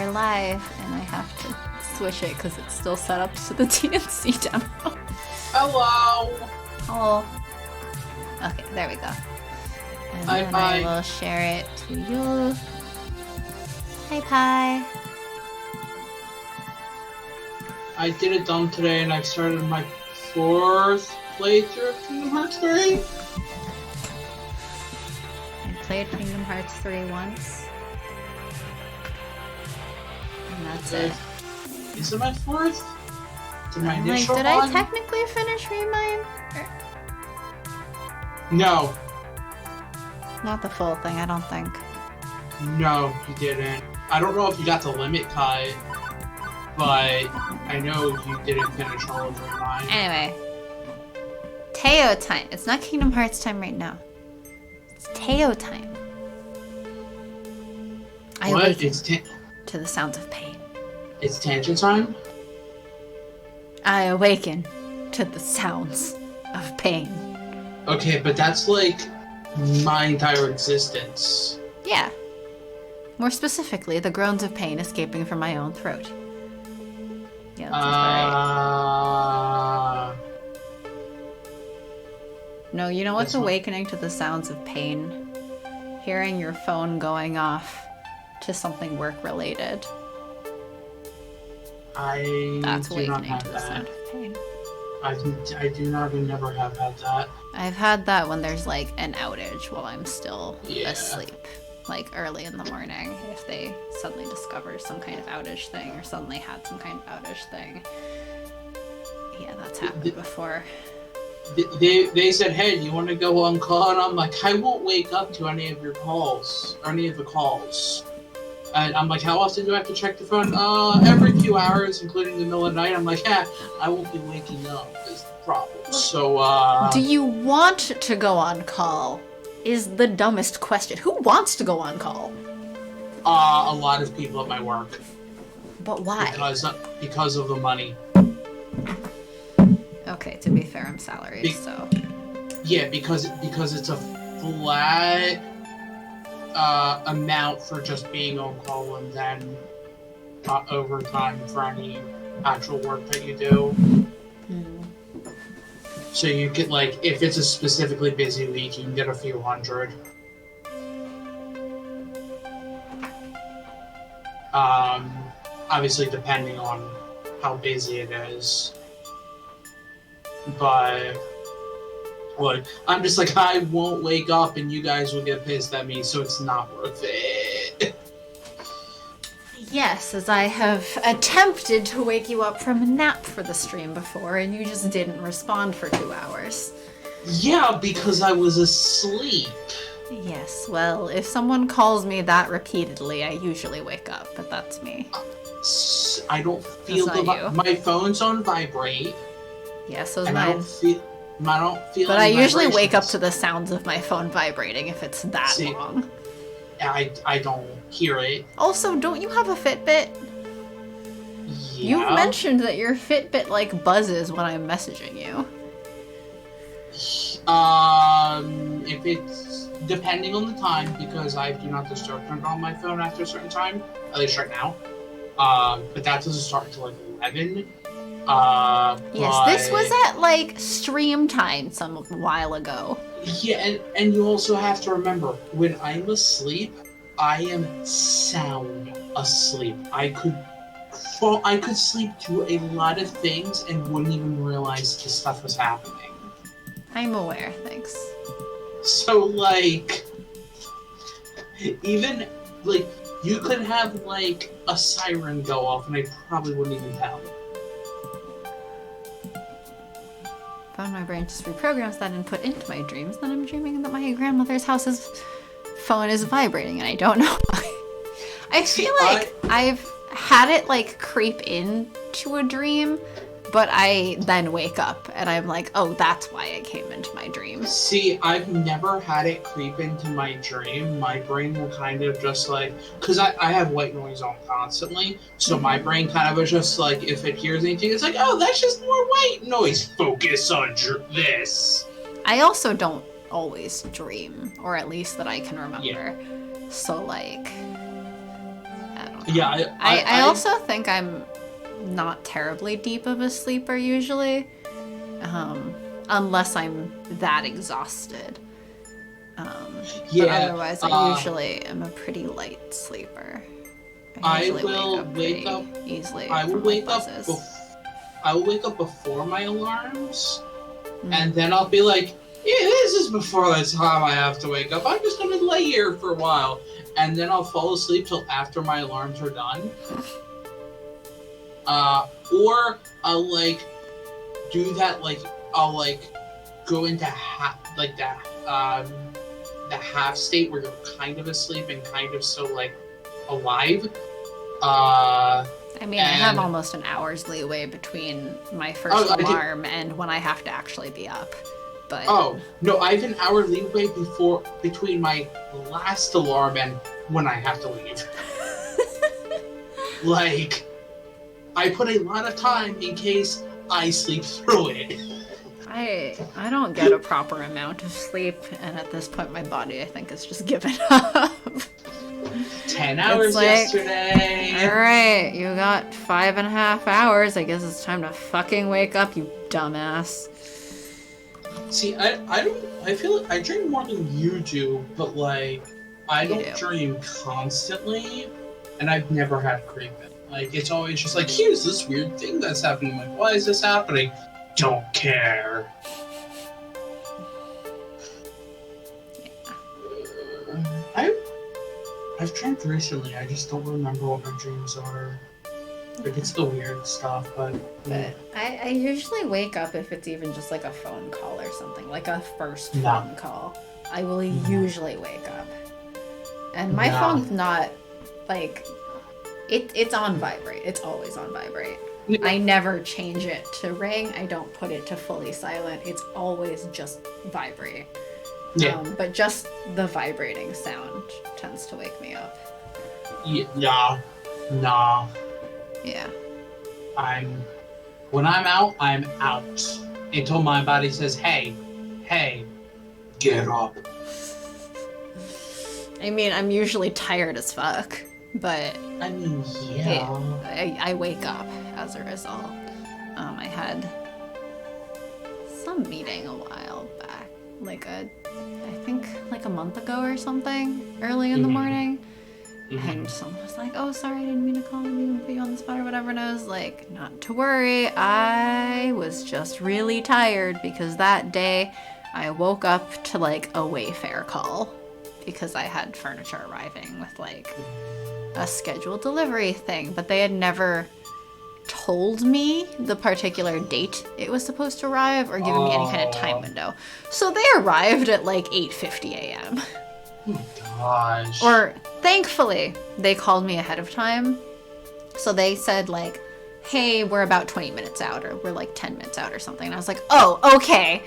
we're live, and I have to switch it because it's still set up to the TNC demo. Hello! Oh. Okay, there we go. And then I will share it to you. Hi, Pie. I did a dump today and I started my 4th playthrough of Kingdom Hearts 3. I played Kingdom Hearts 3 once. And that's it. Is it my 4th? Did my Like, initial did one? I technically finish Remind? No. Not the full thing, I don't think. No, you didn't. I don't know if you got the limit cut, but I know you didn't finish all of Remind. Anyway. Teo time. It's not Kingdom Hearts time right now. It's Teo time. I What? awaken It's to the sounds of pain. It's tangent time? I awaken to the sounds of pain. Okay, but that's like my entire existence. Yeah. More specifically, the groans of pain escaping from my own throat. Yeah, that sounds about right. No, you know what's awakening to the sounds of pain? Hearing your phone going off to something work-related. That's awakening to the sound of pain. I do not and never have had that. I've had that when there's like an outage while I'm still asleep. Like early in the morning, if they suddenly discover some kind of outage thing or suddenly had some kind of outage thing. Yeah, that's happened before. They said, hey, do you want to go on call? And I'm like, I won't wake up to any of your calls, or any of the calls. And I'm like, how often do I have to check the phone? Every few hours, including the middle of the night. I'm like, yeah, I won't be waking up is the problem. So, do you want to go on call? Is the dumbest question. Who wants to go on call? A lot of people at my work. But why? Because of the money. Okay, to be fair, I'm salaried, so... Yeah, because it's a flat amount for just being on call and then overtime for any actual work that you do. So you get, like, if it's a specifically busy week, you can get a few hundred. Obviously depending on how busy it is. But, like, I'm just like, I won't wake up and you guys will get pissed at me, so it's not worth it. Yes, as I have attempted to wake you up from a nap for the stream before, and you just didn't respond for 2 hours. Yeah, because I was asleep. Yes, well, if someone calls me that repeatedly, I usually wake up, but that's me. I don't feel my phone's on vibrate. Yeah, so's mine. I don't feel But I usually wake up to the sounds of my phone vibrating if it's that long. I don't hear it. Also, don't you have a Fitbit? Yeah. You've mentioned that your Fitbit, like, buzzes when I'm messaging you. If it's depending on the time, because I do not disturb turned on my phone after a certain time, at least right now. But that doesn't start until like 11. Yes, this was at like stream time some while ago. Yeah, and you also have to remember, when I'm asleep, I am sound asleep. I could sleep through a lot of things and wouldn't even realize this stuff was happening. I'm aware, thanks. So, like, even, like, you could have, like, a siren go off and I probably wouldn't even tell. Found my brain just reprograms that input into my dreams, then I'm dreaming that my grandmother's house's phone is vibrating and I don't know why. I feel like I've had it, like, creep into a dream, but I then wake up and I'm like, oh, that's why it came into my dream. See, I've never had it creep into my dream. My brain will kind of just like, because I have white noise on constantly, so my brain kind of is just like, if it hears anything, it's like, oh, that's just more white noise. Focus on this. I also don't always dream, or at least that I can remember. Yeah. So, like, I don't Yeah, I also think I'm not terribly deep of a sleeper usually, unless I'm that exhausted. But otherwise, I usually am a pretty light sleeper. I usually wake up easily. I will from wake like up. buzzes. I will wake up before my alarms, and then I'll be like, "Yeah, this is before the time I have to wake up. I'm just gonna lay here for a while," and then I'll fall asleep till after my alarms are done. Or I'll like do that. Like I'll like go into the half state where you're kind of asleep and kind of still like alive. I mean, I have almost an hour's leeway between my first alarm and when I have to actually be up. But no, I have an hour leeway between my last alarm and when I have to leave. Like, I put a lot of time in case I sleep through it. I don't get a proper amount of sleep, and at this point my body, I think, is just given up. 10 hours yesterday. Alright, you got 5.5 hours. I guess it's time to fucking wake up, you dumbass. See, I feel like I dream more than you do, but like, I don't dream constantly, and I've never had craving. Like, it's always just like, here's this weird thing that's happening. I'm like, why is this happening? Don't care. I've dreamed recently. I just don't remember what my dreams are. Like, it's the weird stuff, but I usually wake up if it's even just like a phone call or something, like a first phone call. I will usually wake up, and my phone's not like it's on vibrate. It's always on vibrate. I never change it to ring. I don't put it to fully silent. It's always just vibrate. Yeah. But just the vibrating sound tends to wake me up. Yeah. Nah. Yeah. When I'm out, I'm out. Until my body says, hey, get up. I mean, I'm usually tired as fuck, but I mean, yeah. I wake up as a result. I had some meeting a while back, I think like a month ago or something, early in the morning. And someone was like, oh, sorry, I didn't mean to call you, put you on the spot or whatever. And I was like, not to worry. I was just really tired because that day I woke up to like a Wayfair call because I had furniture arriving with like a scheduled delivery thing. But they had never told me the particular date it was supposed to arrive or given me any kind of time window. So they arrived at like 8:50 a.m. Oh my gosh. Or thankfully, they called me ahead of time. So they said like, hey, we're about 20 minutes out, or we're like 10 minutes out or something. And I was like, oh, okay.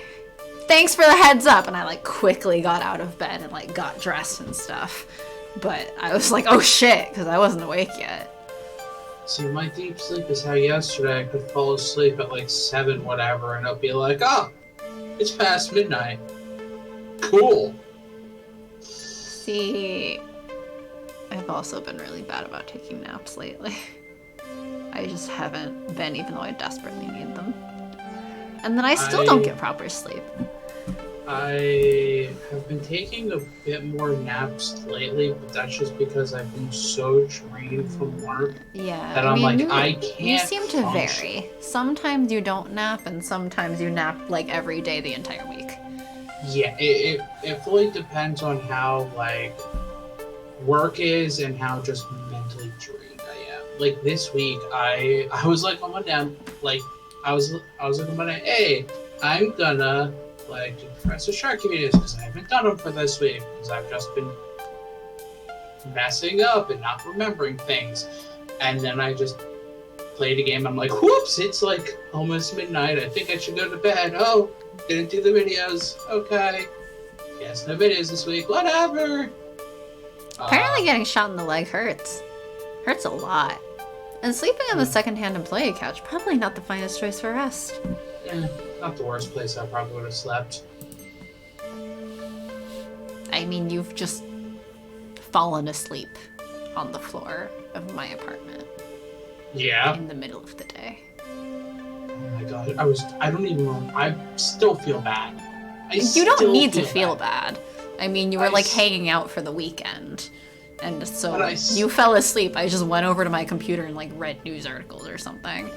Thanks for the heads up. And I like quickly got out of bed and like got dressed and stuff. But I was like, oh shit, because I wasn't awake yet. See, my deep sleep is how yesterday I could fall asleep at like 7 whatever, and I'll be like, oh, it's past midnight. Cool. See, I've also been really bad about taking naps lately. I just haven't been, even though I desperately need them. And then I still don't get proper sleep. I have been taking a bit more naps lately, but that's just because I've been so drained from work. Yeah, that I'm like, I can't. You seem to function. vary. Sometimes you don't nap, and sometimes you nap like every day the entire week. Yeah, it fully depends on how like work is and how just mentally drained I am. Like this week, I was like on my down, like I was like on my down, hey, I'm gonna like do Professor Sharky videos because I haven't done them for this week because I've just been messing up and not remembering things. And then I just played a game. I'm like, whoops, it's like almost midnight. I think I should go to bed. Oh, didn't do the videos. Okay. Yes, no videos this week. Whatever. Apparently getting shot in the leg hurts. Hurts a lot. And sleeping on the second-hand employee couch, probably not the finest choice for rest. Yeah, not the worst place I probably would have slept. I mean, you've just fallen asleep on the floor of my apartment. Yeah. In the middle of the day. Oh my god, I don't even know. I still feel bad. You don't need to feel bad. I mean, you were like hanging out for the weekend. And so you fell asleep. I just went over to my computer and like read news articles or something.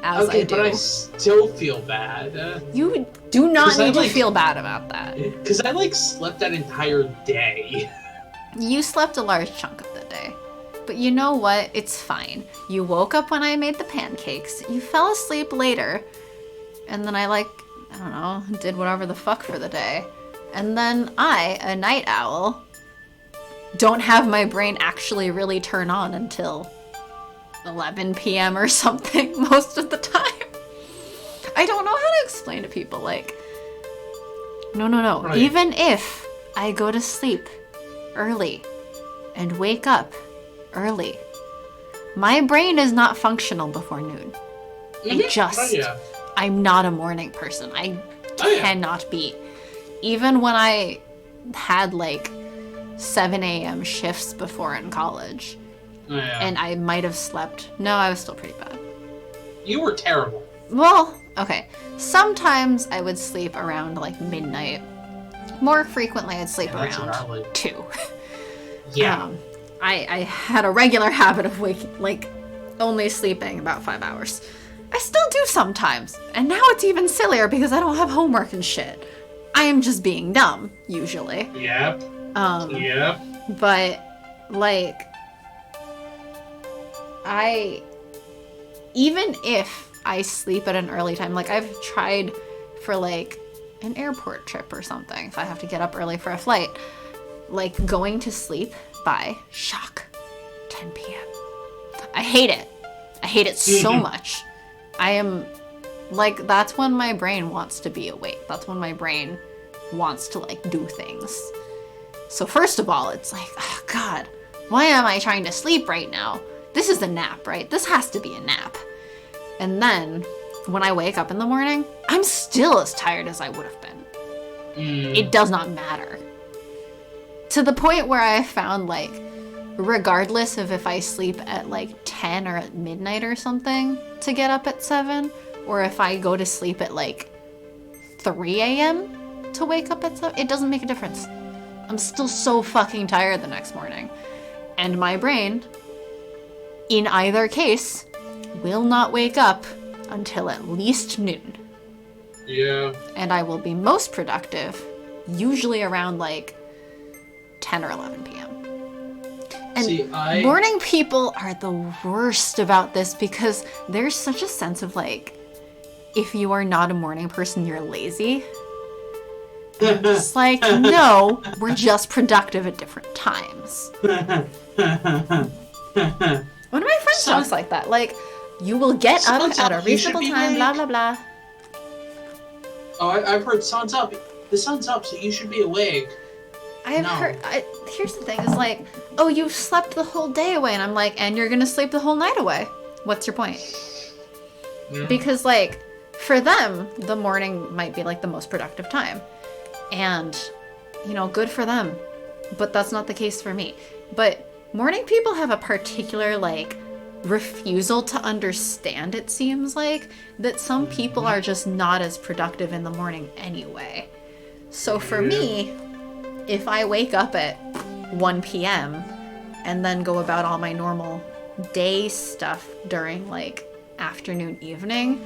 As I do. But I still feel bad. You do not need to feel bad about that. Because I like slept that entire day. You slept a large chunk of the day. But you know what? It's fine. You woke up when I made the pancakes. You fell asleep later. And then I don't know, did whatever the fuck for the day. And then I, a night owl, don't have my brain actually really turn on until 11 p.m. or something most of the time. I don't know how to explain to people, like, no. Right. Even if I go to sleep early and wake up early, my brain is not functional before noon. I'm not a morning person. I cannot be. Even when I had like 7 a.m. shifts before in college, and I might have slept. No, I was still pretty bad. You were terrible. Well, okay. Sometimes I would sleep around like midnight. More frequently, I'd sleep around 2. Yeah. I had a regular habit of only sleeping about 5 hours. I still do sometimes. And now it's even sillier because I don't have homework and shit. I am just being dumb, usually. Yep. Yep. But, like, even if I sleep at an early time, like, I've tried for, like, an airport trip or something, if I have to get up early for a flight, like, going to sleep by, 10 p.m. I hate it. I hate it so much. I am, like, that's when my brain wants to be awake. That's when my brain wants to, like, do things. So first of all, it's like, oh God, why am I trying to sleep right now? This is a nap, right? This has to be a nap. And then when I wake up in the morning, I'm still as tired as I would have been. It does not matter. To the point where I found, like, regardless of if I sleep at like 10 or at midnight or something to get up at 7, or if I go to sleep at like 3 a.m. to wake up at 7, it doesn't make a difference. I'm still so fucking tired the next morning. And my brain, in either case, will not wake up until at least noon. Yeah. And I will be most productive usually around like 10 or 11 p.m. And morning people are the worst about this because there's such a sense of like, if you are not a morning person, you're lazy. And it's like, no, we're just productive at different times. One of my friends talks like that. Like, you will get up at a reasonable time, blah, blah, blah. Oh, I've heard sun's up. The sun's up, so you should be awake. I've heard... here's the thing, is like, oh, you've slept the whole day away. And I'm like, and you're gonna sleep the whole night away. What's your point? Yeah. Because, like, for them, the morning might be, like, the most productive time. And, you know, good for them. But that's not the case for me. But morning people have a particular, like, refusal to understand, it seems like, that some people are just not as productive in the morning anyway. So for me, if I wake up at 1 p.m. and then go about all my normal day stuff during, like, afternoon, evening,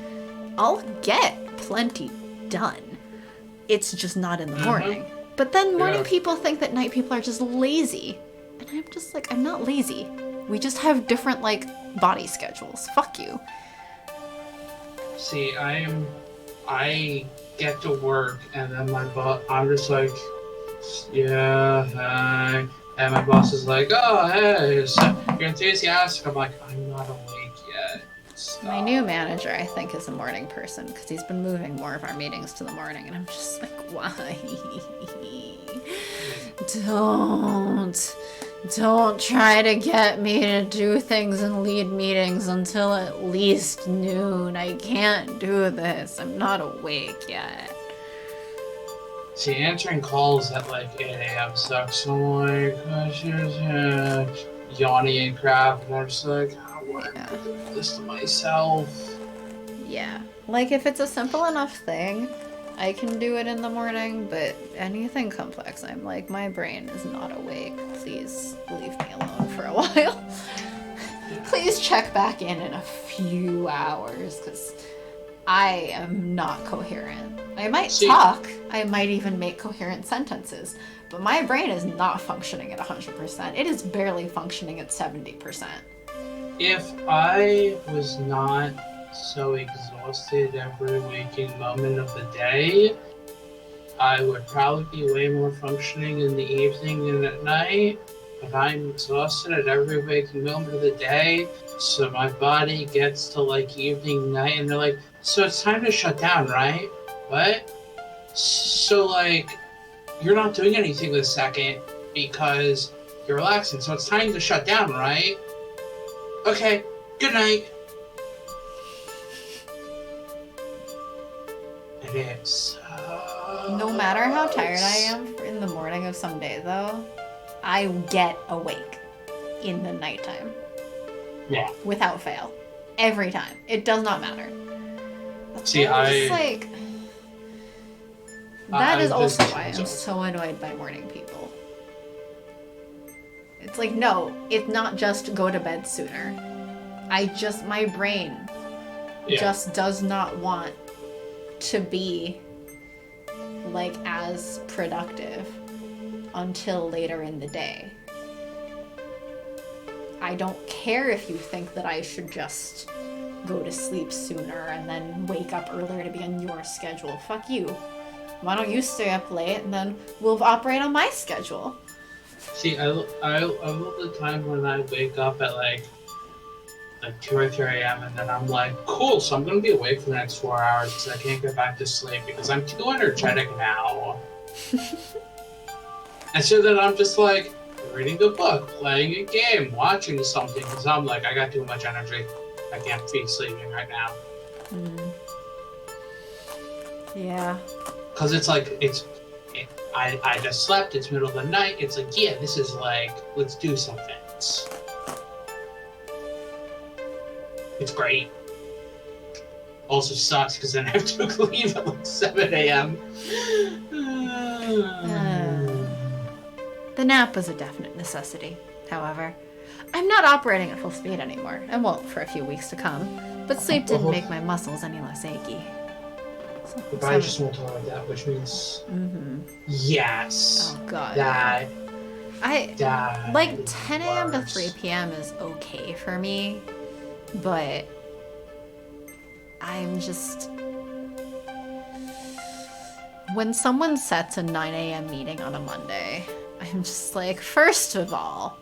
I'll get plenty done. It's just not in the morning. But then morning people think that night people are just lazy. And I'm just like, I'm not lazy. We just have different, like, body schedules. Fuck you. See, I get to work and then I'm just like, yeah, and my boss is like, oh, hey, so you're enthusiastic. I'm like, I'm not awake yet. Stop. My new manager, I think, is a morning person because he's been moving more of our meetings to the morning, and I'm just like, why? Don't try to get me to do things and lead meetings until at least noon. I can't do this. I'm not awake yet. See, answering calls at like 8 a.m. sucks. So I'm like, yawning and crap, and I'm just like, I want to do this to myself. Yeah. Like, if it's a simple enough thing, I can do it in the morning, but anything complex, I'm like, my brain is not awake. Please leave me alone for a while. Please check back in a few hours, because I am not coherent. I might talk, I might even make coherent sentences, but my brain is not functioning at 100%. It is barely functioning at 70%. If I was not so exhausted every waking moment of the day, I would probably be way more functioning in the evening than at night. But I'm exhausted at every waking moment of the day, so my body gets to like evening, night, and they're like, so it's time to shut down, right? What? So like, you're not doing anything this second because you're relaxing, so it's time to shut down, right? Okay, good night. It is. No matter how tired I am in the morning of some day, though, I get awake in the nighttime. Yeah. Without fail. Every time. It does not matter. See, That is also why I'm so annoyed by morning people. It's like, no, it's not just go to bed sooner. My brain just does not want to be, like, as productive until later in the day. I don't care if you think that I should just go to sleep sooner and then wake up earlier to be on your schedule. Fuck you. Why don't you stay up late and then we'll operate on my schedule? See, I love the time when I wake up at like 2 or 3 a.m. and then I'm like, cool, so I'm going to be awake for the next 4 hours because I can't get back to sleep because I'm too energetic now. And so then I'm just like reading a book, playing a game, watching something because I'm like, I got too much energy. I can't be sleeping right now. Yeah. Because it's like, I just slept, it's middle of the night, it's like, yeah, this is like, let's do something. It's great. Also sucks because then I have to leave at like 7 a.m. The nap was a definite necessity, however. I'm not operating at full speed anymore, and won't for a few weeks to come, but sleep didn't make my muscles any less achy. The body just won't tolerate that, which means... Yes. Oh, God. That... Like, 10 a.m. to 3 p.m. is okay for me, but I'm just... When someone sets a 9 a.m. meeting on a Monday, I'm just like, first of all,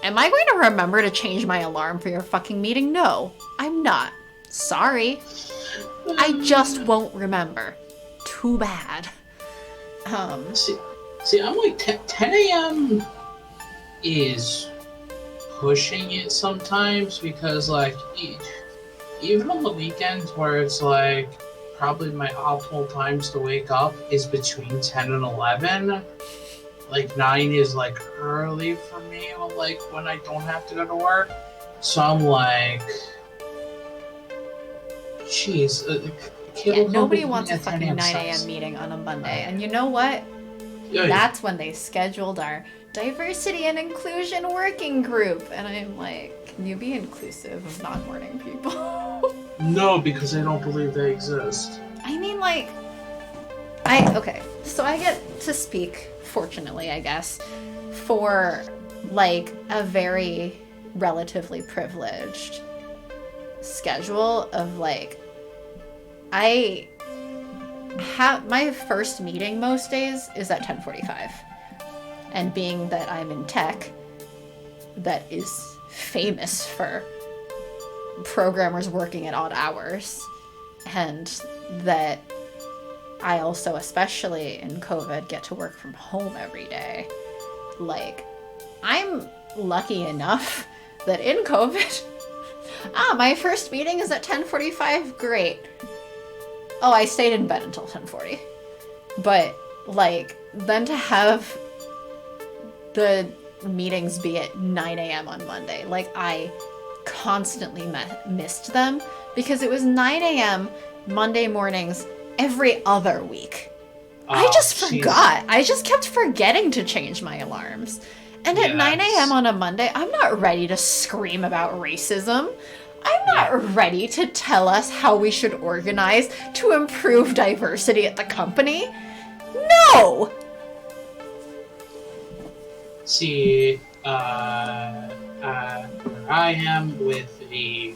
am I going to remember to change my alarm for your fucking meeting? No, I'm not. Sorry. I just won't remember. Too bad. See, I'm like 10 a.m. is pushing it sometimes because, like, even on the weekends where it's like probably my optimal times to wake up is between 10 and 11. Like 9 is like early for me, like when I don't have to go to work. So I'm like, jeez. Nobody wants a fucking 9 a.m. meeting on a Monday. And you know what? That's when they scheduled our diversity and inclusion working group. And I'm like, can you be inclusive of non-morning people? No, because I don't believe they exist. I mean, like, okay, so I get to speak, fortunately, I guess, for, like, a very relatively privileged schedule of, like, I have my first meeting most days is at 10:45, and being that I'm in tech that is famous for programmers working at odd hours, and that I also, especially in COVID, get to work from home every day. Like, I'm lucky enough that in COVID, my first meeting is at 10:45, great. Oh, I stayed in bed until 10:40. But, like, then to have the meetings be at 9 a.m. on Monday. Like, I constantly missed them because it was 9 a.m. Monday mornings every other week. I just forgot. I just kept forgetting to change my alarms. And at 9 a.m. on a Monday, I'm not ready to scream about racism. I'm not ready to tell us how we should organize to improve diversity at the company. No! See, where I am with the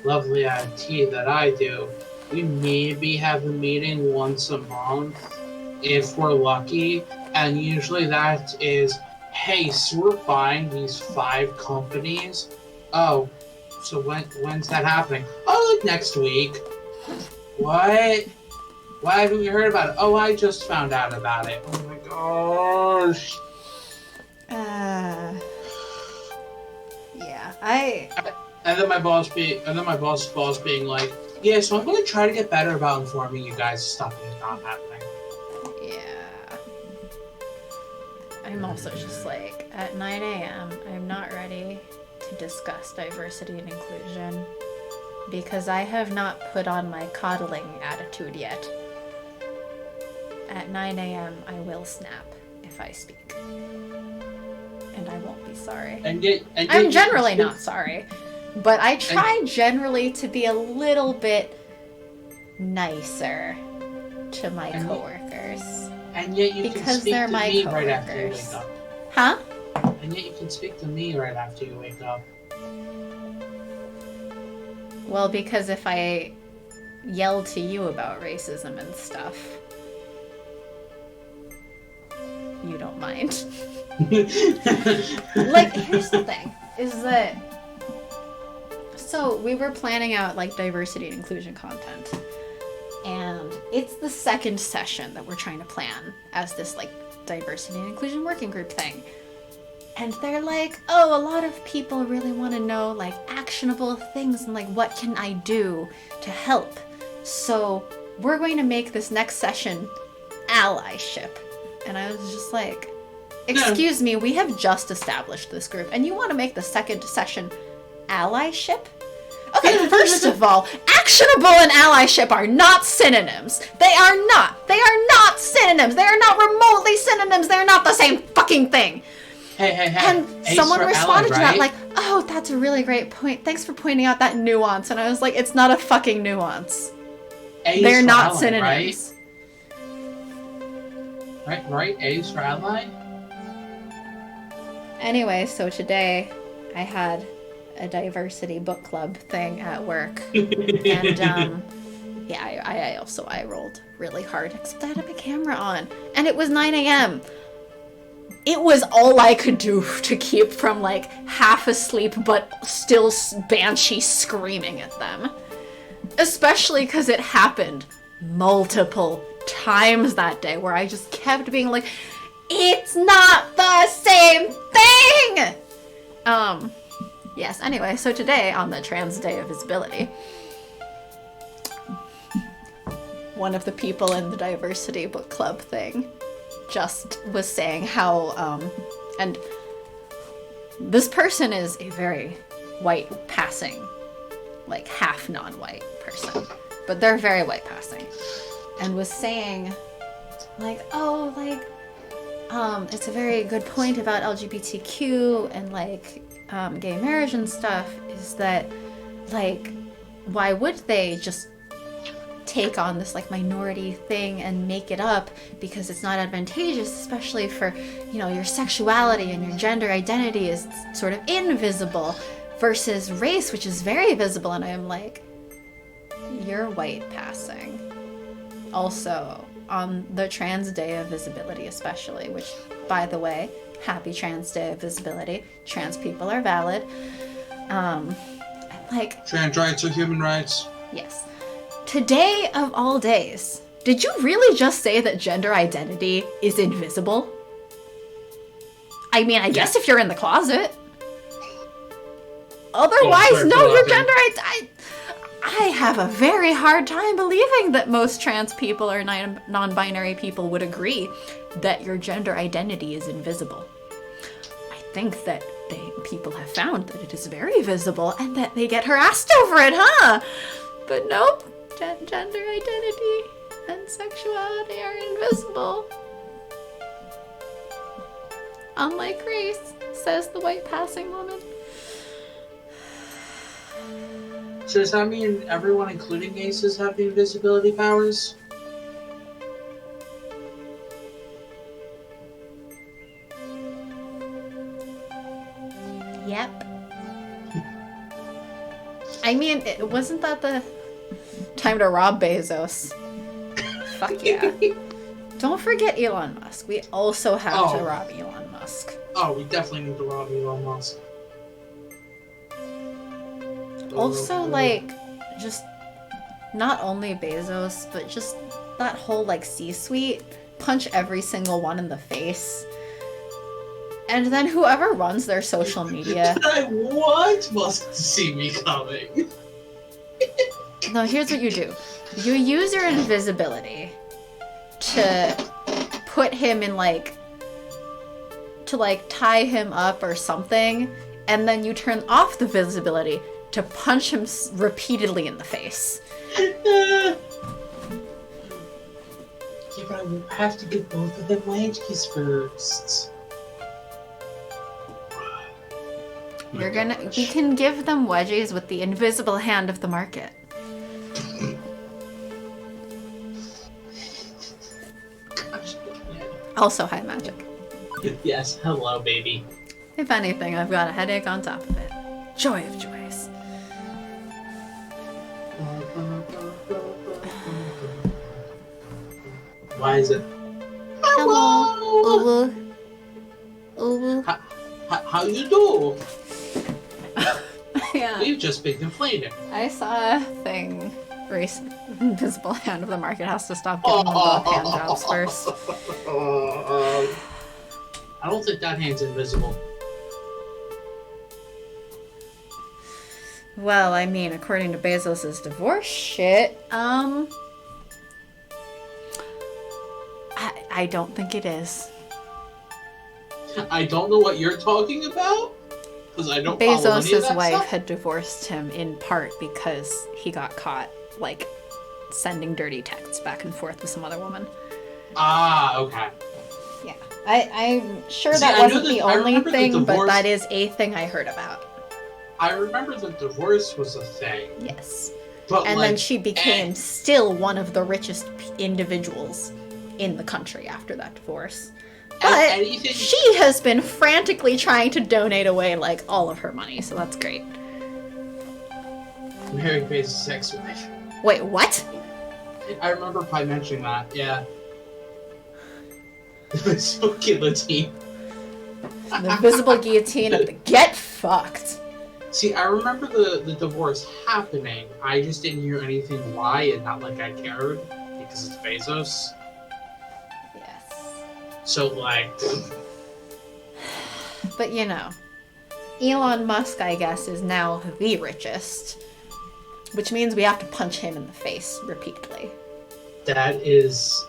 lovely IT that I do, we maybe have a meeting once a month if we're lucky, and usually that is, hey, so we're buying these 5 companies. Oh, so when's that happening? Oh, like next week. What? Why haven't we heard about it? Oh, I just found out about it. Oh my gosh. Yeah, And then my boss being like, yeah, so I'm gonna try to get better about informing you guys stuff is not happening. Yeah. I'm also just like, at 9 a.m., I'm not ready to discuss diversity and inclusion because I have not put on my coddling attitude yet. At 9 a.m., I will snap if I speak. And I won't be sorry. And yet I'm generally not sorry, but I try generally to be a little bit nicer to my coworkers. And yet you can speak to me right after you wake up. Huh? And yet you can speak to me right after you wake up. Well, because if I yell to you about racism and stuff, you don't mind. Like, here's the thing, is that, so we were planning out, like, diversity and inclusion content, and it's the second session that we're trying to plan as this, like, diversity and inclusion working group thing. And they're like, oh, a lot of people really want to know, like, actionable things and, like, what can I do to help? So we're going to make this next session allyship. And I was just like, excuse me, we have just established this group, and you want to make the second session allyship? Okay, first of all, actionable and allyship are not synonyms. They are not. They are not synonyms. They are not remotely synonyms. They are not the same fucking thing. Hey. And someone responded to that like, oh, that's a really great point. Thanks for pointing out that nuance. And I was like, it's not a fucking nuance. They're not synonyms. Right? A's for ally? Anyway, so today I had a diversity book club thing at work. And yeah, I rolled really hard, except I had my camera on. And it was 9 a.m. It was all I could do to keep from, like, half asleep but still banshee screaming at them. Especially because it happened multiple times that day where I just kept being like, it's not the same thing! Yes, anyway, so today on the Trans Day of Visibility, one of the people in the diversity book club thing just was saying how, and this person is a very white passing, like half non-white person, but they're very white passing, and was saying, like, oh, like, it's a very good point about LGBTQ and, like, gay marriage and stuff, is that, like, why would they just take on this, like, minority thing and make it up because it's not advantageous, especially for, you know, your sexuality and your gender identity is sort of invisible versus race, which is very visible. And I'm like, you're white passing. Also, on the Trans Day of Visibility especially, which, by the way, happy Trans Day of Visibility. Trans people are valid. I'm like, trans rights are human rights. Yes. Today of all days, did you really just say that gender identity is invisible? I mean, I guess if you're in the closet. Otherwise, no, your gender identity... I have a very hard time believing that most trans people or non-binary people would agree that your gender identity is invisible. I think that people have found that it is very visible and that they get harassed over it, huh? But nope, gender identity and sexuality are invisible. Unlike race, says the white passing woman. So does that mean everyone, including aces, have the invisibility powers? Yep. I mean, wasn't that the time to rob Bezos? Fuck yeah. Don't forget Elon Musk. We also have to rob Elon Musk. Oh, we definitely need to rob Elon Musk. Also, like, just not only Bezos, but just that whole, like, C-suite. Punch every single one in the face. And then whoever runs their social media... I want Musk to see me coming. No, here's what you do. You use your invisibility to put him in, like... to, like, tie him up or something. And then you turn off the visibility to punch him repeatedly in the face. Yeah, but I have to give both of them wedgies first. You can give them wedgies with the invisible hand of the market. Gosh, yeah. Also high magic. Yes, hello, baby. If anything, I've got a headache on top of it. Joy of joys. Why is it? Hello. Ooh. How you do? Yeah. We've just been complaining. I saw a thing. Race invisible hand of the market has to stop giving them both hand jobs first. I don't think that hand's invisible. Well, I mean, according to Bezos' divorce shit, I don't think it is. I don't know what you're talking about, because I don't follow any of Bezos' that wife stuff. had divorced him in part because he got caught, like, sending dirty texts back and forth with some other woman. Ah, okay. Yeah. I'm sure See, that I wasn't knew the that- I only remember the thing, but divorce- that is a thing I heard about. I remember the divorce was a thing. Yes. But And like, then she became still one of the richest individuals in the country after that divorce. But anything- she has been frantically trying to donate away, like, all of her money, so that's great. Mary Bezos' ex-wife. Wait, what? I remember probably mentioning that, yeah. So guillotine. The invisible guillotine of the get fucked. See, I remember the divorce happening. I just didn't hear anything why, and not like I cared, because it's Bezos. Yes. So, like... But, you know, Elon Musk, I guess, is now the richest. Which means we have to punch him in the face repeatedly. That is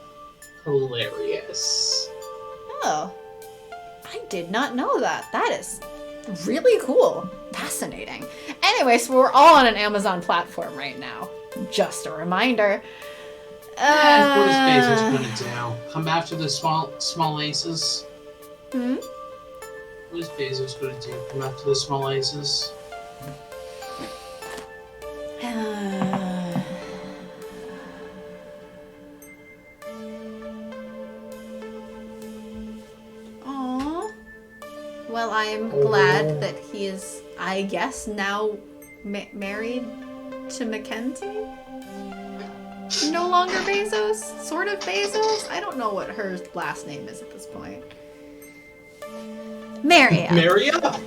hilarious. Oh. I did not know that. That is really cool. Fascinating. Anyway, so we're all on an Amazon platform right now. Just a reminder. What is Bezos gonna do? Come after the small aces? Hmm? What is Bezos gonna do? Come after the small aces? Aww. Well, I'm glad that he is, I guess, now married to Mackenzie? No longer Bezos? Sort of Bezos? I don't know what her last name is at this point. Maria. Maria?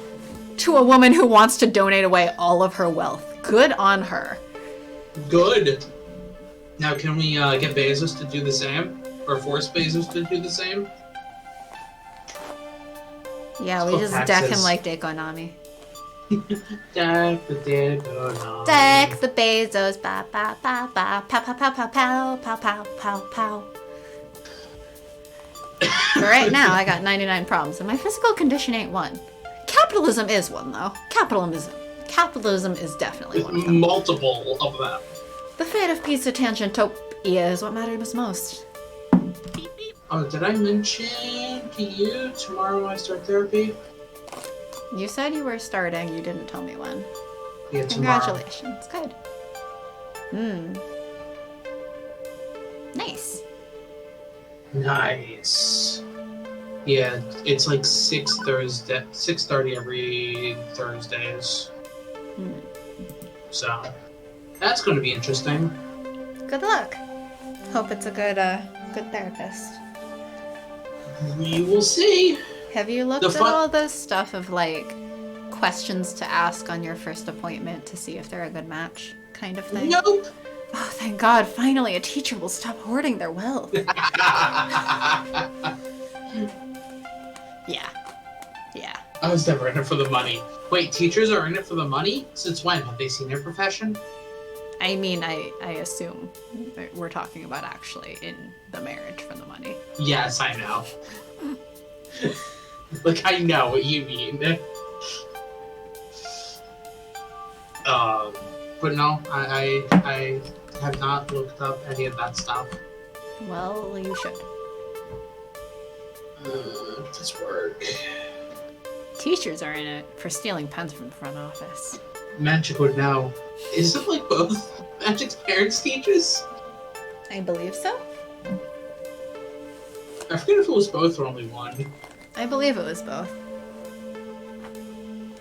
To a woman who wants to donate away all of her wealth. Good on her. Good. Now, can we get Bezos to do the same? Or force Bezos to do the same? Yeah, we just deck him like Dekonami. Deck the Dekonami. Deck the Bezos, ba ba ba ba, pow pow pow pow pow, pow pow pow pow. But right now, I got 99 problems, and my physical condition ain't one. Capitalism is one, though. Capitalism is definitely one of them. Multiple of them. The fate of Pizza Tangentopia is what matters most. Beep, beep. Oh, did I mention to you tomorrow I start therapy? You said you were starting. You didn't tell me when. Yeah, tomorrow. Congratulations. Good. Nice. Nice. Yeah, it's like 6:30 every Thursdays. So that's going to be interesting. Good luck. Hope it's a good therapist. We will see. Have you looked at all the stuff of like questions to ask on your first appointment to see if they're a good match kind of thing? Nope. Oh, thank God. Finally, a teacher will stop hoarding their wealth. Yeah. I was never in it for the money. Wait, teachers are in it for the money? Since when? Have they seen their profession? I mean, I assume we're talking about actually in the marriage for the money. Yes, I know. Like, I know what you mean. But no, I have not looked up any of that stuff. Well, you should. This work. Teachers are in it for stealing pens from the front office. Magic would know. Is it like both Magic's parents teachers? I believe so. I forget if it was both or only one. I believe it was both.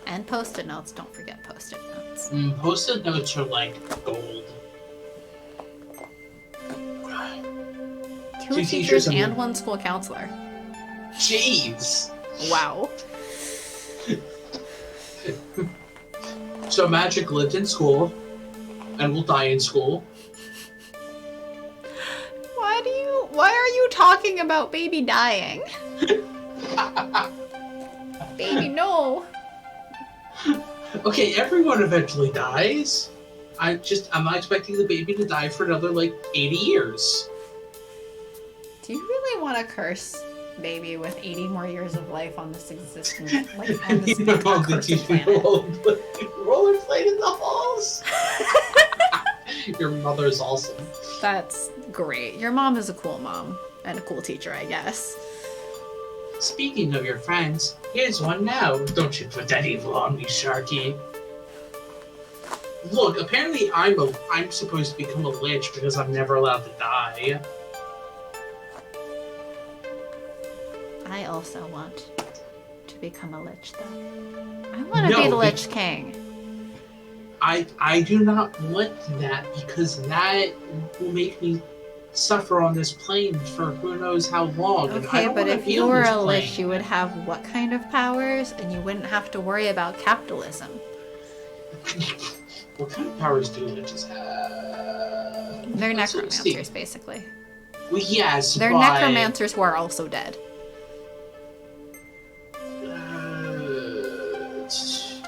And post-it notes. Don't forget post-it notes. Post-it notes are like gold. Two teachers and one school counselor. Jeez. Wow. So Magic lived in school and will die in school. Why are you talking about baby dying? Baby, no. Okay, everyone eventually dies. I'm not expecting the baby to die for another, 80 years. Do you really want to curse baby with 80 more years of life on this existence, on this cursed planet? Rollerblade in the halls. Your mother's awesome. That's great. Your mom is a cool mom and a cool teacher, I guess. Speaking of your friends, here's one now. Don't you put that evil on me, Sharky. Look, apparently I'm supposed to become a lich because I'm never allowed to die. I also want to become a lich, though. I want to be the Lich King. I do not want that because that will make me suffer on this plane for who knows how long. Okay, but if you were a lich, you would have what kind of powers, and you wouldn't have to worry about capitalism. What kind of powers do liches have? They're necromancers, basically. Well, yes, they're necromancers who are also dead.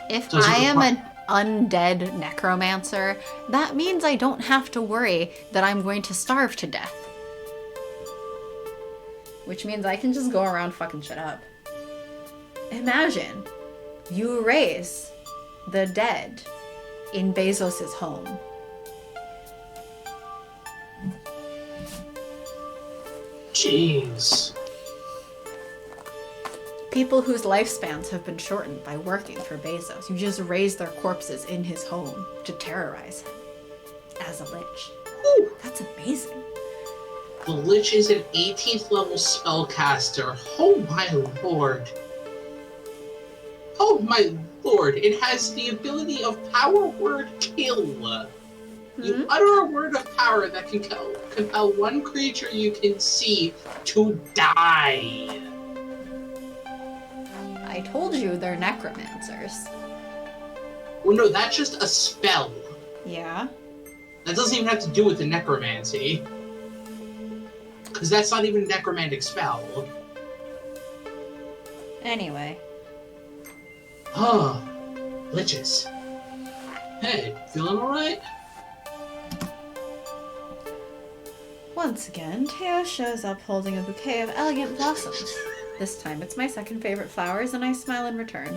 If I am an undead necromancer, that means I don't have to worry that I'm going to starve to death. Which means I can just go around fucking shit up. Imagine you raise the dead in Bezos' home. Jeez. People whose lifespans have been shortened by working for Bezos. You just raise their corpses in his home to terrorize him as a lich. Ooh. That's amazing. The lich is an 18th level spellcaster. Oh my lord. Oh my lord. It has the ability of power word kill. You utter a word of power that can compel one creature you can see to die. I told you they're necromancers. Well, no, that's just a spell. Yeah? That doesn't even have to do with the necromancy. Because that's not even a necromantic spell. Anyway. Oh, liches. Hey, feeling alright? Once again, Teo shows up holding a bouquet of elegant blossoms. This time it's my second favorite flowers, and I smile in return.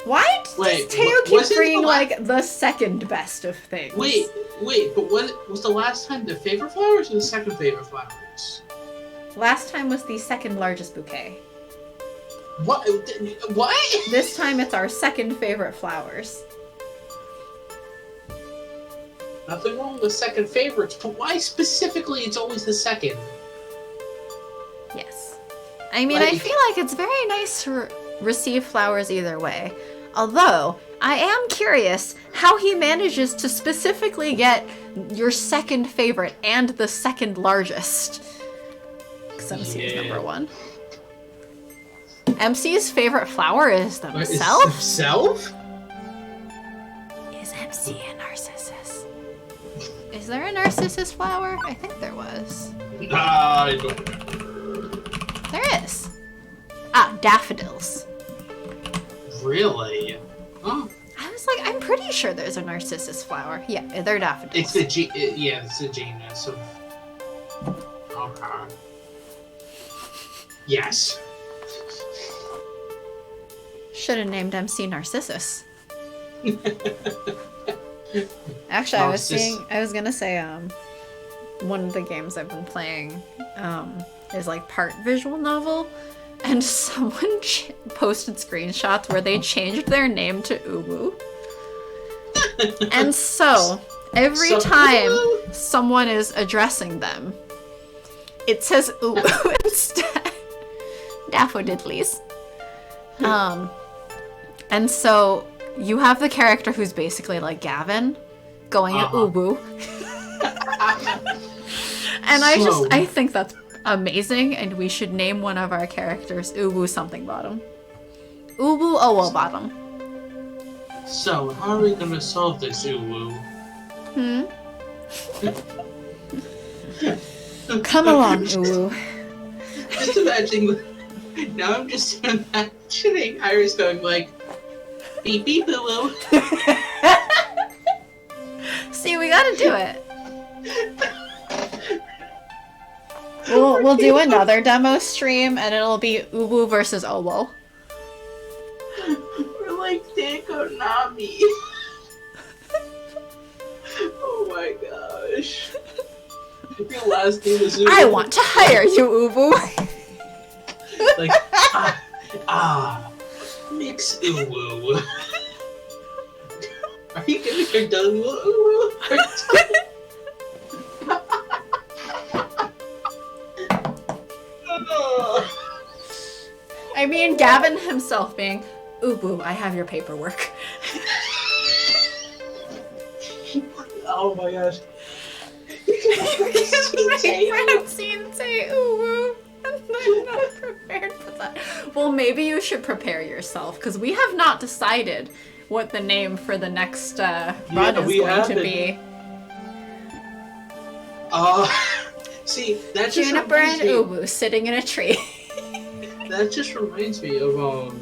Why Wait, does Teo keep wasn't bringing, the like, the second best of things? Wait, but was the last time the favorite flowers or the second favorite flowers? Last time was the second largest bouquet. What? What? This time it's our second favorite flowers. Nothing wrong with the second favorites, but why specifically it's always the second? Yes. I mean, I feel like it's very nice to receive flowers either way. Although, I am curious how he manages to specifically get your second favorite and the second largest. Because MC is number one. MC's favorite flower is themselves? Himself? Is MC a narcissus? Is there a narcissus flower? I think there was. I don't. There is. Ah, daffodils. Really? Oh. I was like, I'm pretty sure there's a narcissus flower. Yeah, they're daffodils. It's the genus of. Okay. Yes. Should have named MC Narcissus. Actually, I was gonna say, one of the games I've been playing, is like part visual novel, and someone posted screenshots where they changed their name to Uwu. And so, every time someone is addressing them, it says Uwu instead. Daffodidlies. And so you have the character who's basically like Gavin going at Uwu. And I think that's amazing, and we should name one of our characters Uwu something bottom. Uwu Owo bottom. So, how are we gonna solve this, Uwu? Come along, Uwu. Just imagining. Now I'm just imagining Iris going like, beep beep Uwu. See, we gotta do it. We'll do another demo stream, and it'll be Uwu versus Owo. We're like Deko Nami. Oh my gosh. Your last name is Uwu. I want to hire you, Uwu. Like, mix Uwu. Are you giving her done Uwu? I mean, Gavin himself being, Uwu, I have your paperwork. Oh my gosh. Francine say Uwu. I'm not prepared for that. Well, maybe you should prepare yourself, because we have not decided what the name for the next run is going to be. See, that just Juniper and Uwu sitting in a tree. That just reminds me of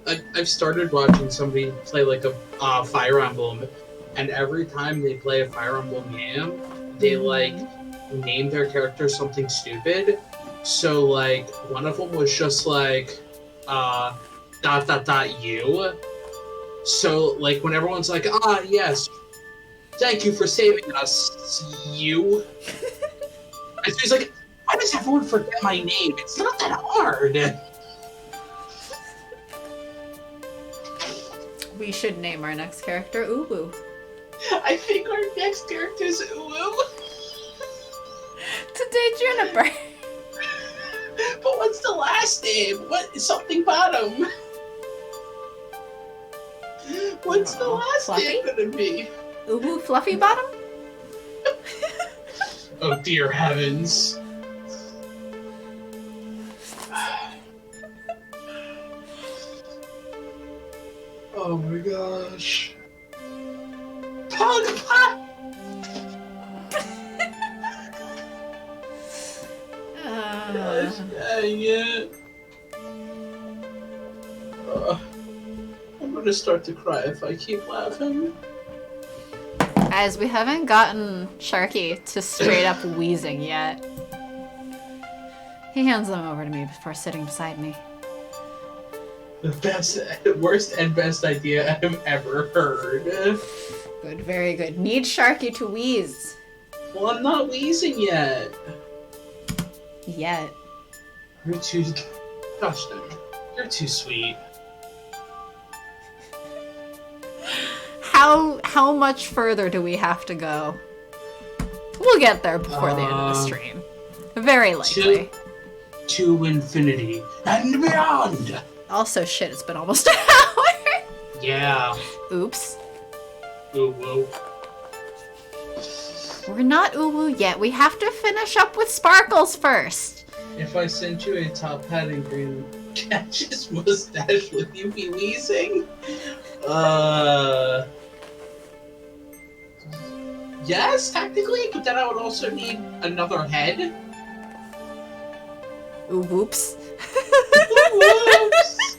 I've started watching somebody play like a Fire Emblem, and every time they play a Fire Emblem game, they like name their character something stupid. So like one of them was just like you. So like when everyone's like, yes, thank you for saving us, you. And she's like, why does everyone forget my name? It's not that hard. We should name our next character Uwu. I think our next character is Uwu. Today, Juniper. But what's the last name? What is something bottom? What's the last Fluffy? name gonna be? Uwu Fluffy Bottom? Oh dear heavens. Oh my gosh. Gosh, dang it. I'm gonna start to cry if I keep laughing. As we haven't gotten Sharky to straight up wheezing yet. He hands them over to me before sitting beside me. The worst and best idea I've ever heard. Good, very good. Need Sharky to wheeze. Well, I'm not wheezing yet. Yet. You're too... Gosh dang. You're too sweet. How much further do we have to go? We'll get there before the end of the stream. Very likely. To infinity and beyond! Also, shit, it's been almost an hour! Yeah. Oops. Ooh, whoa. We're not ooh-woo yet. We have to finish up with Sparkles first. If I sent you a top hat and green catches mustache, would you be wheezing? Yes, technically, but then I would also need another head. Ooh, whoops. Whoops.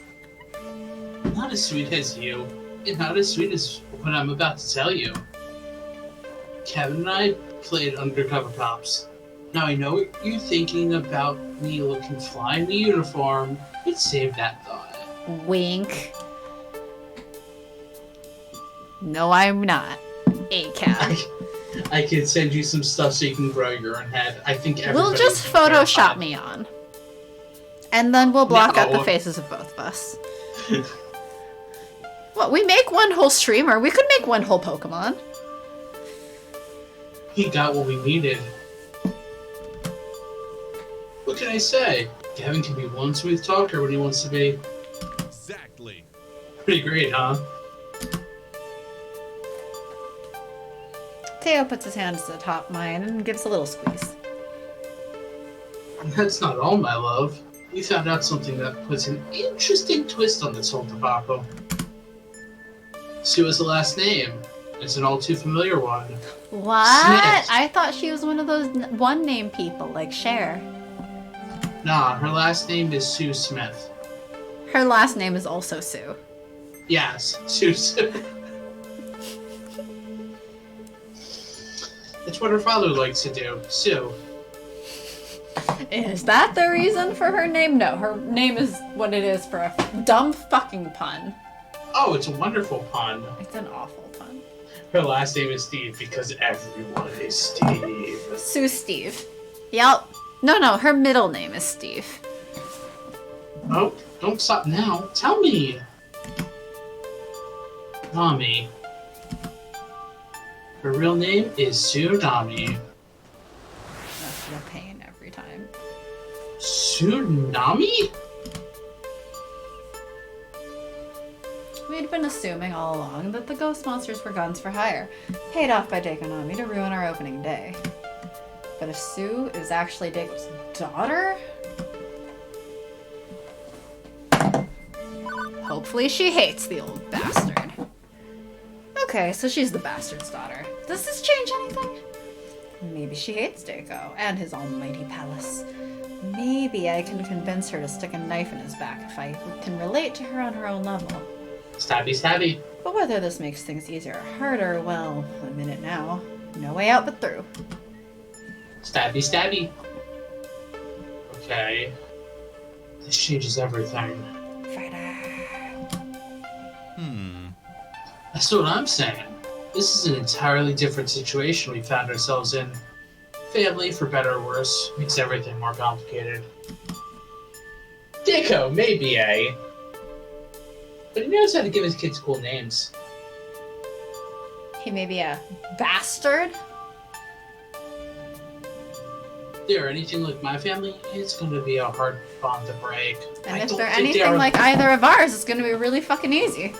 Not as sweet as you. And not as sweet as what I'm about to tell you. Kevin and I played undercover cops. Now I know you're thinking about me looking fly in the uniform, but save that thought. Wink. No, I'm not. ACAB. I can send you some stuff so you can grow your own head. I think everybody... We'll just Photoshop me on. And then we'll block out the No. faces of both of us. What, we make one whole streamer? We could make one whole Pokemon. He got what we needed. What can I say? Kevin can be one smooth talker when he wants to be. Exactly. Pretty great, huh? Teo puts his hands atop mine and gives a little squeeze. That's not all, my love. We found out something that puts an interesting twist on this whole debacle. Sue is the last name. It's an all too familiar one. What? Smith. I thought she was one of those one-name people, like Cher. Nah, her last name is Sue Smith. Her last name is also Sue. Yes, Sue Smith. That's what her father likes to do. Sue. Is that the reason for her name? No, her name is what it is for a dumb fucking pun. Oh, it's a wonderful pun. It's an awful pun. Her last name is Steve because everyone is Steve. Sue Steve. Yep. No, her middle name is Steve. Oh, don't stop now. Tell me. Nami. Her real name is Tsunami. That's the pain every time. Tsunami? We'd been assuming all along that the ghost monsters were guns for hire, paid off by Dakonami to ruin our opening day. But if Sue is actually Dako's daughter? Hopefully she hates the old bastard. Okay, so she's the bastard's daughter. Does this change anything? Maybe she hates Dako and his almighty palace. Maybe I can convince her to stick a knife in his back if I can relate to her on her own level. Stabby, stabby. But whether this makes things easier or harder, well, I'm in it now. No way out but through. Stabby, stabby. Okay. This changes everything. That's what I'm saying. This is an entirely different situation we found ourselves in. Family, for better or worse, makes everything more complicated. Dicko, maybe, eh? But he knows how to give his kids cool names. He may be a bastard? If they're anything like my family, it's going to be a hard bond to break. And I if don't they're think anything like either of ours, it's gonna be really fucking easy.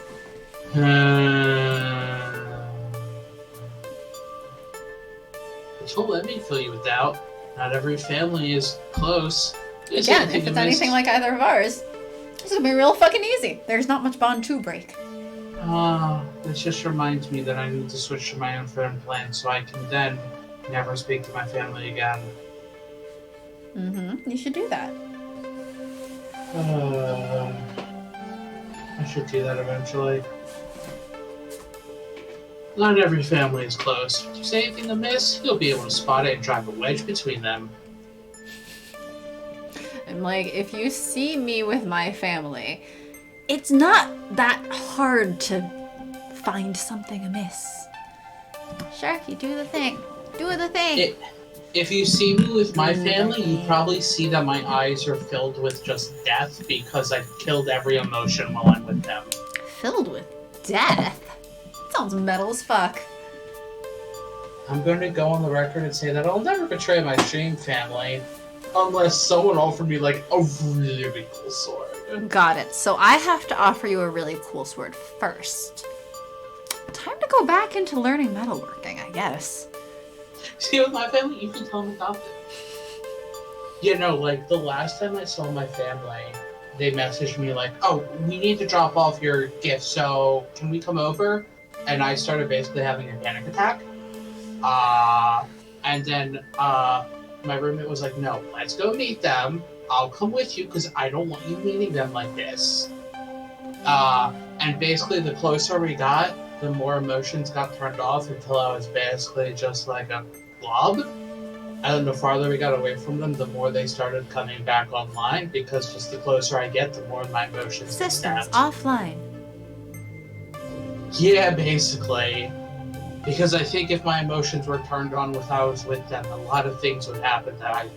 Don't let me fill you with doubt. Not every family is close. Again, if it's anything like either of ours, it's gonna be real fucking easy. There's not much bond to break. That just reminds me that I need to switch to my own phone plan so I can then never speak to my family again. You should do that. I should do that eventually. Not every family is close. If you say anything amiss, you'll be able to spot it and drive a wedge between them. I'm like, if you see me with my family, It's not that hard to find something amiss. Sharky, do the thing. Do the thing. If you see me with my family, you probably see that my eyes are filled with just death because I've killed every emotion while I'm with them. Filled with death? That sounds metal as fuck. I'm going to go on the record and say that I'll never betray my stream family unless someone offered me, like, a really cool sword. Got it. So I have to offer you a really cool sword first. Time to go back into learning metalworking, I guess. See, with my family, you can tell them about it. You know, like, the last time I saw my family, they messaged me like, oh, we need to drop off your gift, so can we come over? And I started basically having a panic attack. And then my roommate was like, no, let's go meet them. I'll come with you because I don't want you meeting them like this. And basically the closer we got, the more emotions got turned off until I was basically just like a blob. And then the farther we got away from them, the more they started coming back online because just the closer I get, the more my emotions get Systems snapped. offline. Yeah, basically. Because I think if my emotions were turned on when I was with them, a lot of things would happen that I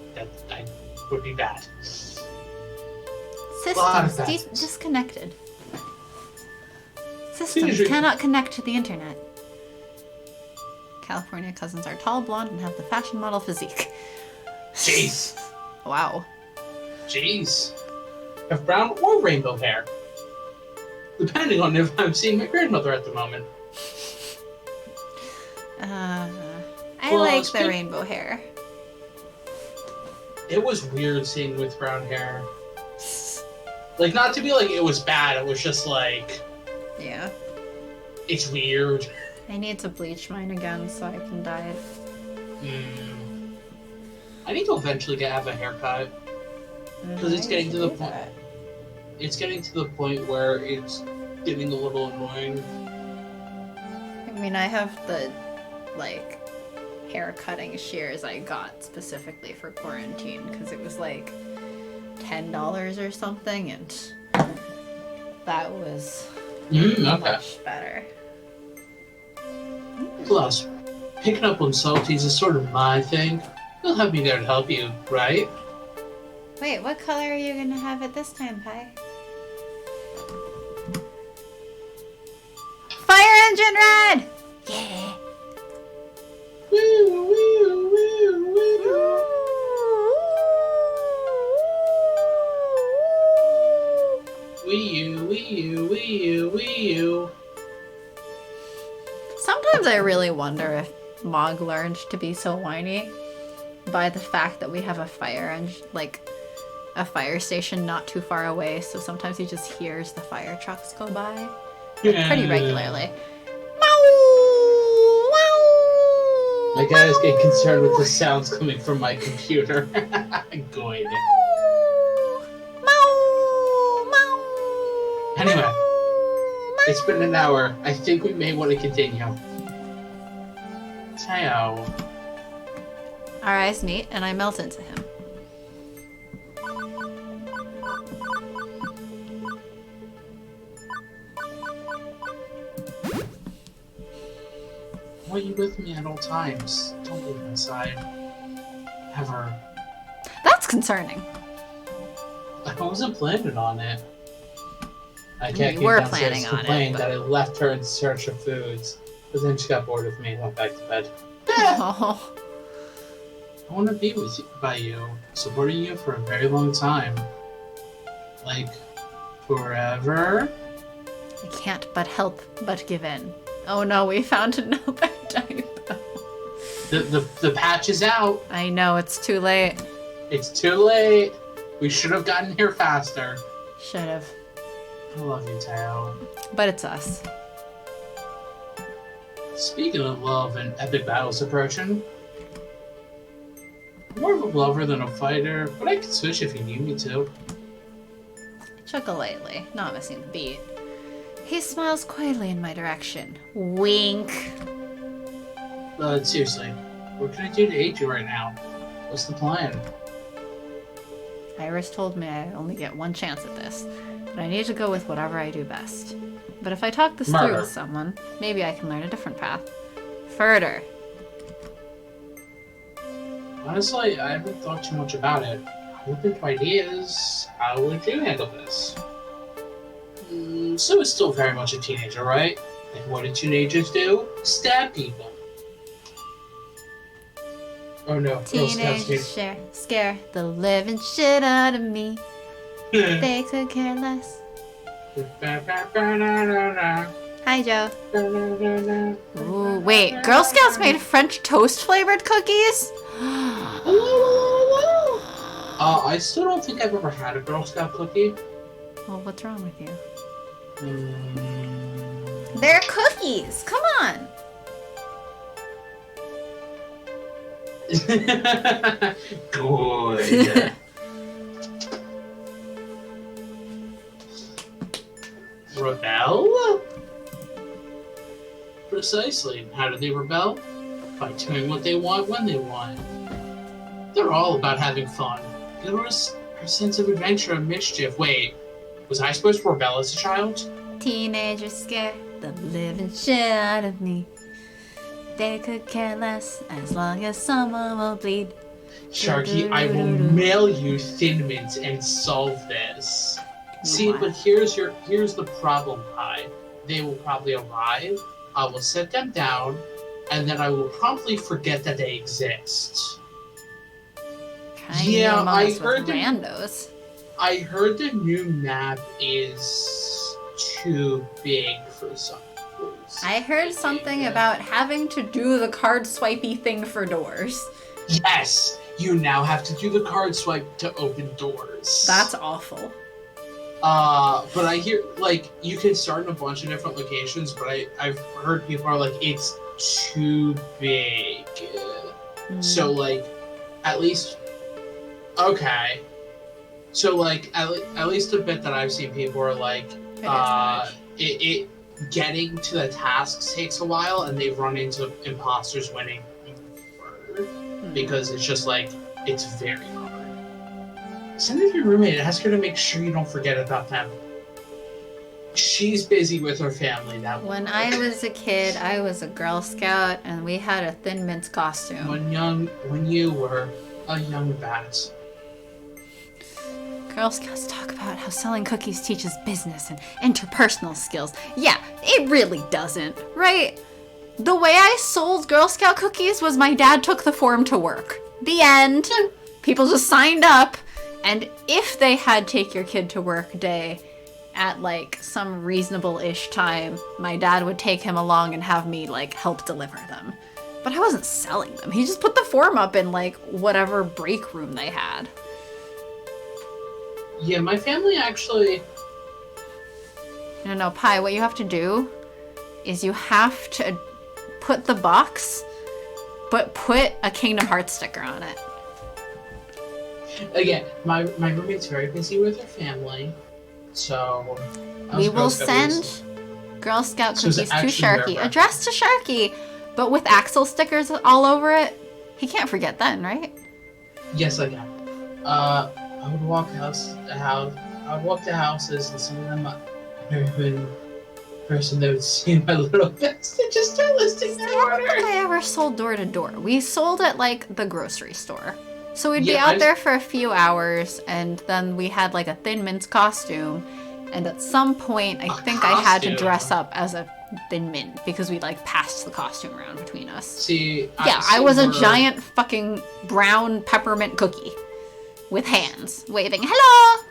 would be bad. Systems disconnected. Systems cannot connect to the internet. California cousins are tall, blonde, and have the fashion model physique. Jeez. Wow. Jeez. Have brown or rainbow hair. Depending on if I'm seeing my grandmother at the moment. I like the rainbow hair. It was weird seeing with brown hair. Like, not to be like it was bad, it was just like... Yeah. It's weird. I need to bleach mine again so I can dye it. I need to eventually have a haircut. Because it's getting to the point... It's getting to the point where it's getting a little annoying. I mean, I have the, like, hair cutting shears I got specifically for quarantine because it was like $10 or something, and that was much better. Plus, picking up on salties is sort of my thing. You'll have me there to help you, right? Wait, what color are you gonna have it this time, Pi? Fire engine red! Yeah! Woo, woo, woo, woo. Wee you, wee you, wee you, wee you. Sometimes I really wonder if Mog learned to be so whiny by the fact that we have a fire engine, like a fire station not too far away, so sometimes he just hears the fire trucks go by like, pretty regularly. My guy is getting concerned with the sounds coming from my computer. Good. Anyway, it's been an hour. I think we may want to continue. Tao. Our eyes meet, and I melt into him. I want you with me at all times. Don't leave my side. Ever. That's concerning. I wasn't planning on it. I can't You were keep planning downstairs on it, complaining but- that I left her in search of foods. But then she got bored of me and went back to bed. Oh. I want to be with you, by you, supporting you for a very long time. Like, forever? I can't but help but give in. Oh no, we found another typo. The patch is out. I know, it's too late. It's too late. We should have gotten here faster. Should've. I love you, Tao. But it's us. Speaking of love and epic battles approaching, I'm more of a lover than a fighter, but I can switch if you need me to. Chuckle lightly, not missing the beat. He smiles quietly in my direction. Wink. Seriously, what can I do to aid you right now? What's the plan? Iris told me I only get one chance at this, but I need to go with whatever I do best. But if I talk this through with someone, maybe I can learn a different path. Further. Honestly, I haven't thought too much about it. I'm open to ideas. How would you handle this? So it's still very much a teenager, right? And what do teenagers do? Stab people. Oh no, Girl Scouts Teenagers scare the living shit out of me. They could care less. Hi, Joe. Ooh, wait. Girl Scouts made French toast flavored cookies? I still don't think I've ever had a Girl Scout cookie. Well, what's wrong with you? They're cookies. Come on. Good. Rebel? Precisely. How do they rebel? By doing what they want when they want. They're all about having fun. There was her sense of adventure and mischief. Wait, was I supposed to rebel as a child? Teenagers scare the living shit out of me. They could care less as long as someone will bleed. Sharky, I will mail you Thin Mints and solve this. See, but here's the problem, Pi. They will probably arrive, I will set them down, and then I will promptly forget that they exist. Yeah, I heard randos. I heard the new map is too big for some. I heard something about having to do the card swipey thing for doors. Yes, you now have to do the card swipe to open doors. That's awful. But I hear, like, you can start in a bunch of different locations, but I've heard people are like, it's too big. So, like, at least, okay. So, like, at least a bit that I've seen people are like, it getting to the tasks takes a while, and they've run into imposters winning because it's just like, it's very hard. Send it to your roommate and ask her to make sure you don't forget about them. She's busy with her family now. When I was a kid, I was a Girl Scout, and we had a Thin Mints costume. When you were a young bat. Girl Scouts talk about how selling cookies teaches business and interpersonal skills. Yeah, it really doesn't, right? The way I sold Girl Scout cookies was my dad took the form to work. The end. People just signed up, and if they had take your kid to work day at like some reasonable-ish time, my dad would take him along and have me like help deliver them. But I wasn't selling them. He just put the form up in like whatever break room they had. Yeah, my family actually... No, Pi, what you have to do is you have to put the box, but put a Kingdom Hearts sticker on it. Again, my roommate's very busy with her family, so... We will send Girl Scout cookies to Sharky, addressed to Sharky, but with Axel stickers all over it. He can't forget then, right? Yes, I can. I would walk to houses, and some of them every person that would see my little best and just start listing their order. I don't think I ever sold door to door. We sold at like the grocery store. So we'd be out there for a few hours, and then we had like a Thin Mints costume, and at some point I think I had to dress up as a Thin Mint because we like passed the costume around between us. See, I was a giant fucking brown peppermint cookie with hands waving, "Hello,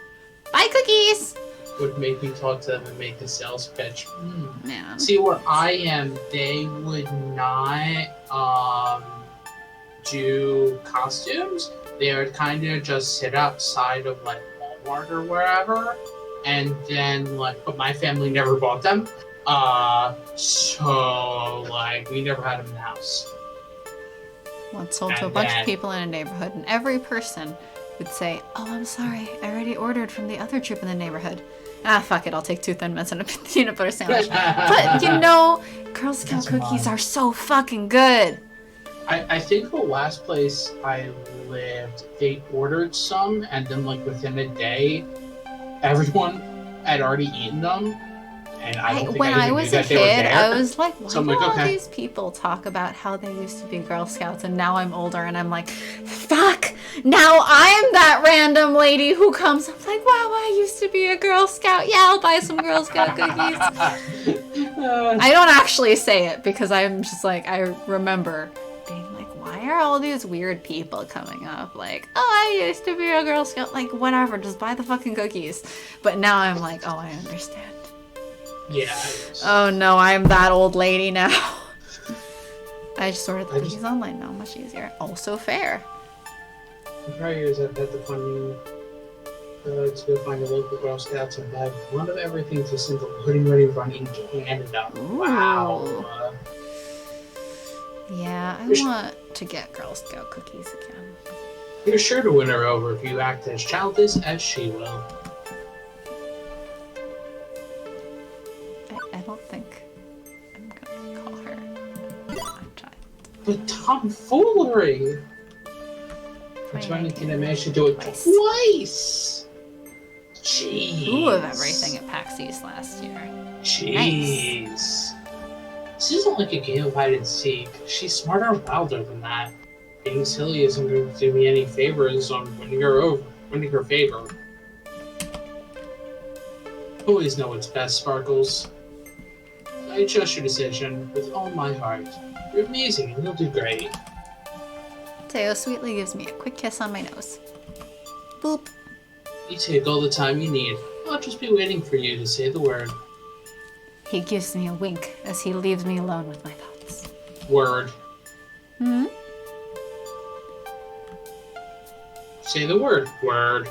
buy cookies." Would make me talk to them and make a sales pitch. Man. See, where I am, they would not do costumes. They would kind of just sit outside of like Walmart or wherever, and then like, but my family never bought them. So like we never had them in the house. Well, it sold to a bunch of people in a neighborhood, and every person would say, "Oh, I'm sorry, I already ordered from the other troop in the neighborhood." Ah, fuck it, I'll take 2 Thin Mints and a peanut butter sandwich. But, you know, Girl Scout cookies are so fucking good. I think the last place I lived, they ordered some, and then like within a day, everyone had already eaten them, and I don't think when I I even was knew a that they were kid, there. I was like, why So I'm do like, all okay. these people talk about how they used to be Girl Scouts, and now I'm older, and I'm like, fuck, now I'm that random lady who comes, I'm like, wow, I used to be a Girl Scout, yeah, I'll buy some Girl Scout cookies. I don't actually say it, because I'm just like, I remember being like, why are all these weird people coming up? Like, oh, I used to be a Girl Scout, like, whatever, just buy the fucking cookies. But now I'm like, oh, I understand. Yeah. Oh no, I'm that old lady now. I just ordered the cookies online now, much easier. Also fair. The prior years I've had the funding to go find a local Girl Scouts and have one of everything to send the loading ready run in Canada. Ooh. Wow. Yeah, I want to get Girl Scout cookies again. You're sure to win her over if you act as childish as she will. I don't think I'm gonna call her a child. But tomfoolery! I'm trying to manage to do it twice! Jeez. Ooh, of everything at PAX East last year. Jeez. Nice. This isn't like a game of hide and seek. She's smarter and wilder than that. Being silly isn't going to do me any favors on winning her favor. Always know what's best, Sparkles. I trust your decision with all my heart. You're amazing and you'll do great. Teo sweetly gives me a quick kiss on my nose. Boop. You take all the time you need. I'll just be waiting for you to say the word. He gives me a wink as he leaves me alone with my thoughts. Word. Hmm? Say the word. Word.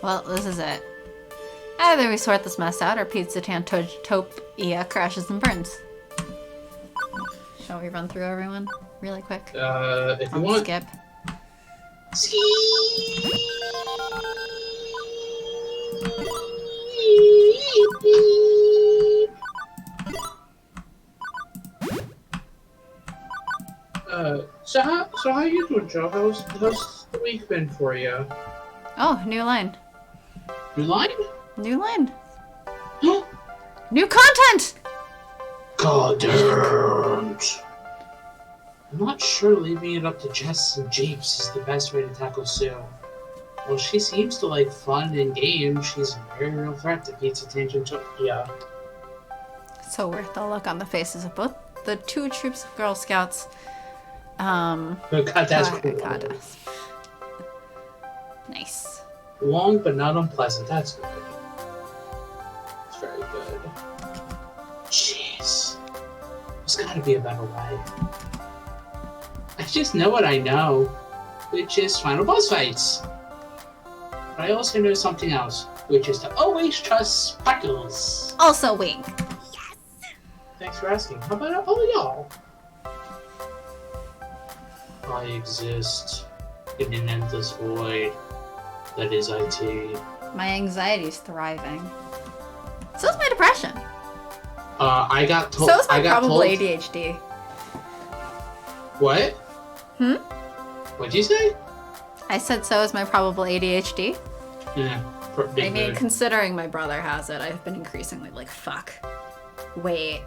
Well, this is it. Either we sort this mess out or Pizza Tantopia crashes and burns. Shall we run through everyone really quick? If you want. Skip. So how you doing, Joe? How's the week been for you? Oh, new line. New line? New line. New content! God damn it. I'm not sure leaving it up to Jess and Jeeps is the best way to tackle Sue. Well, she seems to like fun and games. She's a very real threat to Pizza Tangentopia. So worth the look on the faces of both the two troops of Girl Scouts. God, that's cool. Nice. Long but not unpleasant. That's good. It's very good. Jeez. There's gotta be a better way. I just know what I know, which is final boss fights. But I also know something else, which is to always trust Sparkles. Also wink. Yes! Thanks for asking. How about all y'all? I exist in an endless void that is IT. My anxiety's thriving. So's my depression. I got told. So's my probable told... ADHD. What? What'd you say? I said so is my probable ADHD. Yeah. I mean, considering my brother has it, I've been increasingly like, fuck. Wait.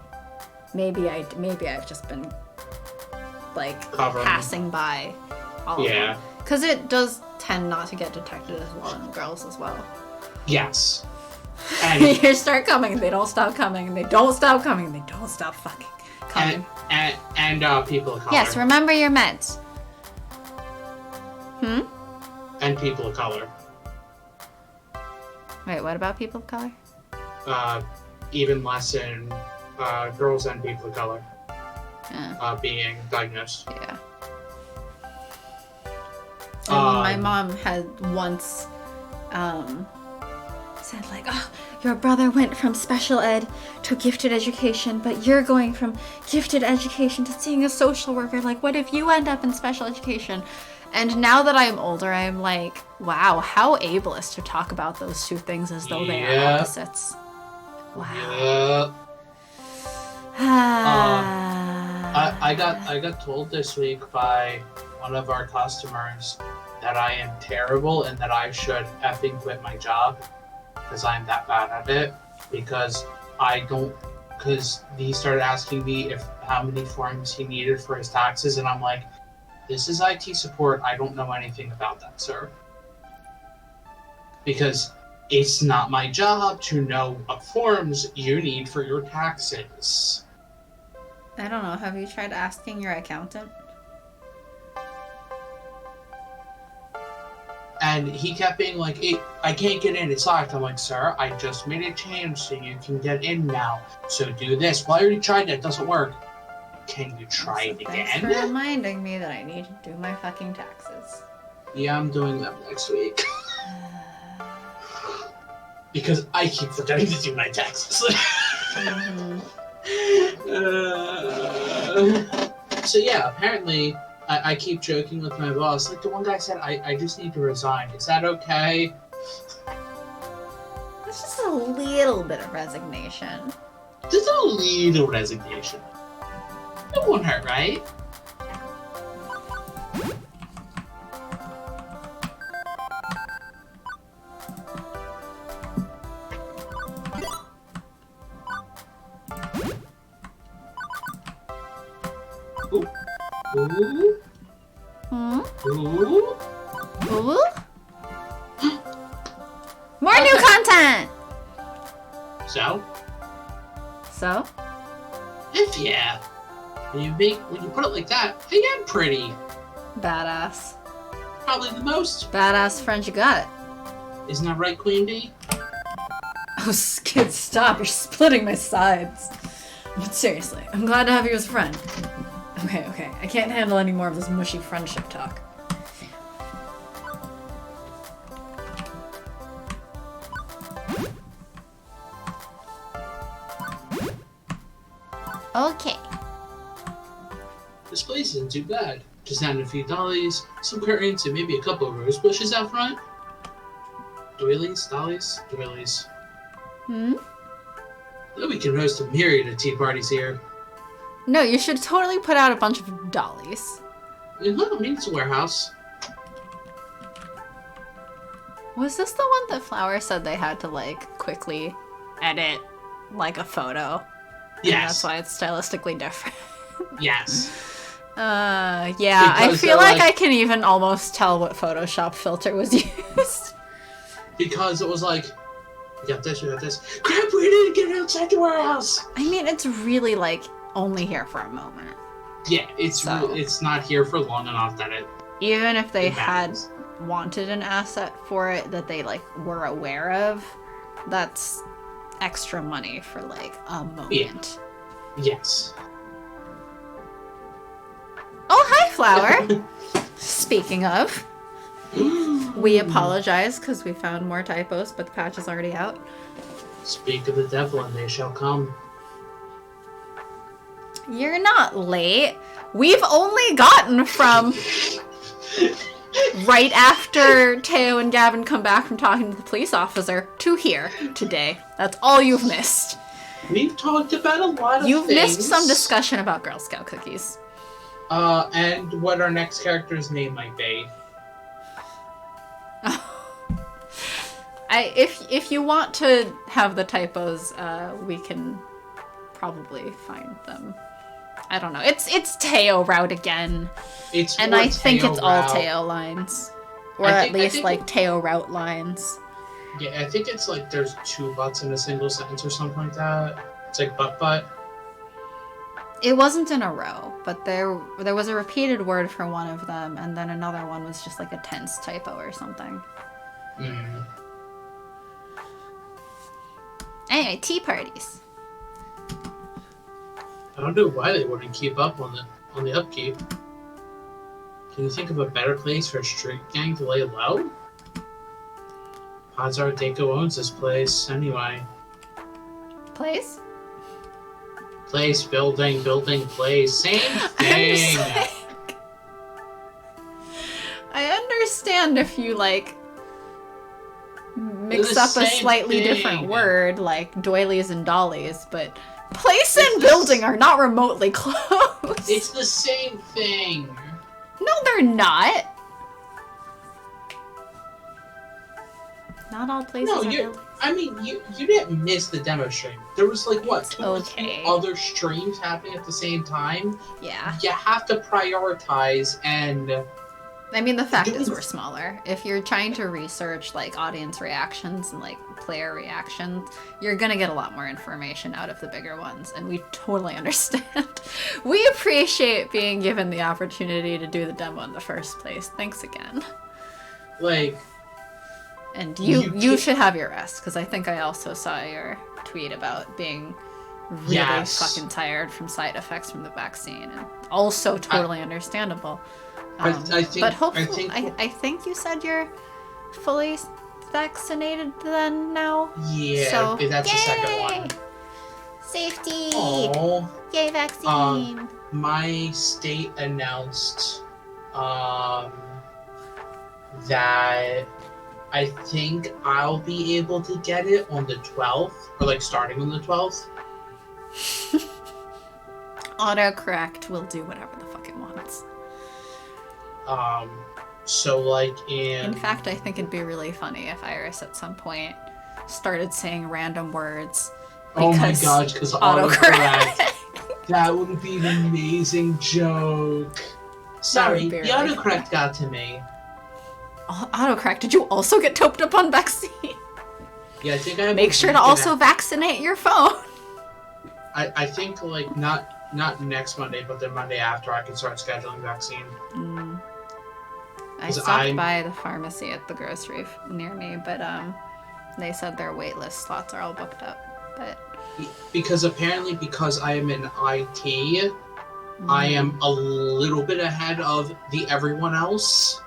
Maybe I've just been like passing by all of them. Because it does tend not to get detected as well in girls as well. Yes. And you start coming, they don't stop coming, and they don't stop coming, and they don't stop fucking coming. And people of color. Yes, remember your meds. And people of color. Wait, what about people of color? Even less in girls and people of color being diagnosed. Yeah. I mean, my mom had once said like, oh, your brother went from special ed to gifted education, but you're going from gifted education to seeing a social worker. Like, what if you end up in special education? And now that I'm older, I'm like, wow, how ableist to talk about those two things as though they are opposites. Wow. I got told this week by one of our customers that I am terrible and that I should effing quit my job because I'm that bad at it. Because he started asking me how many forms he needed for his taxes, and I'm like, this is IT support. I don't know anything about that, sir. Because it's not my job to know what forms you need for your taxes. I don't know. Have you tried asking your accountant? And he kept being like, hey, I can't get in, it's locked. I'm like, sir, I just made a change so you can get in now. So do this. Well, I already tried that, it doesn't work. Can you try it again? Thanks for reminding me that I need to do my fucking taxes. Yeah, I'm doing them next week. Because I keep forgetting to do my taxes. So yeah, apparently I keep joking with my boss. Like the one guy said, I just need to resign. Is that okay? It's just a little bit of resignation. Just a little resignation. It won't hurt, right? Ooh. Ooh. Hmm? Ooh. Ooh? More new content! So? So? If yeah. When you put it like that, I am pretty. Badass. Probably the most. Badass friend you got. Isn't that right, Queen Bee? Oh, kid, stop. You're splitting my sides. But seriously, I'm glad to have you as a friend. Okay. I can't handle any more of this mushy friendship talk. Okay. This place isn't too bad. Just add a few dollies, some curtains, and maybe a couple of rose bushes out front. Doilies? Dollies? Doilies. Hmm? Then we can host a myriad of tea parties here. No, you should totally put out a bunch of dollies. I mean, it's a warehouse. Was this the one that Flower said they had to, like, quickly edit, like, a photo? Yes. And that's why it's stylistically different. Yes. Yeah, Because I feel they're like I can even almost tell what Photoshop filter was used. Because it was like, we got this. Crap, we need to get outside the warehouse! I mean, it's really, like, only here for a moment. Yeah, it's not here for long enough that it... Even if they had matters. wanted an asset for it that they, like, were aware of, that's extra money for, like, a moment. Yeah. Yes. Oh, hi, Flower! Speaking of, we apologize because we found more typos, but the patch is already out. Speak of the devil and they shall come. You're not late. We've only gotten from right after Teo and Gavin come back from talking to the police officer to here today. That's all you've missed. We've talked about a lot of You've things. missed some discussion about Girl Scout cookies. And what our next character's name might be. If you want to have the typos, we can probably find them. I don't know. It's Teo route again. And I think it's all Teo lines. Or at least like Teo route lines. Yeah, I think it's like there's two butts in a single sentence or something like that. It's like butt. It wasn't in a row, but there was a repeated word for one of them, and then another one was just like a tense typo or something. Mm. Anyway, tea parties. I don't know why they wouldn't keep up on the upkeep. Can you think of a better place for a street gang to lay low? Odds are Deco owns this place anyway. Place? Place, building, place. Same thing. I understand if you, like, mix The up a same slightly thing. different word, like doilies and dollies, but Place and building are not remotely close. It's the same thing. No, they're not. Not all places are buildings. I mean, you didn't miss the demo stream. There was like, what, two or three Okay. other streams happening at the same time? Yeah. You have to prioritize, and I mean, the fact is we're smaller. If you're trying to research, like, audience reactions and, like, player reactions, you're gonna get a lot more information out of the bigger ones, and we totally understand. We appreciate being given the opportunity to do the demo in the first place. Thanks again. like, And you should have your rest, because I think I also saw your tweet about being really fucking tired from side effects from the vaccine, and also totally understandable. I think, but hopefully, I think you said you're fully vaccinated then now. Yeah, So, that's the second one. Safety! Oh, Yay, vaccine! my state announced that I think I'll be able to get it on the 12th, or like starting on the 12th. Autocorrect will do whatever the fuck it wants. So like in fact, I think it'd be really funny if Iris at some point started saying random words. Oh my gosh, because autocorrect. That would be an amazing joke. Sorry, the autocorrect got to me. Autocorrect, did you also get doped up on vaccine? Yeah, I think I have. Make sure to also vaccinate your phone. I think like not next Monday, but the Monday after I can start scheduling vaccine. I stopped by the pharmacy at the grocery near me, but they said their wait list slots are all booked up. But because apparently because I am in IT, I am a little bit ahead of everyone else.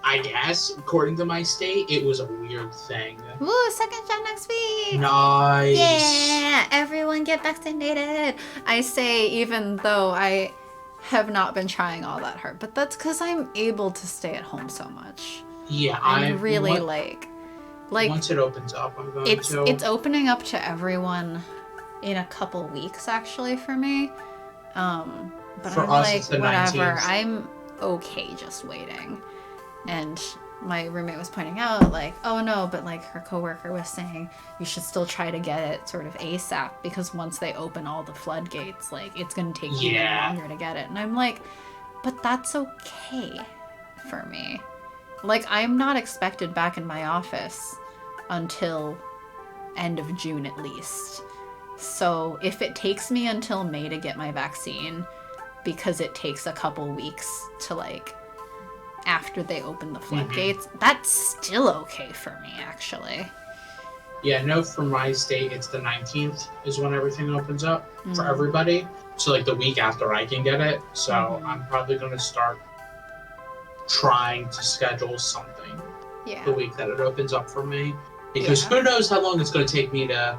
I guess, according to my state, it was a weird thing. Woo, second shot next week! Nice! Yeah, everyone get vaccinated! I say, even though I have not been trying all that hard, but that's because I'm able to stay at home so much. Yeah, I'm really like once it opens up, I'm going to. It's opening up to everyone in a couple weeks, actually, for me. But for I'm us, like, it's the whatever. 19th. I'm okay just waiting. And my roommate was pointing out, like, oh no, but like her coworker was saying you should still try to get it sort of ASAP, because once they open all the floodgates, like, it's gonna take even longer to get it. And I'm like, but that's okay for me. Like, I'm not expected back in my office until end of June at least. So if it takes me until May to get my vaccine, because it takes a couple weeks to, like, after they open the floodgates, that's still okay for me, actually. Yeah, no, for my state, it's the 19th is when everything opens up for everybody. So, like, the week after I can get it. So, I'm probably going to start trying to schedule something the week that it opens up for me. Because who knows how long it's going to take me to,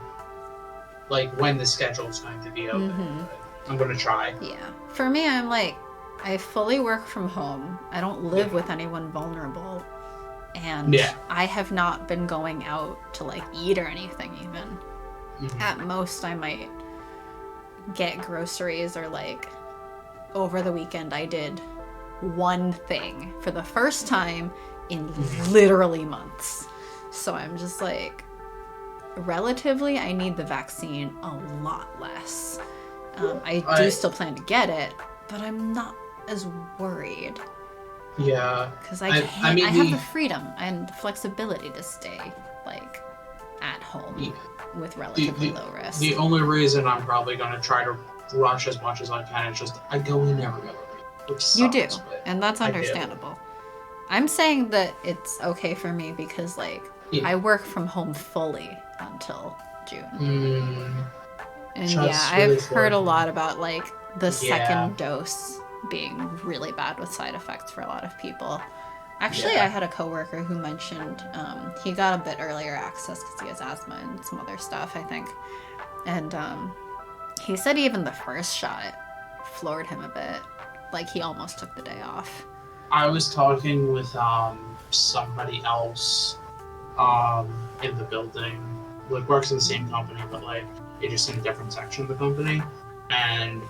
like, when the schedule is going to be open. I'm going to try. Yeah. For me, I'm like, I fully work from home. I don't live with anyone vulnerable. And I have not been going out to, like, eat or anything even. At most, I might get groceries, or, like, over the weekend I did one thing for the first time in literally months. So I'm just like, relatively, I need the vaccine a lot less. I do still plan to get it, but I'm not as worried. Yeah. Because I have the freedom and flexibility to stay, like, at home with relatively low risk. The only reason I'm probably going to try to rush as much as I can is just I go in every other week, which sucks, you do, and that's understandable. I'm saying that it's okay for me because, like, I work from home fully until June. And I've heard a lot about, like, the second dose being really bad with side effects for a lot of people. Actually, I had a coworker who mentioned he got a bit earlier access because he has asthma and some other stuff, I think. And he said even the first shot floored him a bit. Like, he almost took the day off. I was talking with somebody else in the building like works in the same company, but like it's just in a different section of the company. And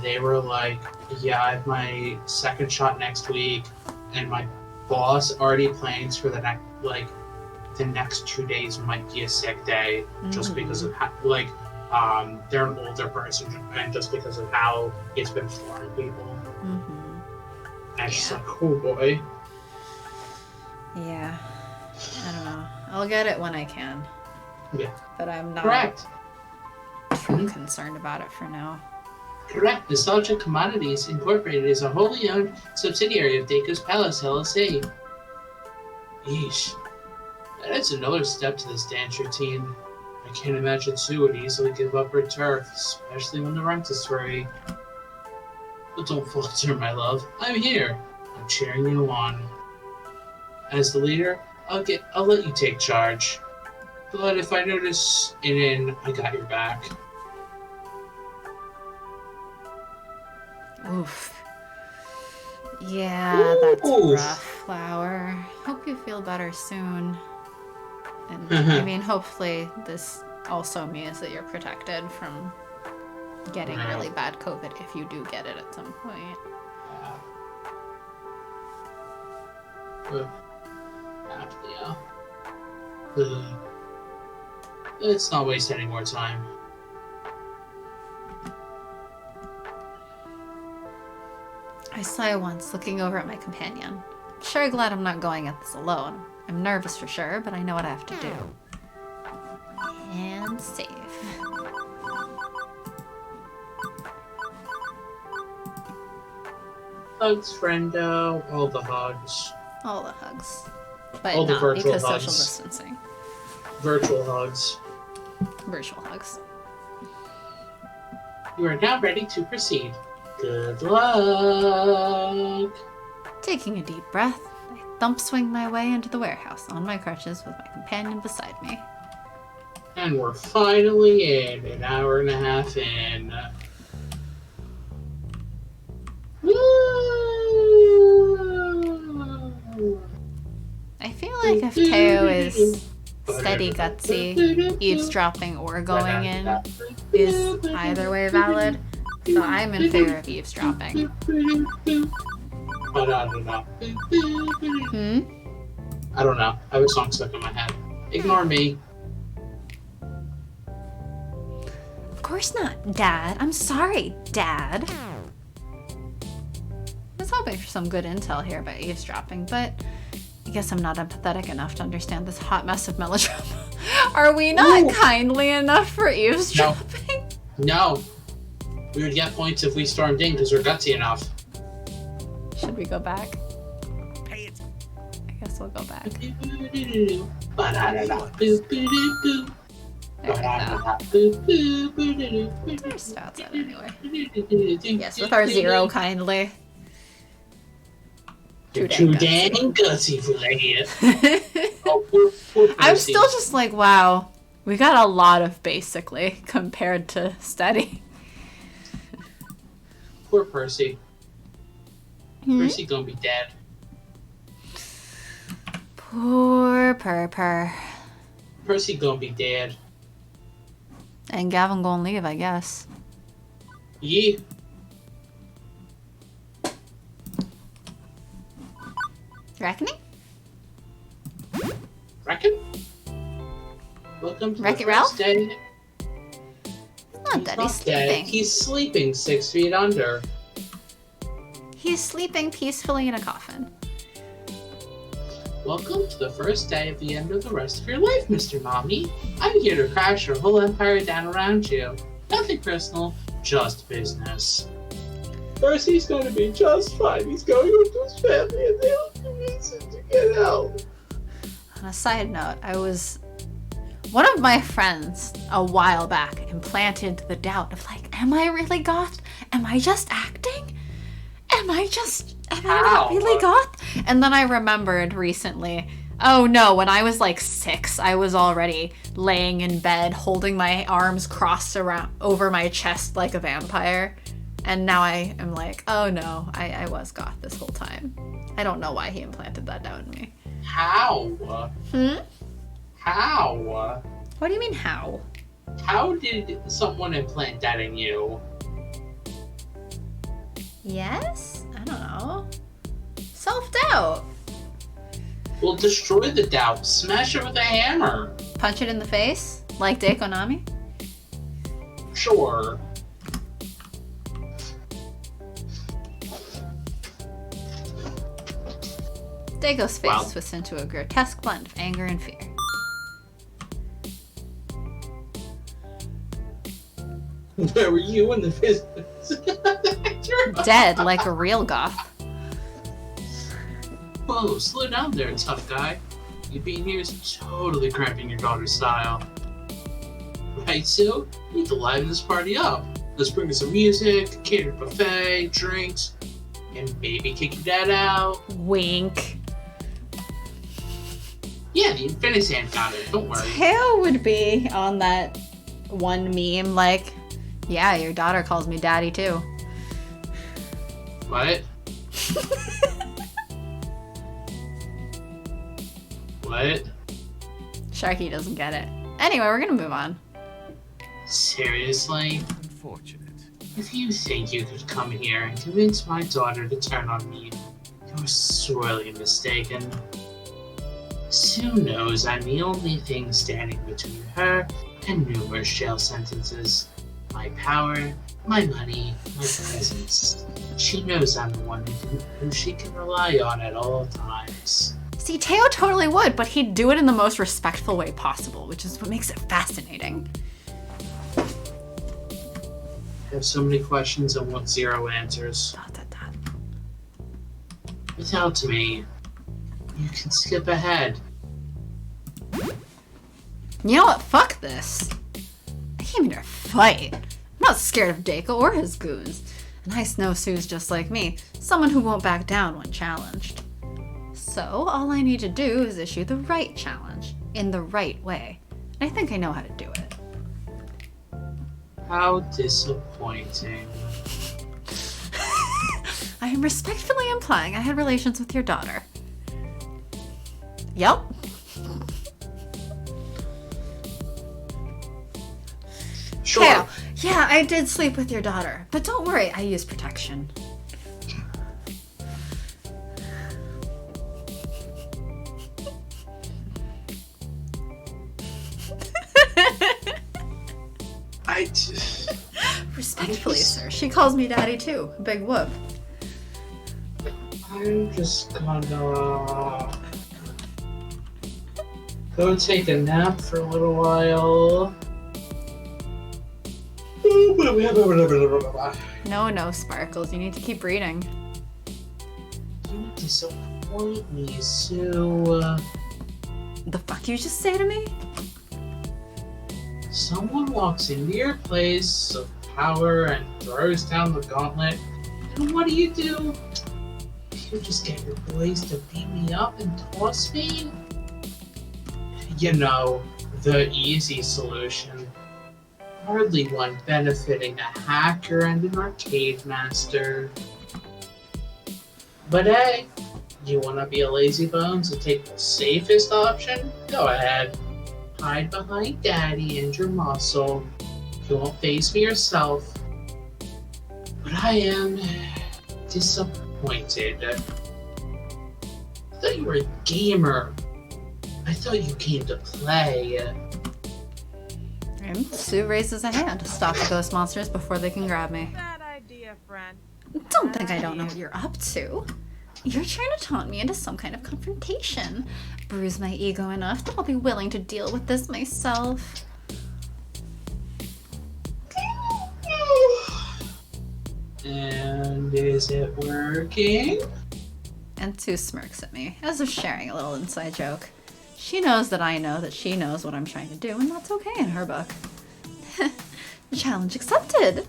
they were like, "Yeah, I have my second shot next week, and my boss already plans for the next 2 days might be a sick day just because of how, they're an older person and just because of how it's been flying people." And it's just like, oh boy. Yeah. I don't know. I'll get it when I can. Yeah. But I'm not Correct. too concerned about it for now. Correct. Nostalgia Commodities Incorporated is a wholly owned subsidiary of Daco's Palace LLC. Yeesh. That's another step to this dance routine. I can't imagine Sue would easily give up her turf, especially when the rent is free. But don't falter, my love. I'm here. I'm cheering you on. As the leader, I'll let you take charge. But if I notice an in, I got your back. Oof. Yeah, that's rough, Flower. Hope you feel better soon. And I mean, hopefully this also means that you're protected from getting really bad COVID if you do get it at some point. Let's not waste any more time. I sigh once, looking over at my companion. Sure glad I'm not going at this alone. I'm nervous for sure, but I know what I have to do. And save. Hugs, friendo, all the hugs. All the hugs. But all the not virtual because hugs. social distancing. Virtual hugs. Virtual hugs. You are now ready to proceed. Good luck! Taking a deep breath, I thump swing my way into the warehouse on my crutches with my companion beside me. And we're finally in, an hour and a half in. Woo! I feel like if Teo is steady gutsy, eavesdropping or going in is either way valid, so I'm in favor of eavesdropping. But I don't know. I don't know. I have a song stuck in my head. Ignore me. Of course not, Dad. I'm sorry, Dad. I was hoping for some good intel here about eavesdropping, but I guess I'm not empathetic enough to understand this hot mess of melodrama. Are we not kindly enough for eavesdropping? No. We would get points if we stormed in because we're gutsy enough. Should we go back? I guess we'll go back. Okay, our stats at anyway. Yes, with our 0 kindly. You're too dang gutsy for that. Oh, poor Percy. I'm still just like, wow, we got a lot of basically compared to steady. Poor Percy. Percy gonna be dead. Poor Purr. Percy gonna be dead. And Gavin gonna leave, I guess. Yeah. Reckoning? Reckon? Welcome to Wreck-It the Ralph? first day. Not that he's dead. sleeping. He's sleeping 6 feet under. He's sleeping peacefully in a coffin. Welcome to the first day of the end of the rest of your life, Mr. Mommy. I'm here to crash your whole empire down around you. Nothing personal, just business. Percy's going to be just fine. He's going with his family and they'll convince him to get out. On a side note, one of my friends a while back implanted the doubt of like, am I really goth? Am I just acting? Am I not really goth? And then I remembered recently, oh no, when I was like 6, I was already laying in bed, holding my arms crossed around over my chest like a vampire. And now I am like, oh no, I was goth this whole time. I don't know why he implanted that doubt in me. How? How? What do you mean, how? How did someone implant that in you? Yes? I don't know. Self-doubt. Well, destroy the doubt. Smash it with a hammer. Punch it in the face? Like Konami? Sure. Dago's face Wow. twists into a grotesque blend of anger and fear. Where were you in the business? Dead like a real goth. Whoa, slow down there, tough guy. You being here is totally cramping your daughter's style. Right, Sue? We need to liven this party up. Let's bring us some music, catered buffet, drinks, and maybe kick your dad out. Wink. Yeah, the Infinity Hand got it, don't worry. Teo would be on that one meme like, yeah, your daughter calls me daddy too. What? What? Sharky doesn't get it. Anyway, we're gonna move on. Seriously? Unfortunate. If you think you could come here and convince my daughter to turn on me, you're sorely mistaken. Sue knows I'm the only thing standing between her and numerous jail sentences. My power, my money, my presence. She knows I'm the one who she can rely on at all times. See, Teo totally would, but he'd do it in the most respectful way possible, which is what makes it fascinating. I have so many questions and want zero answers. Dot, dot, dot. Without me, you can skip ahead. You know what? Fuck this. I came here to fight. I'm not scared of Dako or his goons. And I know Sue's just like me, someone who won't back down when challenged. So all I need to do is issue the right challenge, in the right way. And I think I know how to do it. How disappointing. I am respectfully implying I had relations with your daughter. Yep. Sure. Teo, yeah, I did sleep with your daughter. But don't worry, I use protection. Respectfully, sir. She calls me daddy too. Big whoop. I'm just gonna go take a nap for a little while. No, Sparkles. You need to keep reading. You disappoint me, Sue. The fuck you just say to me? Someone walks into your place of power and throws down the gauntlet, and what do? You just get your boys to beat me up and toss me? You know, the easy solution. Hardly one benefiting a hacker and an arcade master. But hey, you wanna be a lazy bones and take the safest option? Go ahead. Hide behind Daddy and your muscle. You won't face me yourself. But I am disappointed. I thought you were a gamer. I thought you came to play. And Sue raises a hand to stop the ghost monsters before they can grab me. Bad idea, friend. Don't think I don't know what you're up to. You're trying to taunt me into some kind of confrontation. Bruise my ego enough that I'll be willing to deal with this myself. And is it working? And Sue smirks at me, as if sharing a little inside joke. She knows that she knows what I'm trying to do, and that's okay in her book. Challenge accepted!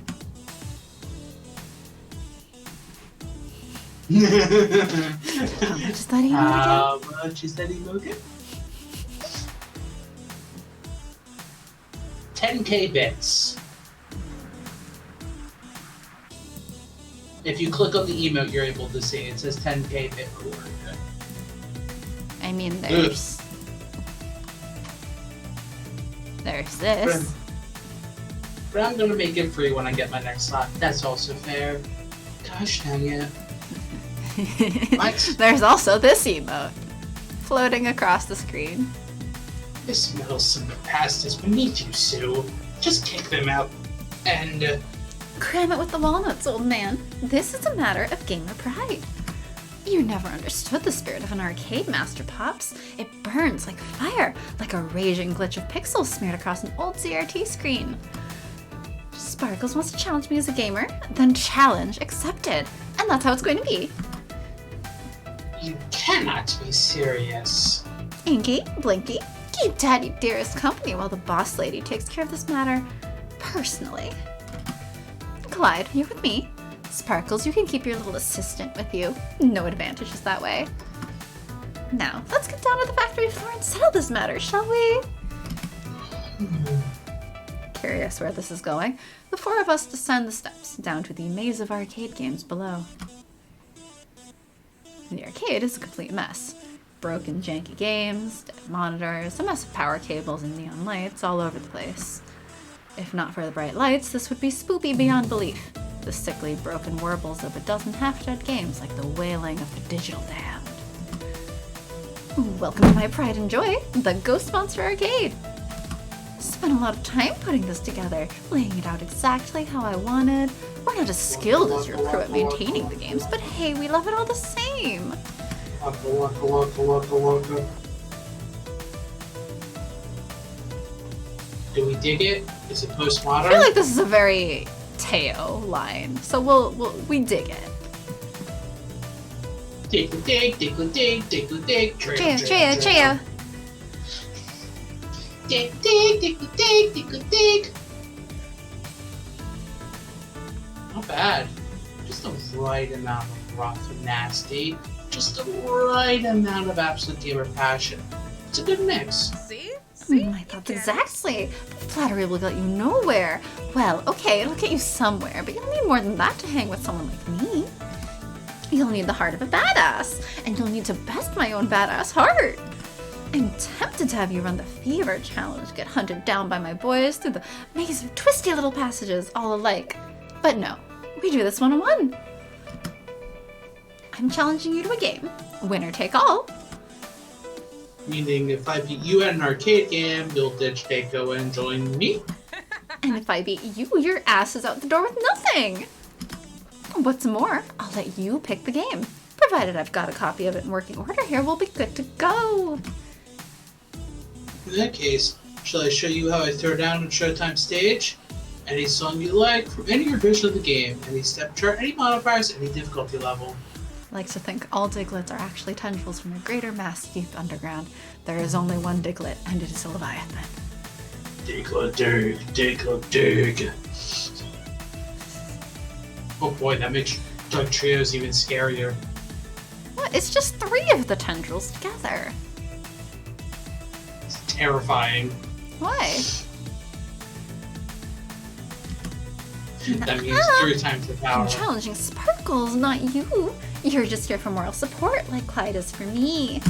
How much is that email again? How much is that email again? 10k bits. If you click on the emote, you're able to see it says 10k bit reward. There's this. But I'm gonna make it free when I get my next slot. That's also fair. Gosh dang it. What? There's also this emote floating across the screen. This metal cement past is beneath you, Sue. Just kick them out and... Cram it with the walnuts, old man. This is a matter of gamer pride. You never understood the spirit of an arcade, Master Pops. It burns like fire, like a raging glitch of pixels smeared across an old CRT screen. Sparkles wants to challenge me as a gamer, then challenge accepted. And that's how it's going to be. You cannot be serious. Inky, Blinky, keep Daddy Dearest company while the boss lady takes care of this matter personally. Clyde, you're with me. Sparkles, you can keep your little assistant with you. No advantages that way. Now, let's get down to the factory floor and settle this matter, shall we? Curious where this is going. The four of us descend the steps down to the maze of arcade games below. The arcade is a complete mess. Broken, janky games, dead monitors, a mess of power cables and neon lights all over the place. If not for the bright lights, this would be spoopy beyond belief. The sickly, broken warbles of a dozen half-dead games like the wailing of the digital damned. Welcome to my pride and joy, the Ghost Monster Arcade! Spent a lot of time putting this together, laying it out exactly how I wanted. We're not as skilled as your crew at maintaining the games, but hey, we love it all the same! Do we dig it? Is it postmodern? I feel like this is a very Teo line, so we dig it. Dig, dig, dig, dig, dig, dig. Cheer. Dig, dig, dig, dig, dig, dig. Not bad. Just the right amount of rough and nasty. Just the right amount of absolute gamer passion. It's a good mix. See? My thoughts exactly. Flattery will get you nowhere. Well, okay, it'll get you somewhere, but you'll need more than that to hang with someone like me. You'll need the heart of a badass, and you'll need to best my own badass heart. I'm tempted to have you run the fever challenge, get hunted down by my boys through the maze of twisty little passages all alike. But no, we do this one-on-one. I'm challenging you to a game. Winner take all. Meaning, if I beat you at an arcade game, you'll ditch Keiko and join me? And if I beat you, your ass is out the door with nothing. What's more, I'll let you pick the game. Provided I've got a copy of it in working order here, we'll be good to go. In that case, shall I show you how I throw down on Showtime stage? Any song you like, from any revision of the game, any step chart, any modifiers, any difficulty level. Likes to think all Diglets are actually tendrils from a greater mass deep underground. There is only one Diglet, and it is a Leviathan. Diglet dig, Diglet dig. Oh boy, that makes Doug Trios even scarier. What? It's just 3 of the tendrils together. It's terrifying. Why? That means 3 times the power. I'm challenging Sparkles, not you. You're just here for moral support, like Clyde is for me.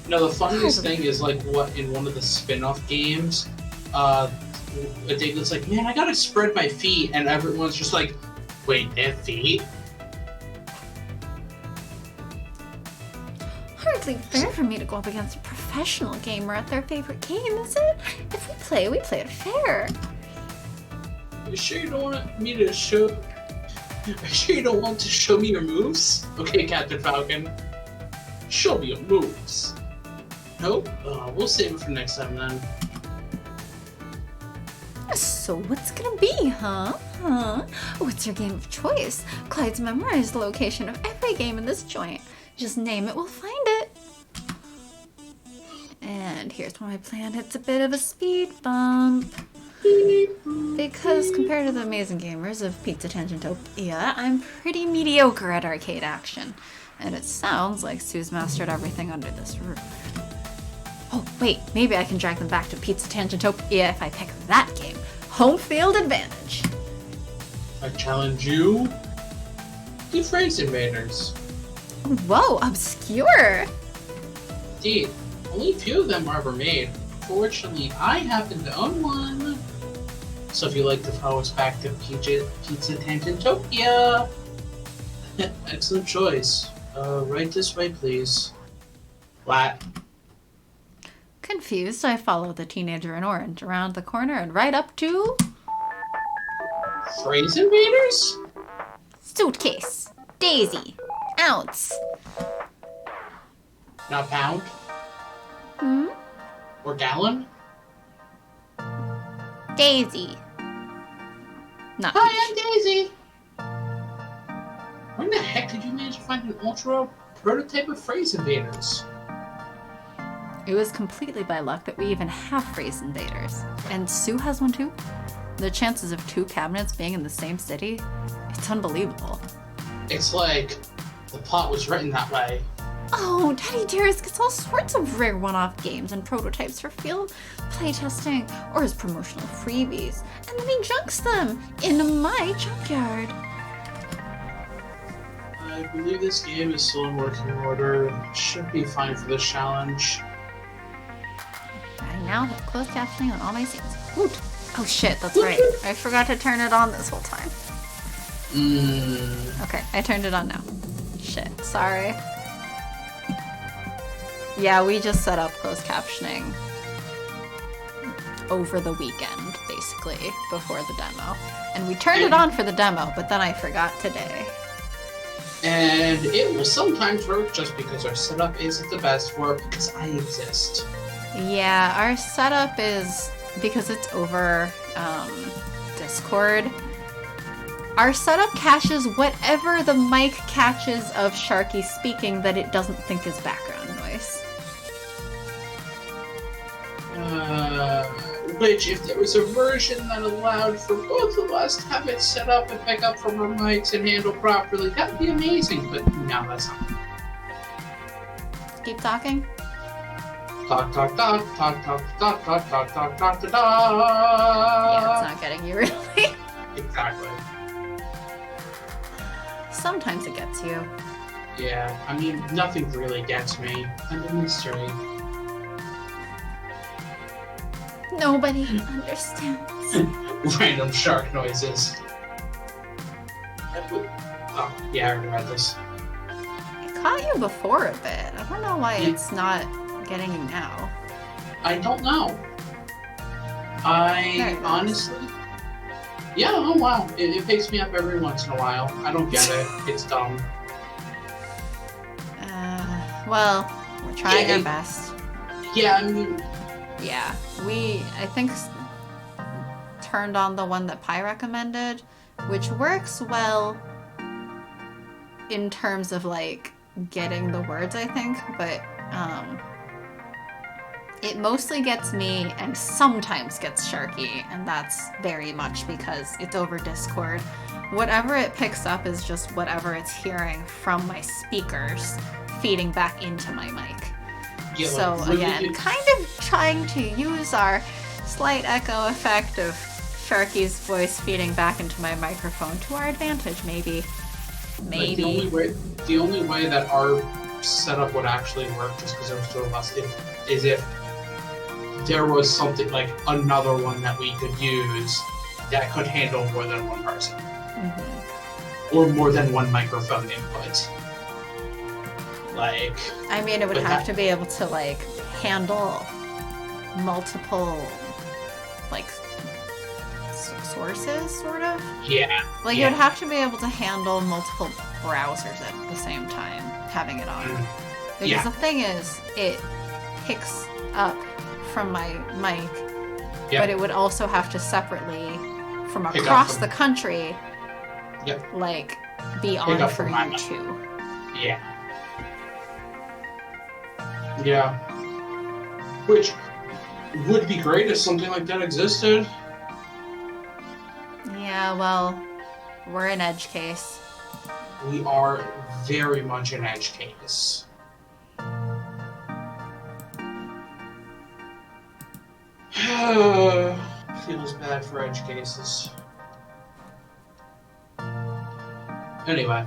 No, the funniest thing is like what in one of the spin-off games, Diglet's like, man, I gotta spread my feet, and everyone's just like, wait, they have feet? Hardly fair for me to go up against a professional gamer at their favorite game, is it? If we play it fair. You sure you don't want me to show? Are you sure you don't want to show me your moves? Okay, Captain Falcon. Show me your moves. Nope. We'll save it for next time then. So what's gonna be, huh? What's your game of choice? Clyde's memorized the location of every game in this joint. Just name it, we'll find it. And here's where my plan hits a bit of a speed bump. Because compared to the amazing gamers of Pizza Tangentopia, I'm pretty mediocre at arcade action. And it sounds like Sue's mastered everything under this roof. Oh wait, maybe I can drag them back to Pizza Tangentopia if I pick that game. Home field advantage. I challenge you to Phrase Invaders. Whoa, obscure. Indeed, only a few of them are ever made. unfortunately, I happen to own one. So if you'd like to follow us back to Pizza Tangentopia, excellent choice. Right this way, please. Flat. Confused, I follow the teenager in orange around the corner and right up to... Phrase invaders? Suitcase. Daisy. Ounce. Not pound? Hmm? Or gallon? Daisy. Not Hi, peach. I'm Daisy! When the heck did you manage to find an ultra prototype of phrase invaders? It was completely by luck that we even have phrase invaders. And Sue has one too. The chances of 2 cabinets being in the same city, it's unbelievable. It's like the plot was written that way. Oh, Daddy Dearest gets all sorts of rare one-off games and prototypes for field playtesting or as promotional freebies, and then he junks them in my junkyard. I believe this game is still in working order. Should be fine for this challenge. I now have closed captioning on all my scenes. Woot! Oh shit, that's right. I forgot to turn it on this whole time. Okay, I turned it on now. Shit, sorry. Yeah, we just set up closed captioning over the weekend, basically, before the demo. And we turned it on for the demo, but then I forgot today. And it will sometimes work just because our setup isn't the best for it because I exist. Yeah, our setup is, because it's over Discord, our setup caches whatever the mic catches of Sharky speaking that it doesn't think is background noise. Which, if there was a version that allowed for both of us to have it set up and pick up from our mics and handle properly, that would be amazing, but no, that's not. Keep talking? Talk, talk, talk, talk, talk, talk, talk, talk, talk, talk, talk, Yeah, it's not getting you really. Exactly. Sometimes it gets you. Yeah, I mean, nothing really gets me. I'm a mystery. Nobody understands. Random shark noises. Oh, yeah, I remember this. It caught you before a bit. I don't know why it's not getting you now. I don't know. There it Honestly... Yeah, oh wow. It picks me up every once in a while. I don't get it. It's dumb. Well, we're trying our best. Yeah, I mean... Yeah, I think, turned on the one that Pi recommended, which works well in terms of, like, getting the words, I think, but, it mostly gets me and sometimes gets Sharky, and that's very much because it's over Discord. Whatever it picks up is just whatever it's hearing from my speakers feeding back into my mic. Yeah, So like, really again, kind of trying to use our slight echo effect of Sharky's voice feeding back into my microphone to our advantage, maybe. Like, the only way that our setup would actually work, just because there's 2 of us, is if there was something like another one that we could use that could handle more than one person. Mm-hmm. Or more than one microphone input. Like... I mean, it would have to be able to, like, handle multiple, like, sources, sort of? Yeah. Like, it would have to be able to handle multiple browsers at the same time, having it on. Because the thing is, it picks up from my mic, but it would also have to separately, from across the country, like, be on for you too. Yeah. Yeah. Which would be great if something like that existed. Yeah, well, we're an edge case. We are very much an edge case. Feels bad for edge cases. Anyway.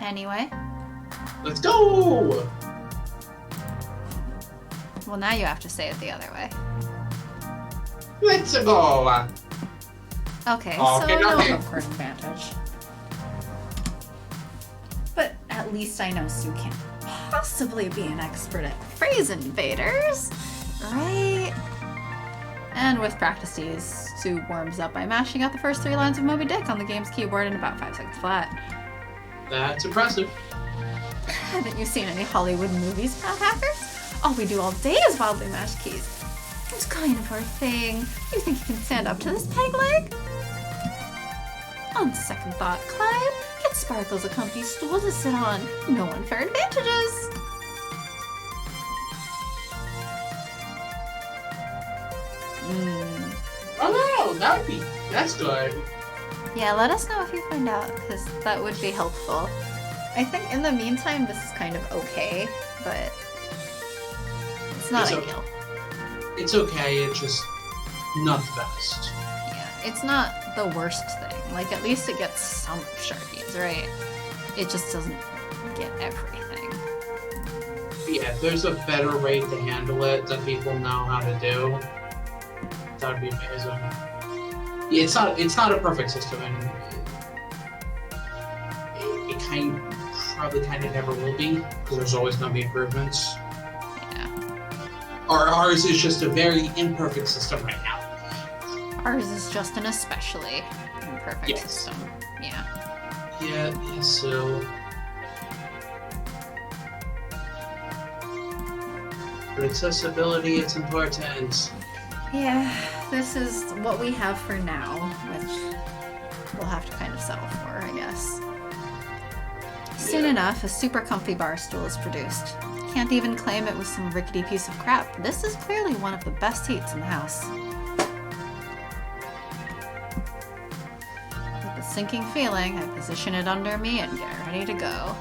Anyway. Let's go! Well, now you have to say it the other way. Let's go. Okay, Okay, so no okay. home court advantage. But at least I know Sue can't possibly be an expert at phrase invaders, right? And with practice ease, Sue warms up by mashing out the first 3 lines of Moby Dick on the game's keyboard in about 5 seconds flat. That's impressive. Haven't you seen any Hollywood movies about hackers? All we do all day is wildly mash keys. It's kind of our thing. You think you can stand up to this peg leg? On second thought, Clyde, get Sparkles a comfy stool to sit on. No unfair advantages. Oh no, that's good. Yeah, let us know if you find out, because that would be helpful. I think in the meantime, this is kind of okay, but it's not It's ideal. It's okay, it's just not the best. Yeah, it's not the worst thing. Like, at least it gets some Sharkies, right? It just doesn't get everything. Yeah, if there's a better way to handle it that people know how to do, that would be amazing. Yeah, it's not a perfect system, and it probably kind of never will be, because there's always going to be improvements. Yeah. Ours is just a very imperfect system right now. Ours is just an especially imperfect Yes. system. Yeah. Yeah, so... For accessibility, it's important. Yeah, this is what we have for now, which we'll have to kind of settle for, I guess. Soon Yeah. enough, a super comfy bar stool is produced. Can't even claim it was some rickety piece of crap. This is clearly one of the best seats in the house. With a sinking feeling, I position it under me and get ready to go.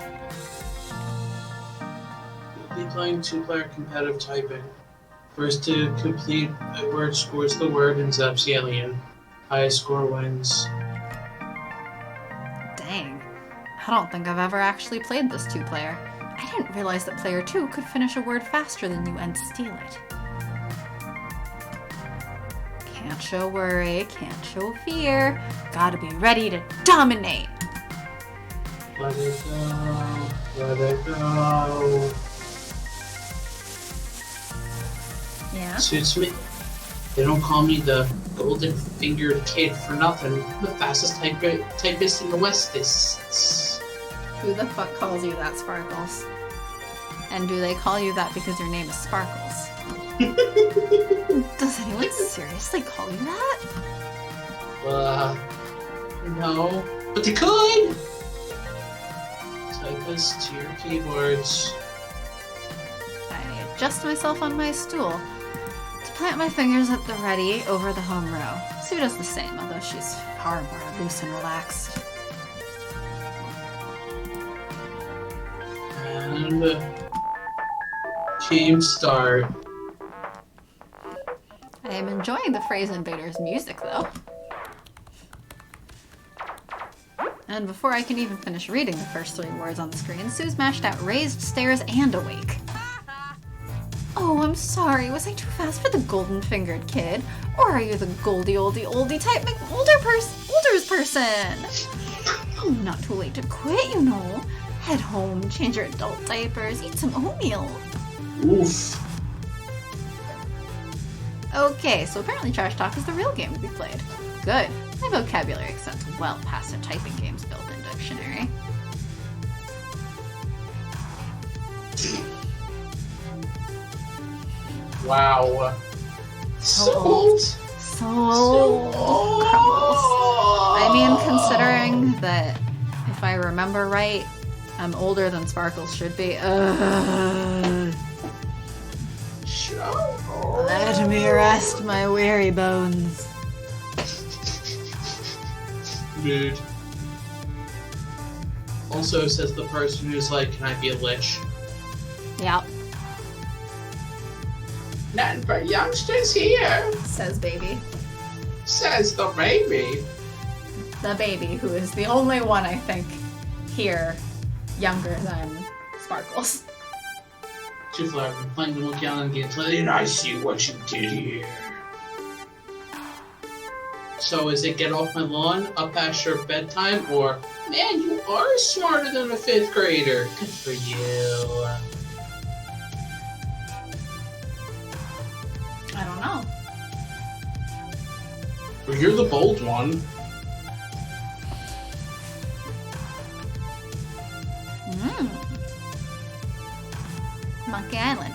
We'll be playing 2-player competitive typing. First to complete a word scores the word and zaps the alien. Highest score wins. Dang. I don't think I've ever actually played this 2-player. I didn't realize that player 2 could finish a word faster than you and steal it. Can't show worry, can't show fear. Gotta be ready to dominate. Let it go. Let it go. Yeah? Suits me. They don't call me the golden-fingered kid for nothing. The fastest typist in the West is... Who the fuck calls you that, Sparkles? And do they call you that because your name is Sparkles? Does anyone seriously call you that? No. But they could! Typist to your keyboards. I adjust myself on my stool to plant my fingers at the ready over the home row. Sue does the same, although she's far more loose and relaxed. And team start. I am enjoying the Phrase Invaders music, though. And before I can even finish reading the first 3 words on the screen, Sue's mashed out raised, stairs, and awake. Oh, I'm sorry. Was I too fast for the golden-fingered kid? Or are you the oldie type olders person? Not too late to quit, you know. Head home, change your adult diapers, eat some oatmeal. Oof. Okay, so apparently Trash Talk is the real game to be played. Good. My vocabulary extends well past a typing game's built-in dictionary. Wow. So old. So old. Crumbles. I mean, considering that, if I remember right, I'm older than Sparkles should be. Let me rest my weary bones. Mood. Also says the person who's like, can I be a lich? Yep, Nothing but youngsters here, says baby. says the baby. The baby, who is the only one, I think, here younger than Sparkles. Too far. I've been playing the Monkey Island games lately, and I see what you did here. So is it get off my lawn, up past your bedtime, or man, you are smarter than a 5th grader. Good for you. I don't know. Well, you're the bold one. Monkey Island.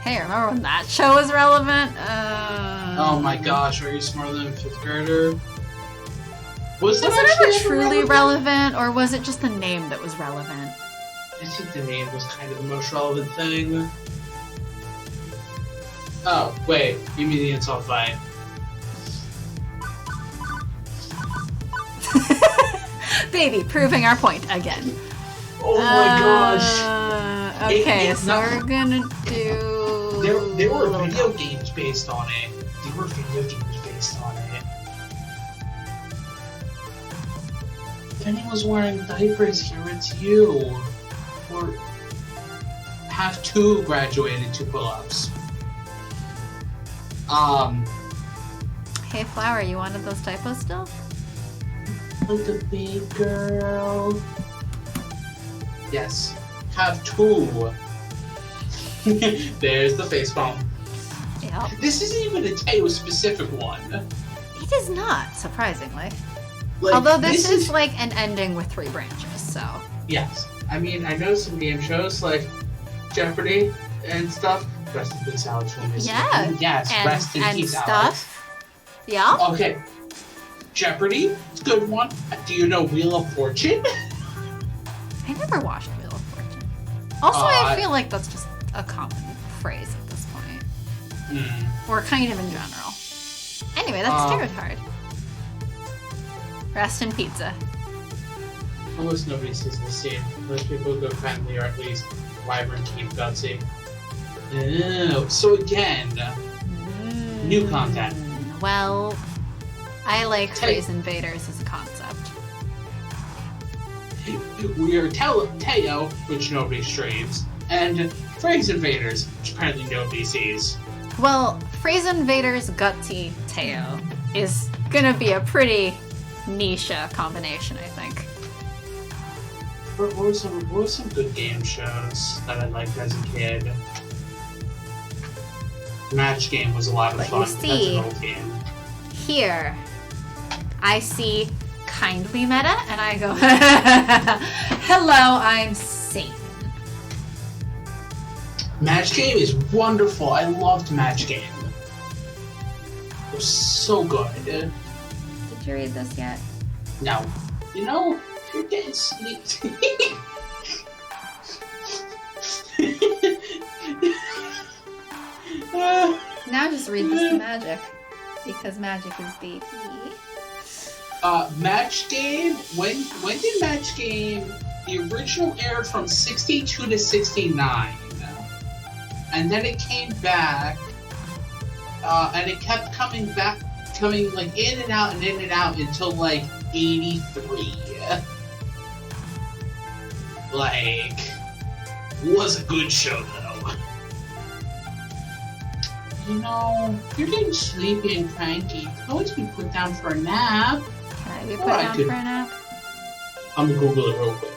Hey, remember when that show was relevant? Oh my gosh, are you smarter than a 5th grader? Was it ever truly relevant, or was it just the name that was relevant? I think the name was kind of the most relevant thing. Oh, wait, you mean the insult fight? Baby, proving our point again. Oh my gosh! Okay, so we're gonna do... There were video games based on it. There were video games based on it. If anyone's wearing diapers here, it's you. Or have 2 graduated to pull-ups. Hey, Flower, you wanted those typos still? Like a big girl. Yes. Have 2. There's the facepalm. Yep. This isn't even a Teo-specific one. It is not, surprisingly. Like, Although this is like an ending with 3 branches, so... Yes. I mean, I know some game shows like Jeopardy and stuff. Rest in peace, Alex. Yeah. Yes, rest in peace, stuff. Alex. Yeah? Okay. Jeopardy, it's a good one. Do you know Wheel of Fortune? I never watched Wheel of Fortune. Also, I feel like that's just a common phrase at this point. Or kind of in general. Anyway, that's stereotype. Rest in pizza. Almost nobody sees the scene. Most people go friendly or at least vibrant, keep gutsy. Oh, so again, new content. Well, I like Phrase Invaders as a concept. We are Teo, which nobody streams, and Phrase Invaders, which apparently nobody sees. Well, Phrase Invaders Gutsy Teo is gonna be a pretty niche combination, I think. What were some good game shows that I liked as a kid? Match Game was a lot of fun. You see, that's an old game. Here, I see kindly meta, and I go, hello, I'm Satan. Match Game is wonderful. I loved Match Game. It was so good. Did you read this yet? No. You know, if you're getting sleep. Now just read this to Magic, because Magic is baby. Match Game. When did Match Game? The original aired from 62 to 69, and then it came back, and it kept coming like in and out until like 83. Like, was a good show though. You know, if you're getting sleepy and cranky, you can always be put down for a nap. Can I be put down for a nap? I'm gonna Google it real quick.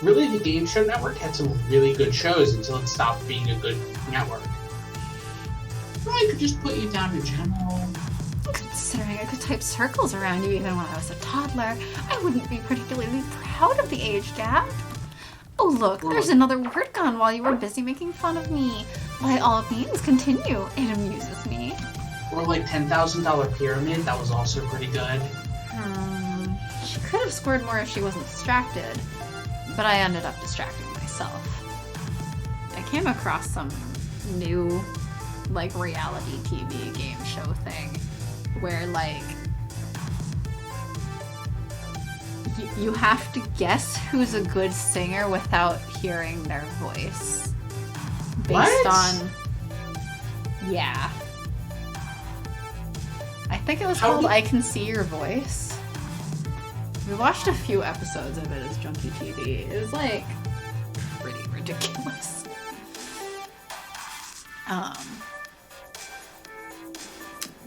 Really, the Game Show Network had some really good shows until it stopped being a good network. Or I could just put you down in general. Considering I could type circles around you even when I was a toddler, I wouldn't be particularly proud of the age gap. Oh look, there's another word gone while you were busy making fun of me. By all means, continue. It amuses me. Or like $10,000 Pyramid, that was also pretty good. She could have scored more if she wasn't distracted, but I ended up distracting myself. I came across some new, like, reality TV game show thing where, like, you have to guess who's a good singer without hearing their voice. Based on... Yeah. I think it was called I Can See Your Voice. We watched a few episodes of it as Junkie TV. It was, like, pretty ridiculous.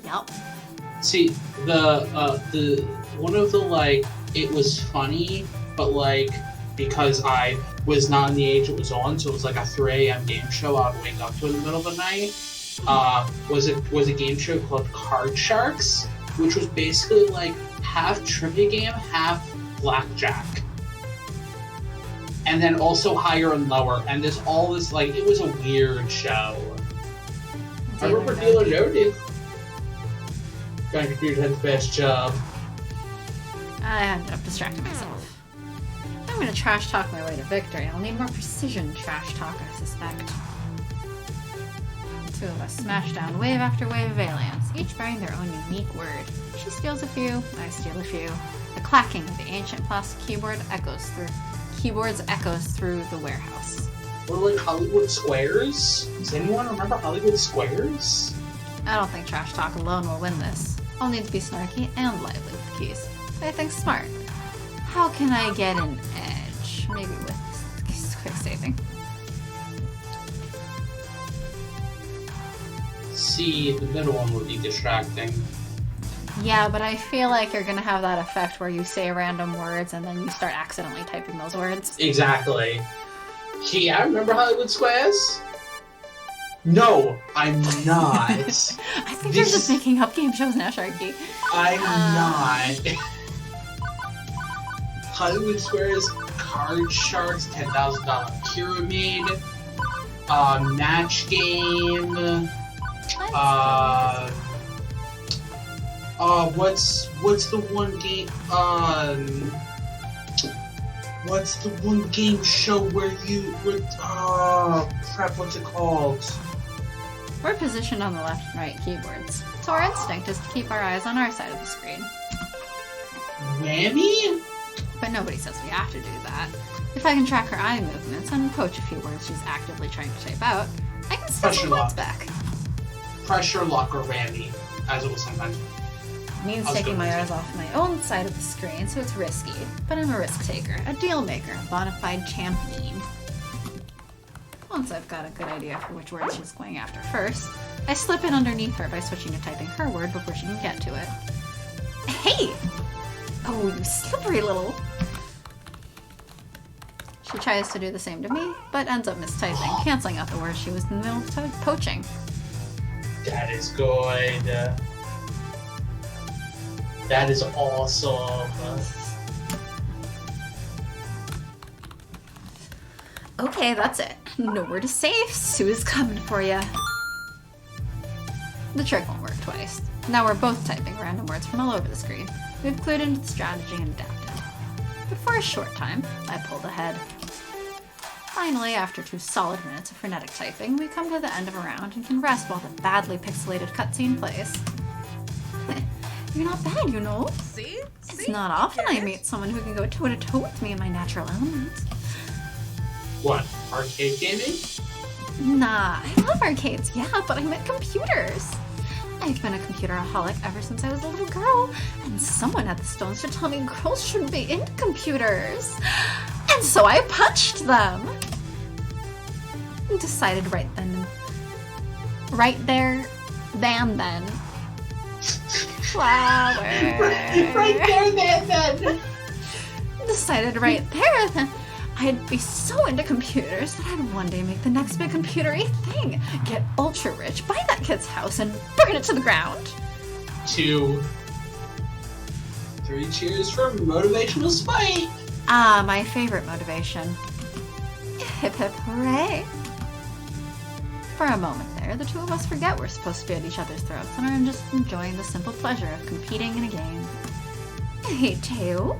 Yep. See, the one of the, like, it was funny, but, like, because I was not in the age it was on, so it was like a 3 a.m. game show I would wake up to in the middle of the night, was a game show called Card Sharks, which was basically, like, half trivia game, half blackjack. And then also higher and lower, and there's all this, like, it was a weird show. I remember Deal or No Deal. My computer had the best job. I ended up distracting myself. I'm gonna trash talk my way to victory. I'll need more precision trash talk, I suspect. The two of us smash down wave after wave of aliens, each bearing their own unique word. She steals a few, I steal a few. The clacking of the ancient plastic keyboards echoes through the warehouse. Or like Hollywood Squares? Does anyone remember Hollywood Squares? I don't think trash talk alone will win this. I'll need to be snarky and lively with the keys. I think smart. How can I get an edge? Maybe with quick saving. See, the middle one would be distracting. Yeah, but I feel like you're gonna have that effect where you say random words and then you start accidentally typing those words. Exactly. Gee, I remember Hollywood Squares? No, I'm not. I think you're just making up game shows now, Sharky. I'm not. Hollywood Squares, Card Sharks, $10,000 Pyramid, Match Game, what's the one game, what's the one game show where crap, what's it called? We're positioned on the left and right keyboards, so our instinct is to keep our eyes on our side of the screen. Whammy? But nobody says we have to do that. If I can track her eye movements and poach a few words she's actively trying to type out, I can steal some words back. Pressure lock or whammy, as it was sometimes. Means taking my eyes off my own side of the screen, so it's risky. But I'm a risk taker, a deal maker, a bona fide champion. Once I've got a good idea for which word she's going after first, I slip in underneath her by switching to typing her word before she can get to it. Hey! Oh, you slippery little... She tries to do the same to me, but ends up mistyping, canceling out the word she was in the middle of poaching. That is good. That is awesome. Okay, that's it. Nowhere to save. Sue's coming for ya. The trick won't work twice. Now we're both typing random words from all over the screen. We've clued into the strategy and adapted. But for a short time, I pulled ahead. Finally, after 2 solid minutes of frenetic typing, we come to the end of a round and can rest while the badly pixelated cutscene plays. You're not bad, you know. See? It's not often I meet someone who can go toe-to-toe with me in my natural element. What, arcade gaming? Nah, I love arcades, yeah, but I meant computers. I've been a computeraholic ever since I was a little girl, and someone had the stones to tell me girls shouldn't be into computers. And so I punched them. Decided right then. Right there, then. Flower. Right there, then. Decided right there then. I'd be so into computers that I'd one day make the next big computer-y thing. Get ultra rich, buy that kid's house, and burn it to the ground. 2, 3 cheers for motivational spite. Ah, my favorite motivation. Hip hip hooray. For a moment there, the two of us forget we're supposed to be at each other's throats and are just enjoying the simple pleasure of competing in a game. Hey, Teo.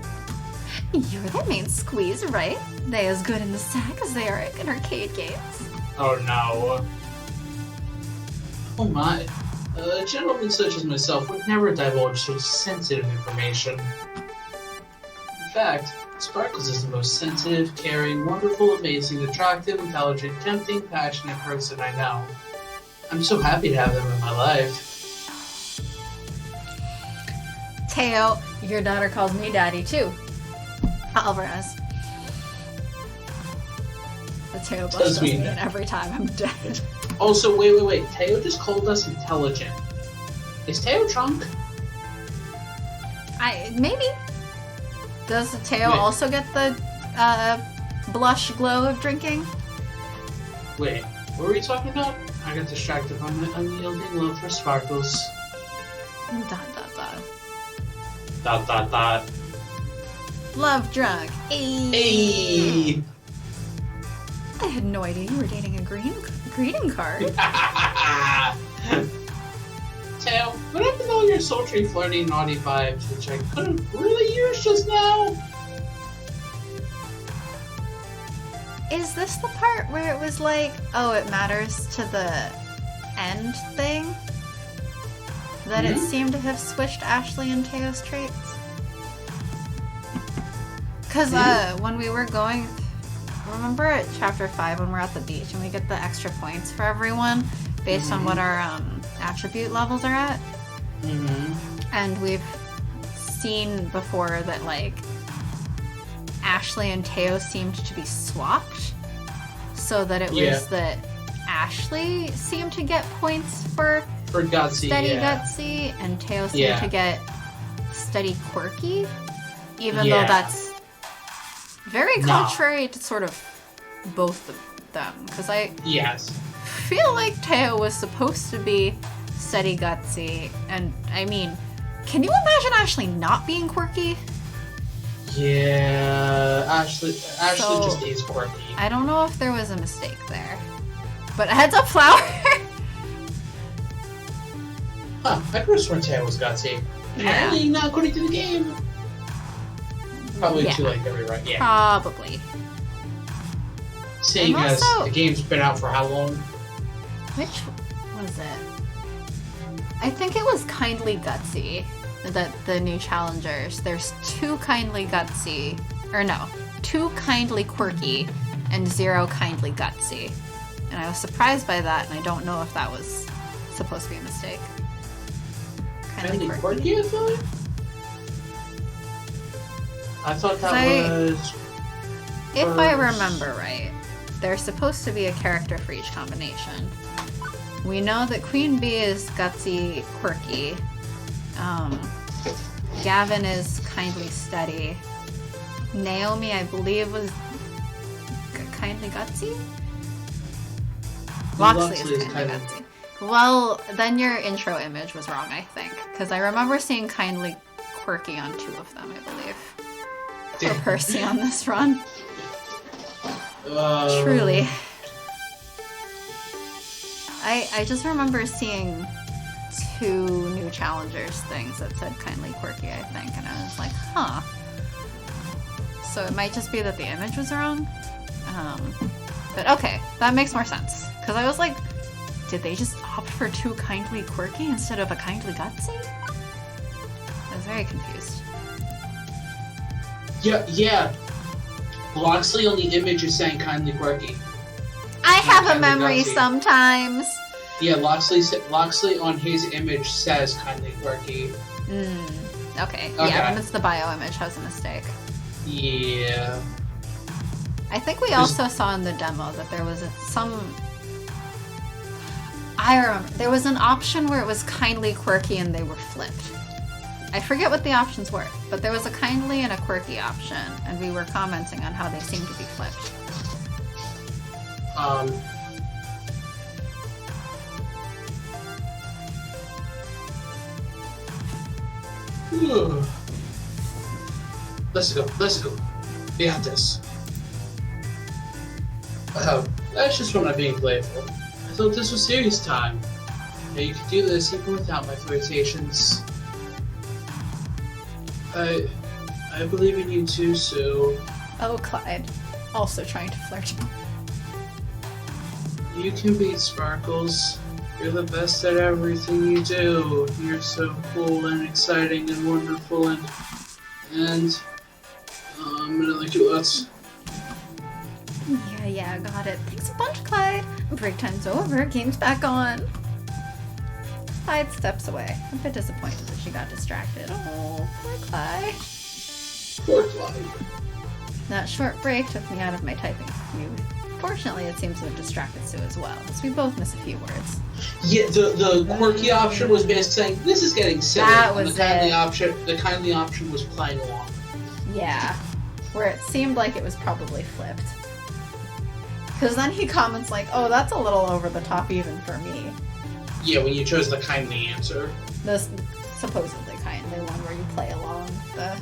You're the main squeeze, right? They as good in the sack as they are in arcade games. Oh no. Oh my. A gentleman such as myself would never divulge such sensitive information. In fact, Sparkles is the most sensitive, caring, wonderful, amazing, attractive, intelligent, tempting, passionate person I know. I'm so happy to have them in my life. Teo, your daughter calls me daddy too. Alvarez. The Teo blush does me in every time I'm dead. Also, wait. Teo just called us intelligent. Is Teo drunk? Maybe. Does Teo Wait. also get the blush glow of drinking? Wait, what were we talking about? I got distracted by my unyielding love for sparkles. ... Love drunk. Hey! I had no idea you were dating a greeting card. Teo, what happened to all your sultry, flirty, naughty vibes, which I couldn't really use just now? Is this the part where it was like, oh, it matters to the end thing? That it seemed to have switched Ashley and Teo's traits? Because when we were going, remember at chapter 5 when we're at the beach and we get the extra points for everyone based on what our attribute levels are at? And we've seen before that, like, Ashley and Teo seemed to be swapped, so that it was that Ashley seemed to get points for Gutsy, steady gutsy, and Teo seemed to get steady quirky, even though that's very contrary to sort of both of them, because I feel like Teo was supposed to be steady gutsy, and I mean, can you imagine Ashley not being quirky? Yeah, Ashley just is quirky. I don't know if there was a mistake there. But heads up, Flower! Huh, I could have sworn Teo was gutsy. Apparently not according to the game. Probably too late to rewrite, Probably. Seeing as the game's been out for how long? Which was it? I think it was Kindly Gutsy. That the new challengers, there's 2 Kindly Gutsy, or no, 2 Kindly Quirky and 0 Kindly Gutsy. And I was surprised by that, and I don't know if that was supposed to be a mistake. Kindly Quirky, I thought? I thought that was... If I remember right, there's supposed to be a character for each combination. We know that Queen Bee is Gutsy Quirky. Gavin is Kindly Steady. Naomi, I believe, was Kindly Gutsy? Loxley is Kindly Gutsy. Well, then your intro image was wrong, I think. Because I remember seeing Kindly Quirky on 2 of them, I believe. For Percy on this run. Truly. I just remember seeing 2 new challengers things that said Kindly Quirky, I think, and I was like, huh. So it might just be that the image was wrong. But okay, that makes more sense. Because I was like, did they just opt for 2 Kindly Quirky instead of a Kindly Gutsy? I was very confused. Yeah. Loxley on the image is saying Kindly Quirky. I have a memory sometimes. Yeah, Loxley on his image says Kindly Quirky. Okay. Yeah, then it's the bio image has a mistake. Yeah. I think we also saw in the demo that there was I remember. There was an option where it was Kindly Quirky and they were flipped. I forget what the options were, but there was a Kindly and a Quirky option, and we were commenting on how they seemed to be flipped. Let's go. We got this. Oh, that's just from not being playful. I thought this was serious time. Yeah, you could do this even without my flirtations. I believe in you too, Sue. Oh, Clyde. Also trying to flirt. You can beat Sparkles. You're the best at everything you do. You're so cool and exciting and wonderful and I'm gonna like you lots. Yeah, got it. Thanks a bunch, Clyde. Break time's over. Game's back on. Clyde steps away. I'm a bit disappointed that she got distracted. Oh, poor Clyde. Poor Clyde. That short break took me out of my typing mood. Fortunately, it seems to have distracted Sue as well, as we both miss a few words. Yeah, the quirky option was basically saying, this is getting silly. That was the kindly option was playing along. Yeah, where it seemed like it was probably flipped. Because then he comments like, oh, that's a little over the top even for me. Yeah, when you chose the kindly answer. This supposedly kindly one where you play along the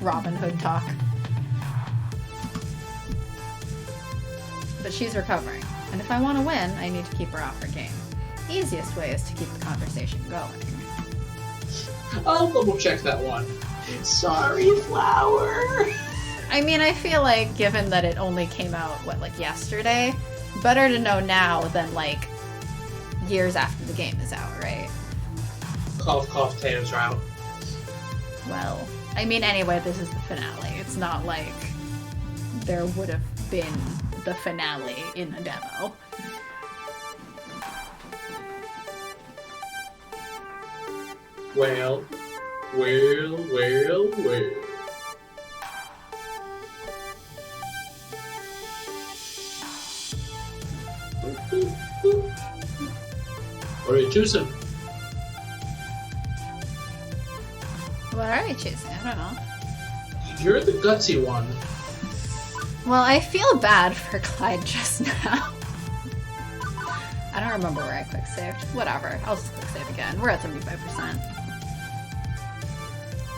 Robin Hood talk. But she's recovering, and if I want to win, I need to keep her off her game. The easiest way is to keep the conversation going. I'll double check that one. Sorry, Flower. I mean, I feel like, given that it only came out, yesterday, better to know now than, years after the game is out, right? Cough, cough, potatoes are out. Well, I mean, anyway, this is the finale. It's not like there would have been the finale in the demo. Well. What are you choosing? What are you choosing? I don't know. You're the gutsy one. Well, I feel bad for Clyde just now. I don't remember where I quick saved. Whatever, I'll just quick save again. We're at 75%.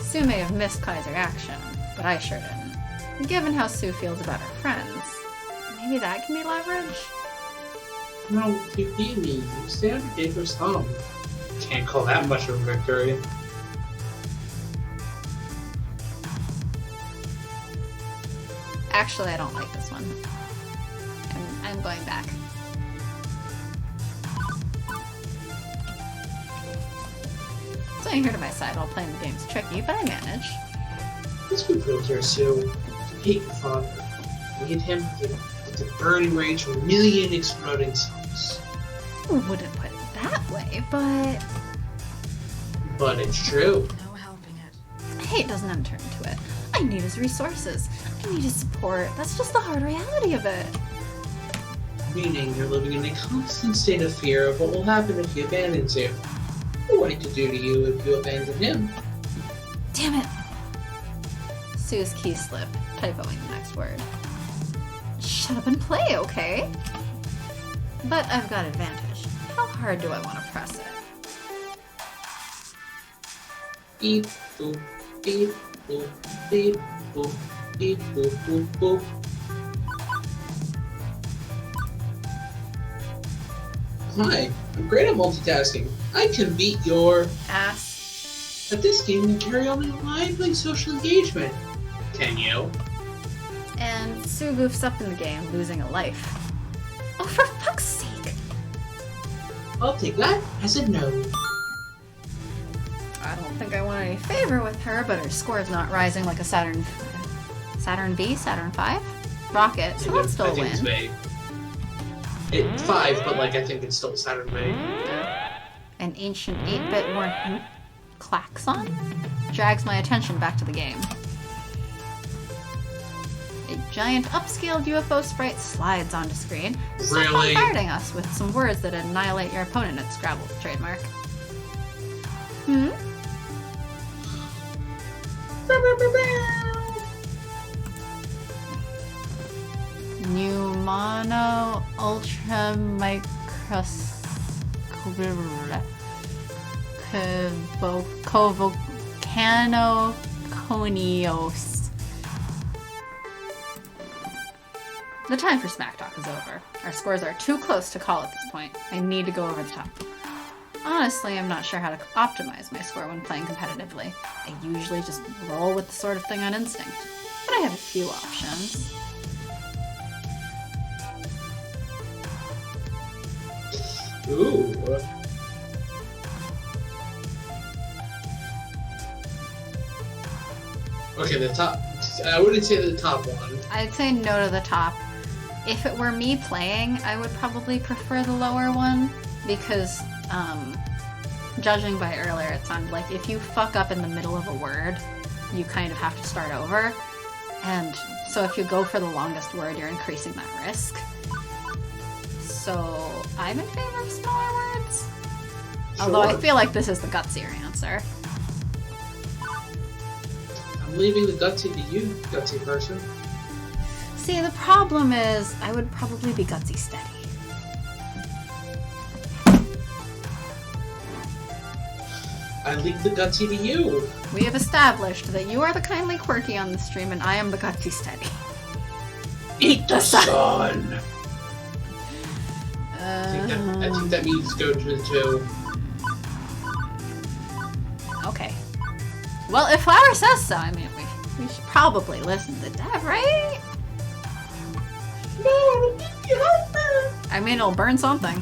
Sue may have missed Clyde's reaction, but I sure didn't. Given how Sue feels about her friends, maybe that can be leverage? No, you beat me. You stand a dangerous thumb. Can't call that much of a victory. Actually, I don't like this one. I'm going back. Sitting here to my side while playing the game's tricky, but I manage. This would prove here, Sue. You hate your father. You hate him with the burning rage of a million exploding suns. I wouldn't put it that way, but... But it's true. No helping it. Hate doesn't enter into it. I need his resources. I need his support. That's just the hard reality of it. Meaning you're living in a constant state of fear of what will happen if he abandons you. Or what he could do to you if you abandon him. Damn it! Sue's key slip, typoing the next word. Shut up and play, okay? But I've got advantage. How hard do I want to press it? Beep, boop, beep, boop, beep, boop, beep, boop, boop, boop. Hi, I'm great at multitasking. I can beat your Ass. at this game and carry on a lively social engagement. Can you? And Sue goofs up in the game, losing a life. Oh, for fuck's sake! I'll take that as a no. I don't think I want any favor with her, but her score is not rising like a Saturn V? Saturn 5? Rocket, so that's still a I think win. it's vague. It's 5, but I think it's still Saturn vague. An ancient 8-bit war klaxon drags my attention back to the game. A giant upscaled UFO sprite slides onto screen, Really? bombarding us with some words that annihilate your opponent at Scrabble trademark. Pneumano ultra Covocano-conios. The time for smack talk is over. Our scores are too close to call at this point. I need to go over the top. Honestly, I'm not sure how to optimize my score when playing competitively. I usually just roll with the sort of thing on instinct. But I have a few options. Ooh. Okay, the top. I wouldn't say the top one. I'd say no to the top. If it were me playing, I would probably prefer the lower one because, judging by earlier, it sounded like if you fuck up in the middle of a word, you kind of have to start over. And So if you go for the longest word, you're increasing that risk. So I'm in favor of smaller words. Sure. Although I feel like this is the gutsier answer. I'm leaving the gutsy to you, gutsy person. See, the problem is I would probably be gutsy steady. I leave the gutsy to you. We have established that you are the kindly quirky on the stream and I am the gutsy steady. Eat the sun! I Uh, think that means go to the 2. okay. Well, if Flower says so, I mean, we should probably listen to Dev, right? No, I mean, it'll burn something.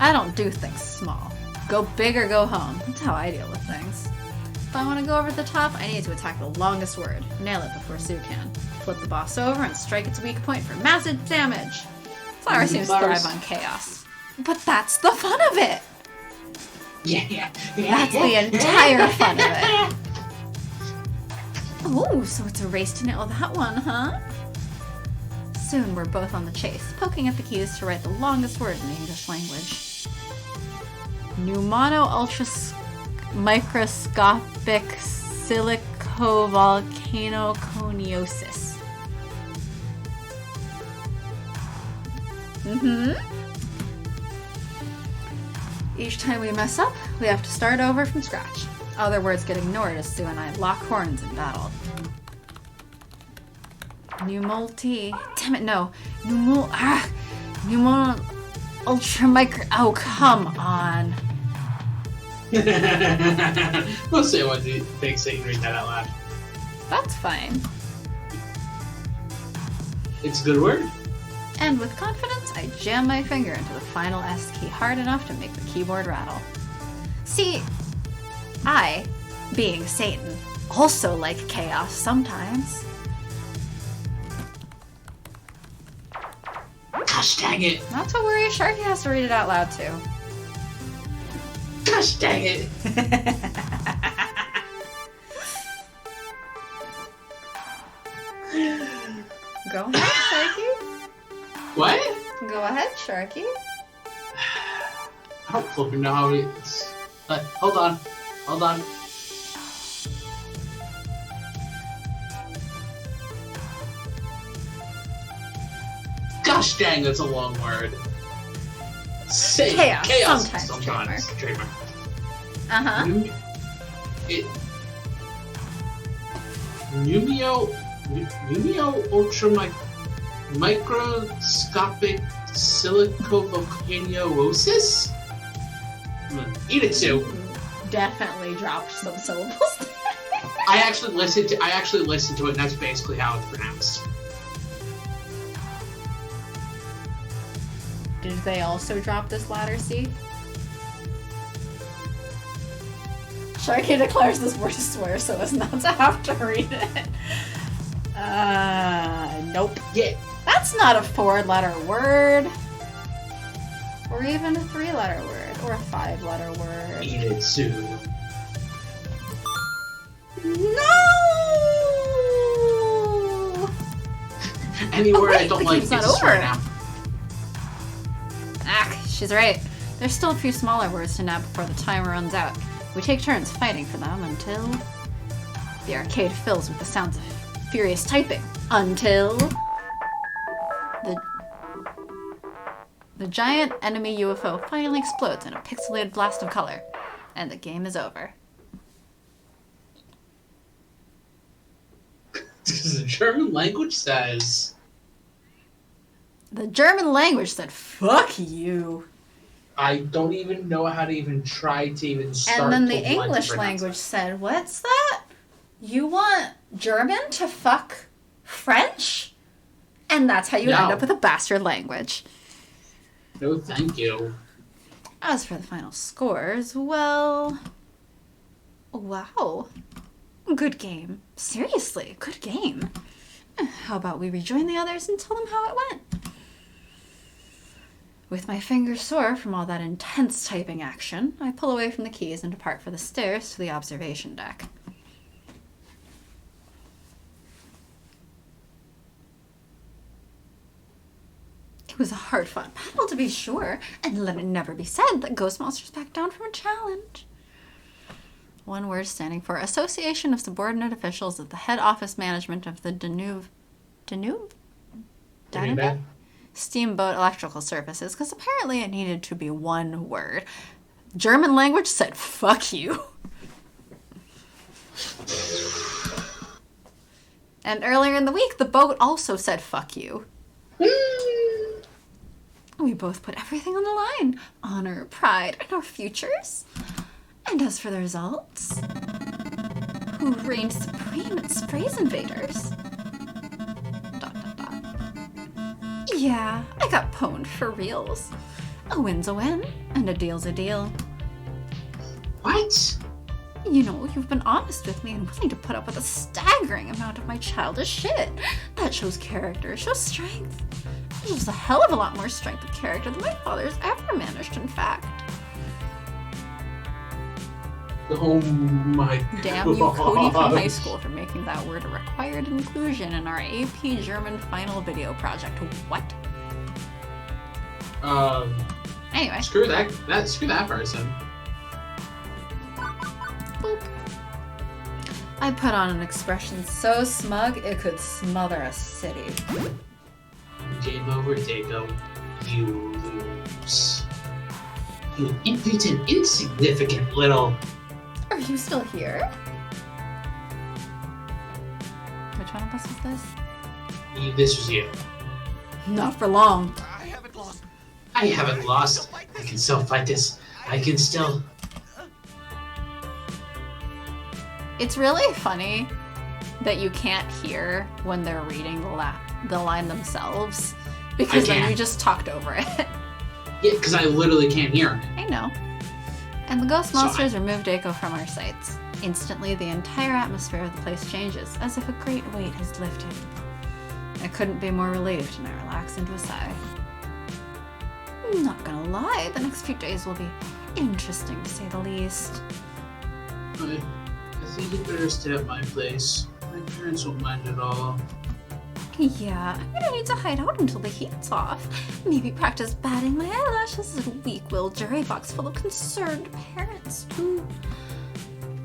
I don't do things small. Go big or go home. That's how I deal with things. If I want to go over the top, I need to attack the longest word. Nail it before Sue can. Flip the boss over and strike its weak point for massive damage. Flower seems to thrive on chaos. But that's the fun of it! Yeah. That's the entire fun of it. Oh, so it's a race to nail that one, huh? Soon we're both on the chase, poking at the keys to write the longest word in the English language. Pneumono-ultramicroscopic silicovolcanoconiosis. Each time we mess up, we have to start over from scratch. Other words get ignored as Sue and I lock horns in battle. Damn it, no. Ultramicro. Oh, come on. We'll see what you think so you can read that out loud. That's fine. It's a good word. And with confidence, I jam my finger into the final S key hard enough to make the keyboard rattle. See, I, being Satan, also like chaos sometimes. Gosh dang it. Not to worry, Sharky has to read it out loud too. Gosh dang it. Go ahead, Sharky. What? Go ahead, Sharky. I don't flipping know how it is. Hold on. Gosh dang, that's a long word. Chaos, sometimes, Trademark. Uh-huh. Numio microscopic silicovolcanosis? Eat it, Sue. Definitely dropped some syllables. I actually listened to it, and that's basically how it's pronounced. Did they also drop this latter C? Sharky declares this word a swear so as not to have to read it. Nope. Yeah. That's not a 4-letter word. Or even a 3-letter word. Or a 5-letter word. Eat it, Sue. No! Any word I don't the like game's gets not a swear over. now. She's right. There's still a few smaller words to nab before the timer runs out. We take turns fighting for them until the arcade fills with the sounds of furious typing. Until the giant enemy UFO finally explodes in a pixelated blast of color, and the game is over. The German language says. The German language said, "Fuck you." I don't even know how to even try to even start. And then the to want to English pronounce language said, "What's that? You want German to fuck French?" And that's how you No. end up with a bastard language. it. No, thank you. As for the final scores, well... Wow. Good game. Seriously, good game. How about we rejoin the others and tell them how it went? With my fingers sore from all that intense typing action, I pull away from the keys and depart for the stairs to the observation deck. It was a hard-fought battle, to be sure, and let it never be said that Ghost Monsters backed down from a challenge. One word standing for Association of Subordinate Officials of the Head Office Management of the Danube? Steamboat Electrical Services, because apparently it needed to be one word. German language said, fuck you. And earlier in the week, the boat also said, fuck you. We both put everything on the line. Honor, pride, and our futures. And as for the results, who reigned supreme at Sprays Invaders? ... Yeah, I got pwned for reals. A win's a win, and a deal's a deal. What? You know, you've been honest with me and willing to put up with a staggering amount of my childish shit. That shows character, it shows strength. It shows a hell of a lot more strength of character than my father's ever managed, in fact. Oh my god. Damn you, Cody from high school, for making that word a required inclusion in our AP German final video project. What? Anyway. Screw that person. Boop. I put on an expression so smug it could smother a city. Game over, Dago. You lose. You impotent, insignificant little... Are you still here? Which one of us is this? This was you. Not for long. I haven't lost. I haven't lost. I can still fight this. I can still... It's really funny that you can't hear when they're reading the line themselves, because then you just talked over it. Yeah, because I literally can't hear him. I know. And the ghost monsters removed Daco from our sights. Instantly, the entire atmosphere of the place changes, as if a great weight has lifted. I couldn't be more relieved, and I relaxed into a sigh. Not gonna lie, the next few days will be interesting, to say the least. I think you better stay at my place. My parents won't mind at all. Yeah, I'm gonna need to hide out until the heat's off. Maybe practice batting my eyelashes in a weak-willed jury box full of concerned parents, too.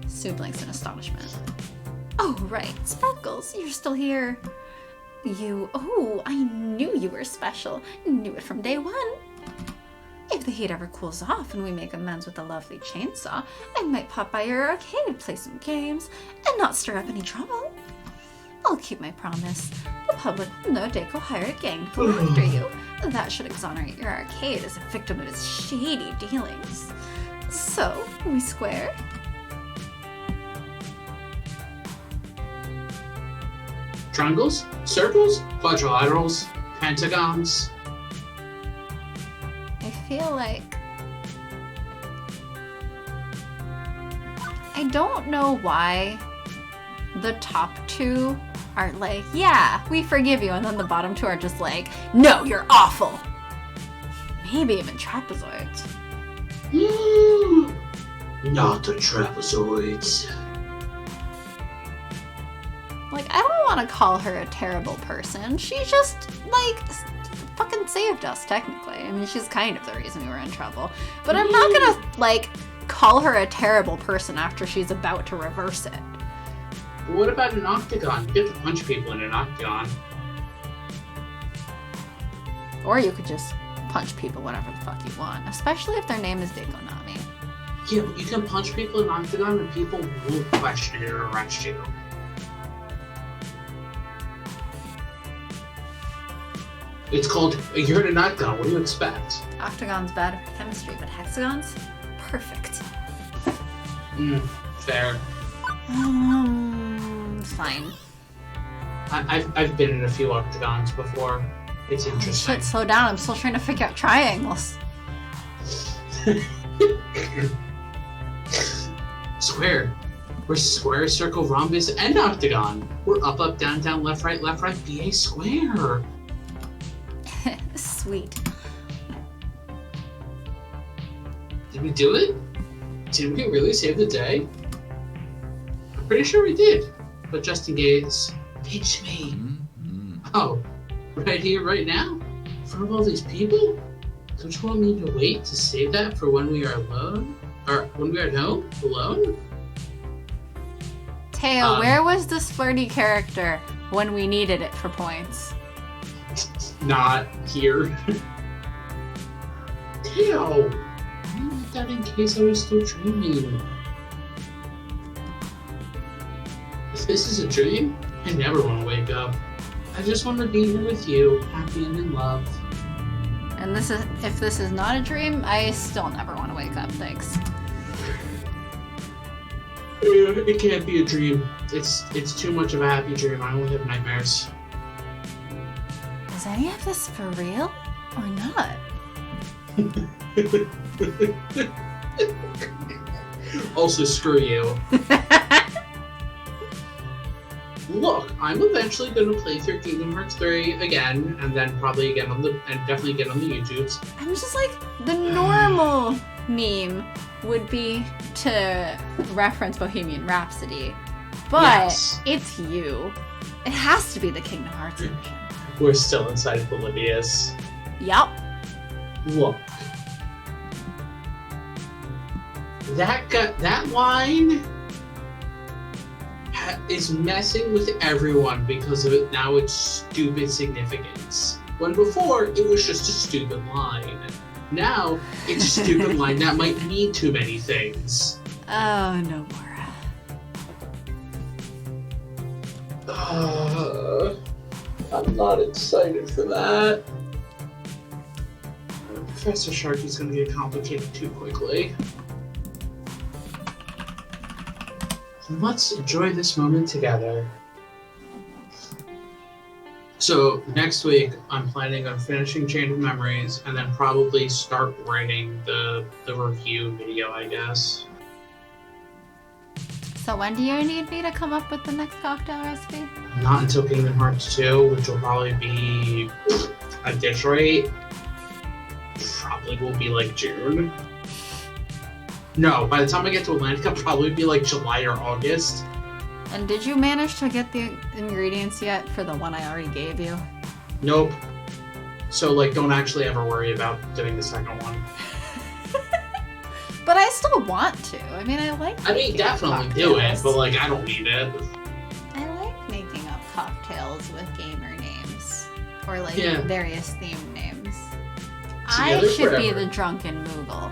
Sue blinks in astonishment. Oh, right. Sparkles, you're still here. Oh, I knew you were special. Knew it from day one. If the heat ever cools off and we make amends with a lovely chainsaw, I might pop by your arcade, play some games, and not stir up any trouble. I'll keep my promise. The public will know Daco hired a gang to go after you. That should exonerate your arcade as a victim of his shady dealings. So, we square? Triangles, circles, quadrilaterals, pentagons. I feel like... I don't know why the top two are like, yeah, we forgive you, and then the bottom two are just like, no, you're awful. Maybe even trapezoids. Not the trapezoids. Like, I don't want to call her a terrible person. She just, like, fucking saved us, technically. I mean, she's kind of the reason we were in trouble. But I'm not gonna, like, call her a terrible person after she's about to reverse it. What about an octagon? You get to punch people in an octagon. Or you could just punch people whatever the fuck you want, especially if their name is Dakonami. Yeah, but you can punch people in an octagon and people won't question it or arrest you. It's called, you're in an octagon, what do you expect? Octagon's bad for chemistry, but hexagons? Perfect. Fair. Fine. I've been in a few octagons before. It's interesting. Shit, slow down. I'm still trying to figure out triangles. Square. We're square, circle, rhombus, and octagon. We're up, up, down, down, left, right, be a square. Sweet. Did we do it? Did we really save the day? I'm pretty sure we did. But just in case, pinch me. Oh, right here, right now? For front of all these people? Don't you want me to wait to save that for when we are alone? Or when we are home? Alone? Teo, where was this flirty character when we needed it for points? Not here. Teo! I did that in case I was still dreaming. If this is a dream, I never want to wake up. I just want to be here with you, happy and in love. And if this is not a dream, I still never want to wake up, thanks. Yeah, it can't be a dream. It's too much of a happy dream. I only have nightmares. Is any of this for real or not? Also, screw you. Look, I'm eventually gonna play through Kingdom Hearts 3 again, and then probably again definitely get on the YouTubes. I'm just like, the normal meme would be to reference Bohemian Rhapsody, but Yes. it's you. It has to be the Kingdom Hearts version. We're still inside of Oblivious. Yup. Look. That line is messing with everyone because of it. Now it's stupid significance. When before, it was just a stupid line. Now, it's a stupid line that might mean too many things. Oh, no more. I'm not excited for that. Professor Sharky's gonna get complicated too quickly. Let's enjoy this moment together. So next week, I'm planning on finishing Chain of Memories and then probably start writing the review video, I guess. So when do you need me to come up with the next cocktail recipe? Not until Kingdom Hearts 2, which will probably be at this rate. Probably will be like June. No, by the time I get to Atlantica, probably be like July or August. And did you manage to get the ingredients yet for the one I already gave you? Nope. So, like, don't actually ever worry about doing the second one. But I still want to. I mean, Definitely do it, but, like, I don't need it. I like making up cocktails with gamer names. Or, like, Yeah. various theme names. Together I should be forever. the drunken Moogle.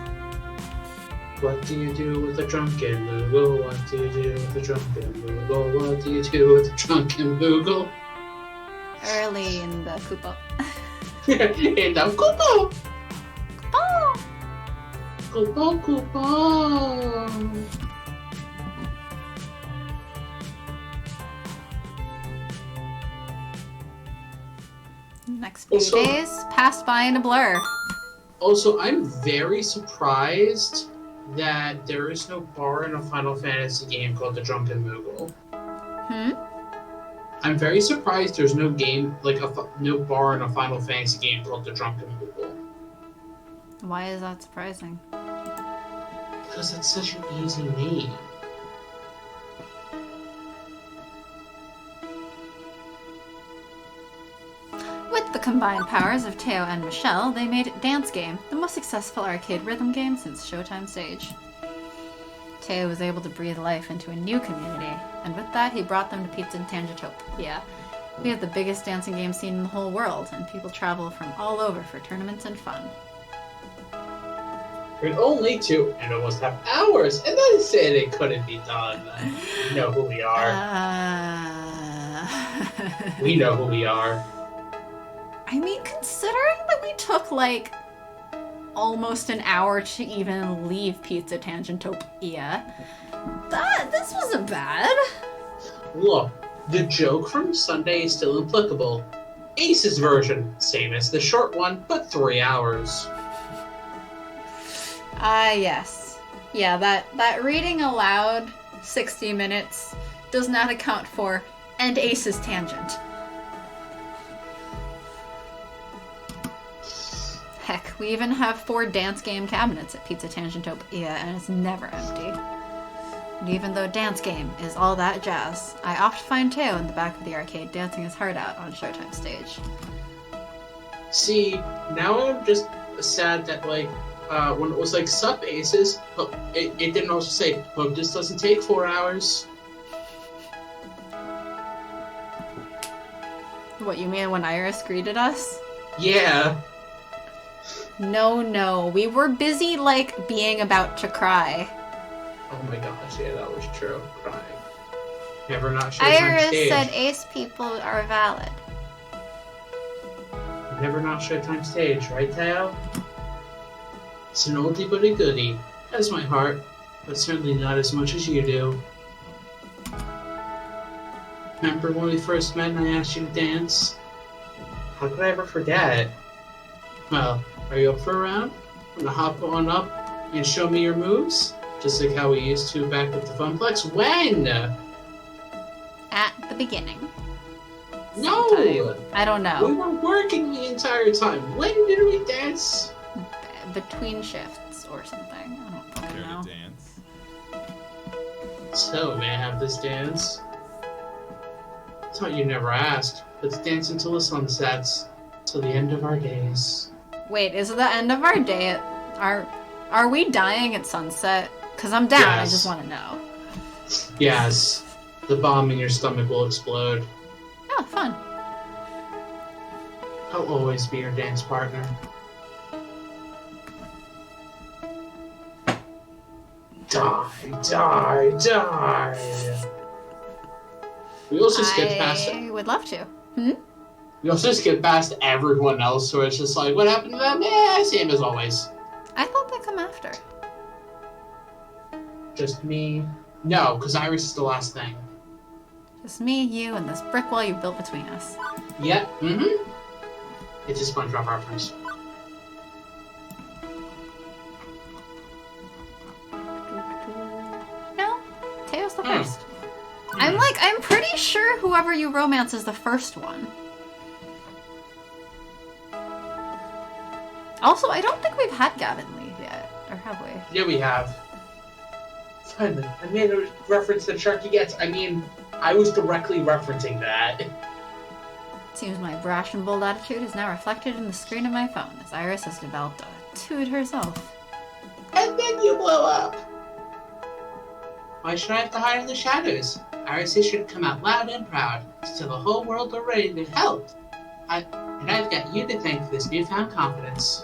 What do you do with a drunken Moogle? What do you do with a drunken Moogle? What do you do with a drunken Moogle? Early in the Koopa. And I'm Koopa! Oh! Koopa, Koopa! Next few Also- days passed by in a blur. Also, I'm very surprised that there is no bar in a Final Fantasy game called the Drunken Moogle. I'm very surprised there's no game, like no bar in a Final Fantasy game called the Drunken Moogle. Why is that surprising? Because that's such an easy name. With the combined powers of Teo and Michelle, they made Dance Game the most successful arcade rhythm game since Showtime Stage. Teo was able to breathe life into a new community, and with that he brought them to Pizza Tangentopia. We have the biggest dancing game scene in the whole world, and people travel from all over for tournaments and fun. We're only 2 and almost half hours, and then said it couldn't be done. We know who we are. We know who we are. I mean, considering that we took, like, almost an hour to even leave Pizza Tangentopia, this wasn't bad. Look, the joke from Sunday is still applicable. Ace's version, same as the short one, but 3 hours. Yes. Yeah, that reading aloud 60 minutes does not account for and Ace's tangent. Heck, we even have 4 dance game cabinets at Pizza Tangentopia, and it's never empty. And even though dance game is all that jazz, I oft find Teo in the back of the arcade dancing his heart out on Showtime Stage. See, now I'm just sad that, like, when it was, like, Sup Aces, it didn't also say, hope this doesn't take 4 hours. What, you mean when Iris greeted us? Yeah. No. We were busy, like, being about to cry. Oh my gosh, yeah, that was true. Crying. Never not sure Iris time stage. said ace people are valid. Never not sure time stage, right, Tao? It's an oldie but a goodie. Has my heart, but certainly not as much as you do. Remember when we first met and I asked you to dance? How could I ever forget? Well, are you up for a round? Wanna hop on up and show me your moves? Just like how we used to back at the Funplex? When? At the beginning. No! Sometime. I don't We know. were working the entire time. When did we dance? Between shifts or something. I don't fucking Care know. to dance? So, may I have this dance? Thought you never asked. Let's dance until the sun sets. Till the end of our days. Wait, is it the end of our day? Are we dying at sunset? Because I'm down, I Yes. just want to know. Yes. The bomb in your stomach will explode. Oh, fun. I'll always be your dance partner. Die! We also skipped past I would love to. We also skipped past everyone else, so it's just like, what happened to them? Same as always. I thought they come after. Just me. No, because Iris is the last thing. Just me, you, and this brick wall you built between us. Yep. It's a SpongeBob reference. No, Teo's the first. I'm pretty sure whoever you romance is the first one. Also, I don't think we've had Gavin leave yet. Or have we? Yeah, we have. Fun. I made a reference that Sharky gets. I mean, I was directly referencing that. Seems my brash and bold attitude is now reflected in the screen of my phone as Iris has developed a toot herself. And then you blow up. Why should I have to hide in the shadows? Iris should come out loud and proud, to tell the whole world they're ready to help. And I've got you to thank for this newfound confidence.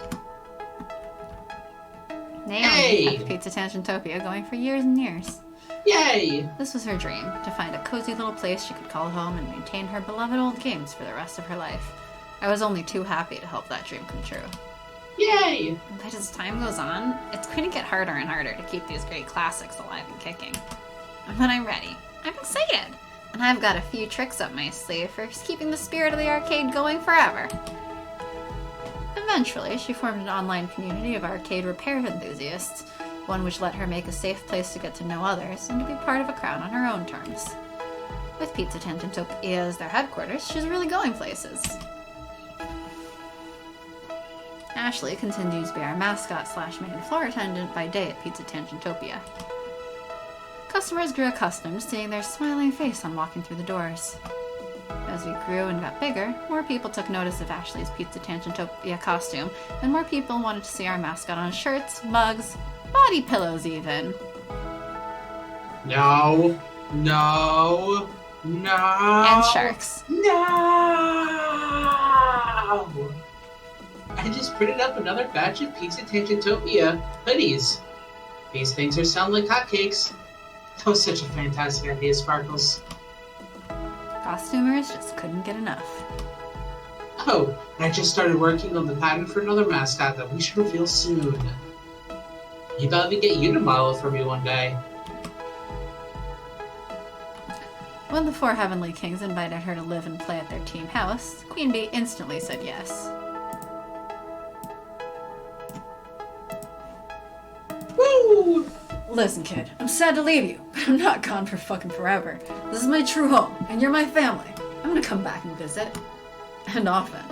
Naomi Hey! at Pizza Tangentopia going for years and years. Yay! This was her dream, to find a cozy little place she could call home and maintain her beloved old games for the rest of her life. I was only too happy to help that dream come true. Yay! But as time goes on, it's going to get harder and harder to keep these great classics alive and kicking. But I'm ready. I'm excited! And I've got a few tricks up my sleeve for keeping the spirit of the arcade going forever. Eventually, she formed an online community of arcade repair enthusiasts, one which let her make a safe place to get to know others and to be part of a crowd on her own terms. With Pizza Tangentopia as their headquarters, she's really going places. Ashley continues to be our mascot / main floor attendant by day at Pizza Tangentopia. Customers grew accustomed to seeing their smiling face on walking through the doors. As we grew and got bigger, more people took notice of Ashley's Pizza Tangentopia costume, and more people wanted to see our mascot on shirts, mugs, body pillows even. No. And sharks. No! I just printed up another batch of Pizza Tangentopia hoodies. These things are selling like hotcakes. That was such a fantastic idea, Sparkles. Costumers just couldn't get enough. Oh, and I just started working on the pattern for another mascot that we should reveal soon. Maybe I'll even get you to model it for me one day. When the four Heavenly Kings invited her to live and play at their team house, Queen Bee instantly said yes. Woo! Listen, kid, I'm sad to leave you, but I'm not gone for fucking forever. This is my true home, and you're my family. I'm gonna come back and visit. And often.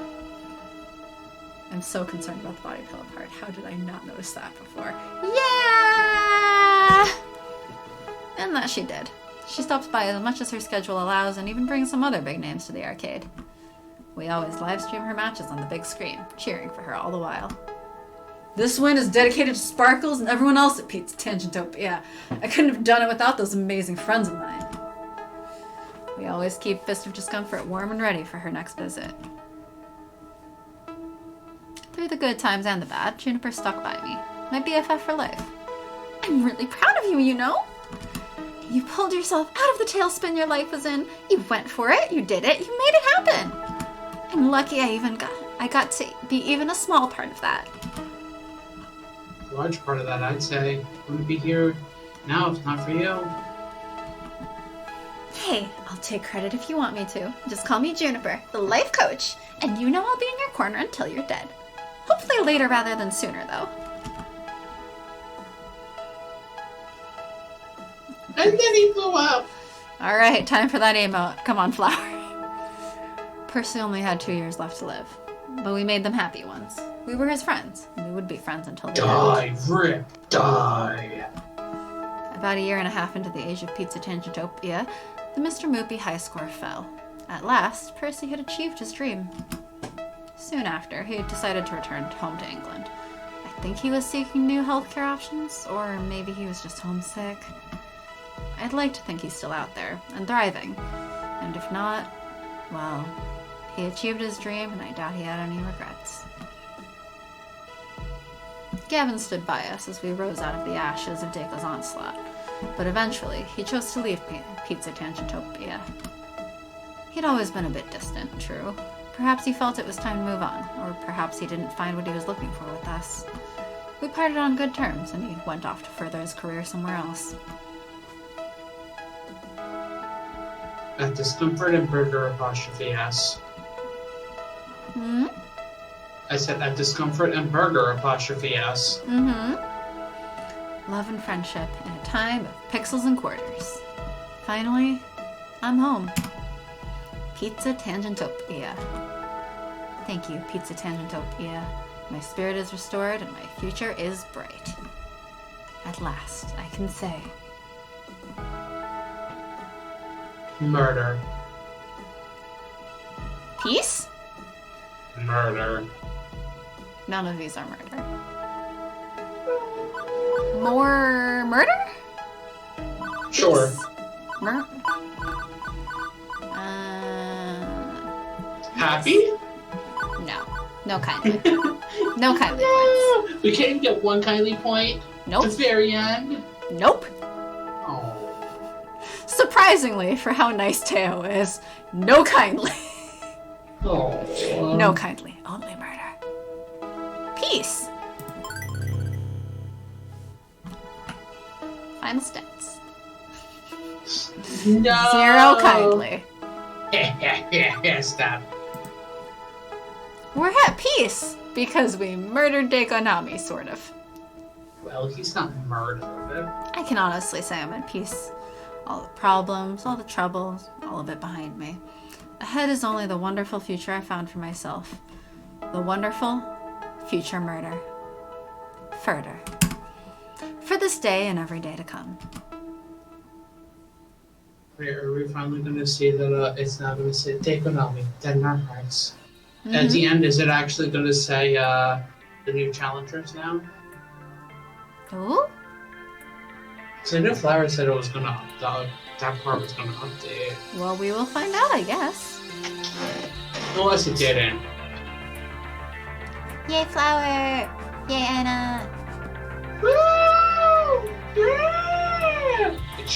I'm so concerned about the body pillow part. How did I not notice that before? Yeah! And that she did. She stops by as much as her schedule allows and even brings some other big names to the arcade. We always live stream her matches on the big screen, cheering for her all the while. This win is dedicated to Sparkles and everyone else at Pizza Tangentopia. I couldn't have done it without those amazing friends of mine. We always keep Fist of Discomfort warm and ready for her next visit. Through the good times and the bad, Juniper stuck by me. My BFF for life. I'm really proud of you, you know? You pulled yourself out of the tailspin your life was in. You went for it, you did it, you made it happen. I'm lucky I got to be even a small part of that. A large part of that, I'd say. Wouldn't be here now if not for you. Hey, I'll take credit if you want me to. Just call me Juniper, the life coach, and you know I'll be in your corner until you're dead. Hopefully later rather than sooner, though. And then he blew up. Alright, time for that emote. Come on, Flower. Percy only had 2 years left to live, but we made them happy ones. We were his friends, and we would be friends until the end. Die, Rip, die. About 1.5 years into the age of Pizza Tangentopia, the Mr. Moopy high score fell. At last, Percy had achieved his dream. Soon after, he had decided to return home to England. I think he was seeking new healthcare options, or maybe he was just homesick. I'd like to think he's still out there, and thriving. And if not, well, he achieved his dream, and I doubt he had any regrets. Gavin stood by us as we rose out of the ashes of Dako's onslaught, but eventually he chose to leave Pizza Tangentopia. He'd always been a bit distant, true. Perhaps he felt it was time to move on, or perhaps he didn't find what he was looking for with us. We parted on good terms, and he went off to further his career somewhere else. At Discomfort and Burger apostrophe S. Hmm? I said at Discomfort and Burger apostrophe S. Mm-hmm. Love and friendship in a time of pixels and quarters. Finally, I'm home. Pizza Tangentopia. Thank you, Pizza Tangentopia. My spirit is restored and my future is bright. At last, I can say. Murder. Peace? Murder. None of these are murder. More murder? Sure. Peace? Murder? Happy? No. No kindly. No kindly points. We can't get one kindly point Nope. at the very end. Nope. Oh. Surprisingly, for how nice Teo is, no kindly. Oh. No kindly, only murder. Peace. Final stats. No. 0 kindly. Stop. We're at peace because we murdered Dekonami, sort of. Well, he's not murdered. I can honestly say I'm at peace. All the problems, all the troubles, all of it behind me. Ahead is only the wonderful future I found for myself. The wonderful future murder. Further. For this day and every day to come. Wait, are we finally going to see that it's not going to say Dekonami, then our hearts? Mm-hmm. At the end, is it actually going to say the new challengers now? Ooh? So I know Flower said it was going to that part was going to update. Well, we will find out, I guess. Unless it didn't. Yay, Flower! Yay, Anna! Woo! Yeah! It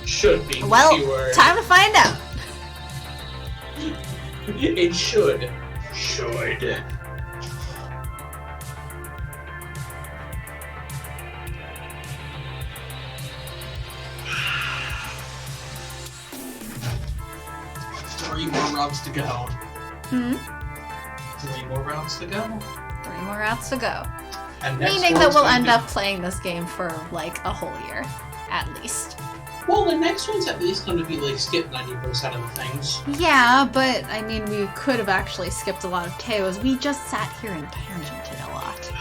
should be Well, keyword. time to find out! It should. Three more rounds to go. Hmm? 3 more rounds to go. 3 more rounds to go. And next Meaning that one's we'll gonna end be- up playing this game for like a whole year, at least. Well, the next one's at least going to be like skip 90% of the things. Yeah, but I mean, we could have actually skipped a lot of Teos. We just sat here and tangented a lot.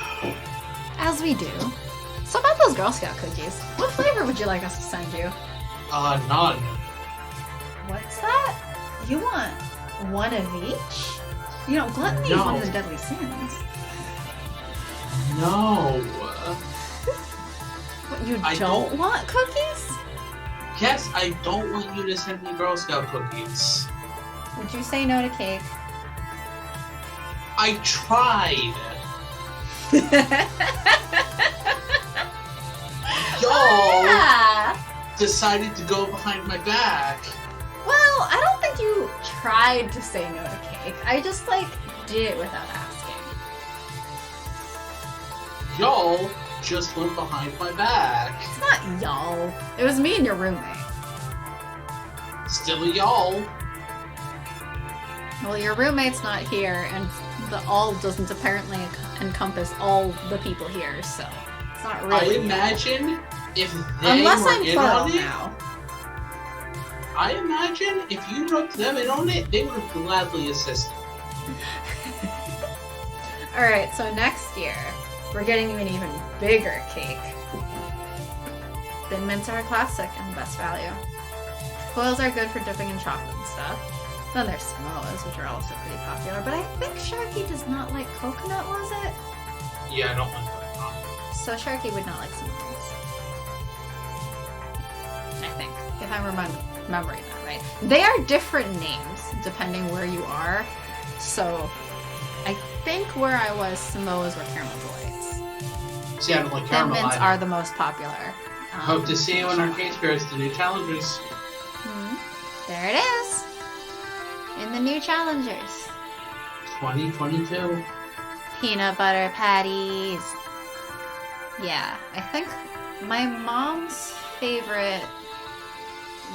As we do. So about those Girl Scout cookies, what flavor would you like us to send you? None. What's that? You want one of each? You know, gluttony is one of No. the deadly sins. No. What, you I don't don't- want cookies? Yes, I don't want you to send me Girl Scout cookies. Would you say no to cake? I tried. Y'all Yeah. decided to go behind my back. Well, I don't think you tried to say no to cake. I just, like, did it without asking. Y'all just went behind my back. It's not y'all. It was me and your roommate. Still a y'all. Well, your roommate's not here, and the all doesn't apparently encompass all the people here, so it's not really. I y'all. imagine if they Unless were I'm in on thorough it. now. I imagine if you roped them in on it, they would have gladly assisted. Alright, so next year, we're getting you an even bigger cake. Thin mints are a classic and best value. Foils are good for dipping in chocolate and stuff. Then there's Samoas, which are also pretty popular, but I think Sharky does not like coconut, was it? Yeah, I don't like that. So Sharky would not like Samoas. I think, if I'm remembering that right. They are different names, depending where you are. So, I think where I was, Samoas were caramel delights. See, I don't like Thin caramel. mints either. are the most popular. Hope to see you in Arcade Spirits, the new challengers. There it is. In the new challengers. 2022. Peanut butter patties. Yeah, I think my mom's favorite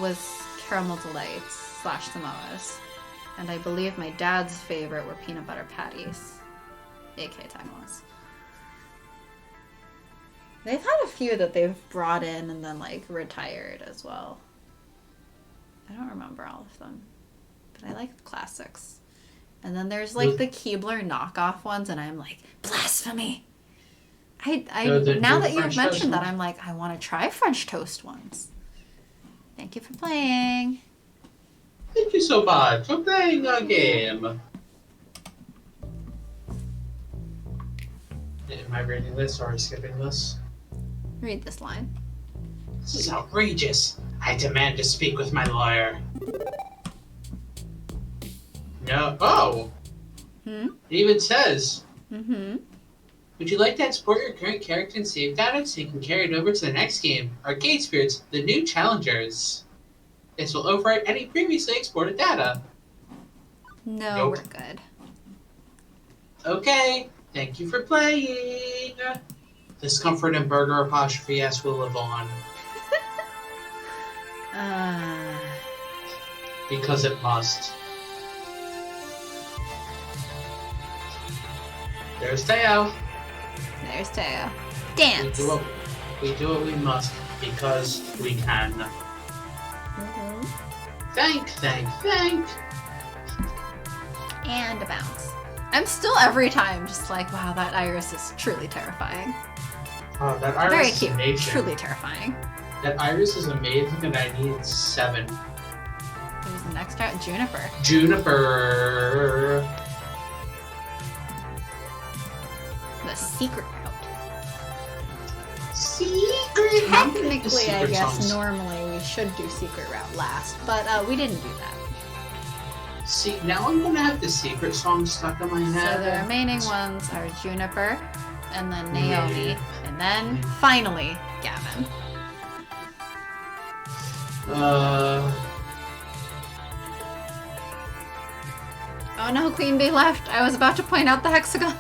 was caramel delights / Samoas. And I believe my dad's favorite were peanut butter patties. AK tacos. They've had a few that they've brought in and then like retired as well. I don't remember all of them. But I like the classics. And then there's like the Keebler knockoff ones and I'm like, blasphemy! Now that you've mentioned that, I'm like, I want to try French toast ones. Thank you for playing. Thank you so much for playing our game. Am I reading this or skipping this? Read this line. This is outrageous. I demand to speak with my lawyer. No. Oh! Hmm? It even says, Mm-hmm. would you like to export your current character and save data so you can carry it over to the next game? Arcade Spirits, the new challengers. This will overwrite any previously exported data. No, Nope. we're good. Okay, thank you for playing. Discomfort and burger apostrophe S will live on. Because it must. There's Teo. There's Teo. We Dance! do what we must because we can. Mhm. Thank. And a bounce. I'm still every time just like, wow, that iris is truly terrifying. Oh, that iris Very is cute. amazing. Truly terrifying. That iris is amazing and I need 7. Who's the next route? Juniper. Juniper. The secret route. Secret. Technically, I guess normally we should do secret route last, but we didn't do that. See, now I'm gonna have the secret song stuck in my head. So the remaining ones are Juniper, and then Naomi, and then finally Gavin. Oh no, Queen Bee left. I was about to point out the hexagon.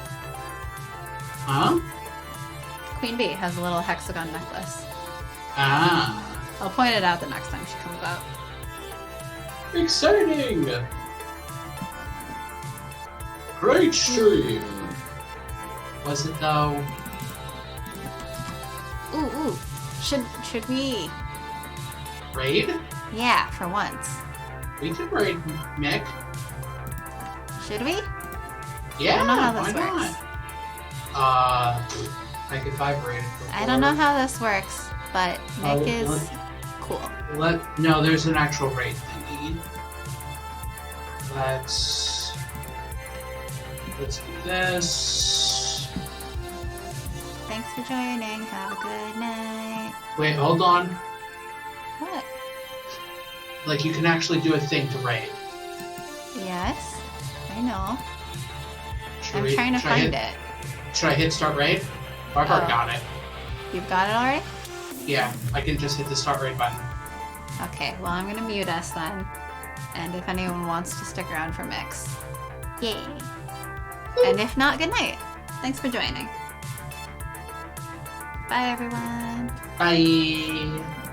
Huh? Queen Bee has a little hexagon necklace. Ah. I'll point it out the next time she comes out. Exciting! Great stream! Was it though? Ooh. Should we? Raid? Yeah, for once. We could raid Mick. Should we? Yeah, I don't know how why this works. not? Like if I've raided before. I don't know how this works, but Nick is cool. No, there's an actual raid thingy. Let's Let's do this. Thanks for joining. Have a good night. Wait, hold on. What? Like, you can actually do a thing to raid. Yes, I know. I'm Should trying to find it. Should I hit start raid? Oh, I've already got it. You've got it already? Yeah, I can just hit the start raid button. Okay, well, I'm gonna mute us then. And if anyone wants to stick around for mix, yay. And if not, good night. Thanks for joining. Bye, everyone. Bye.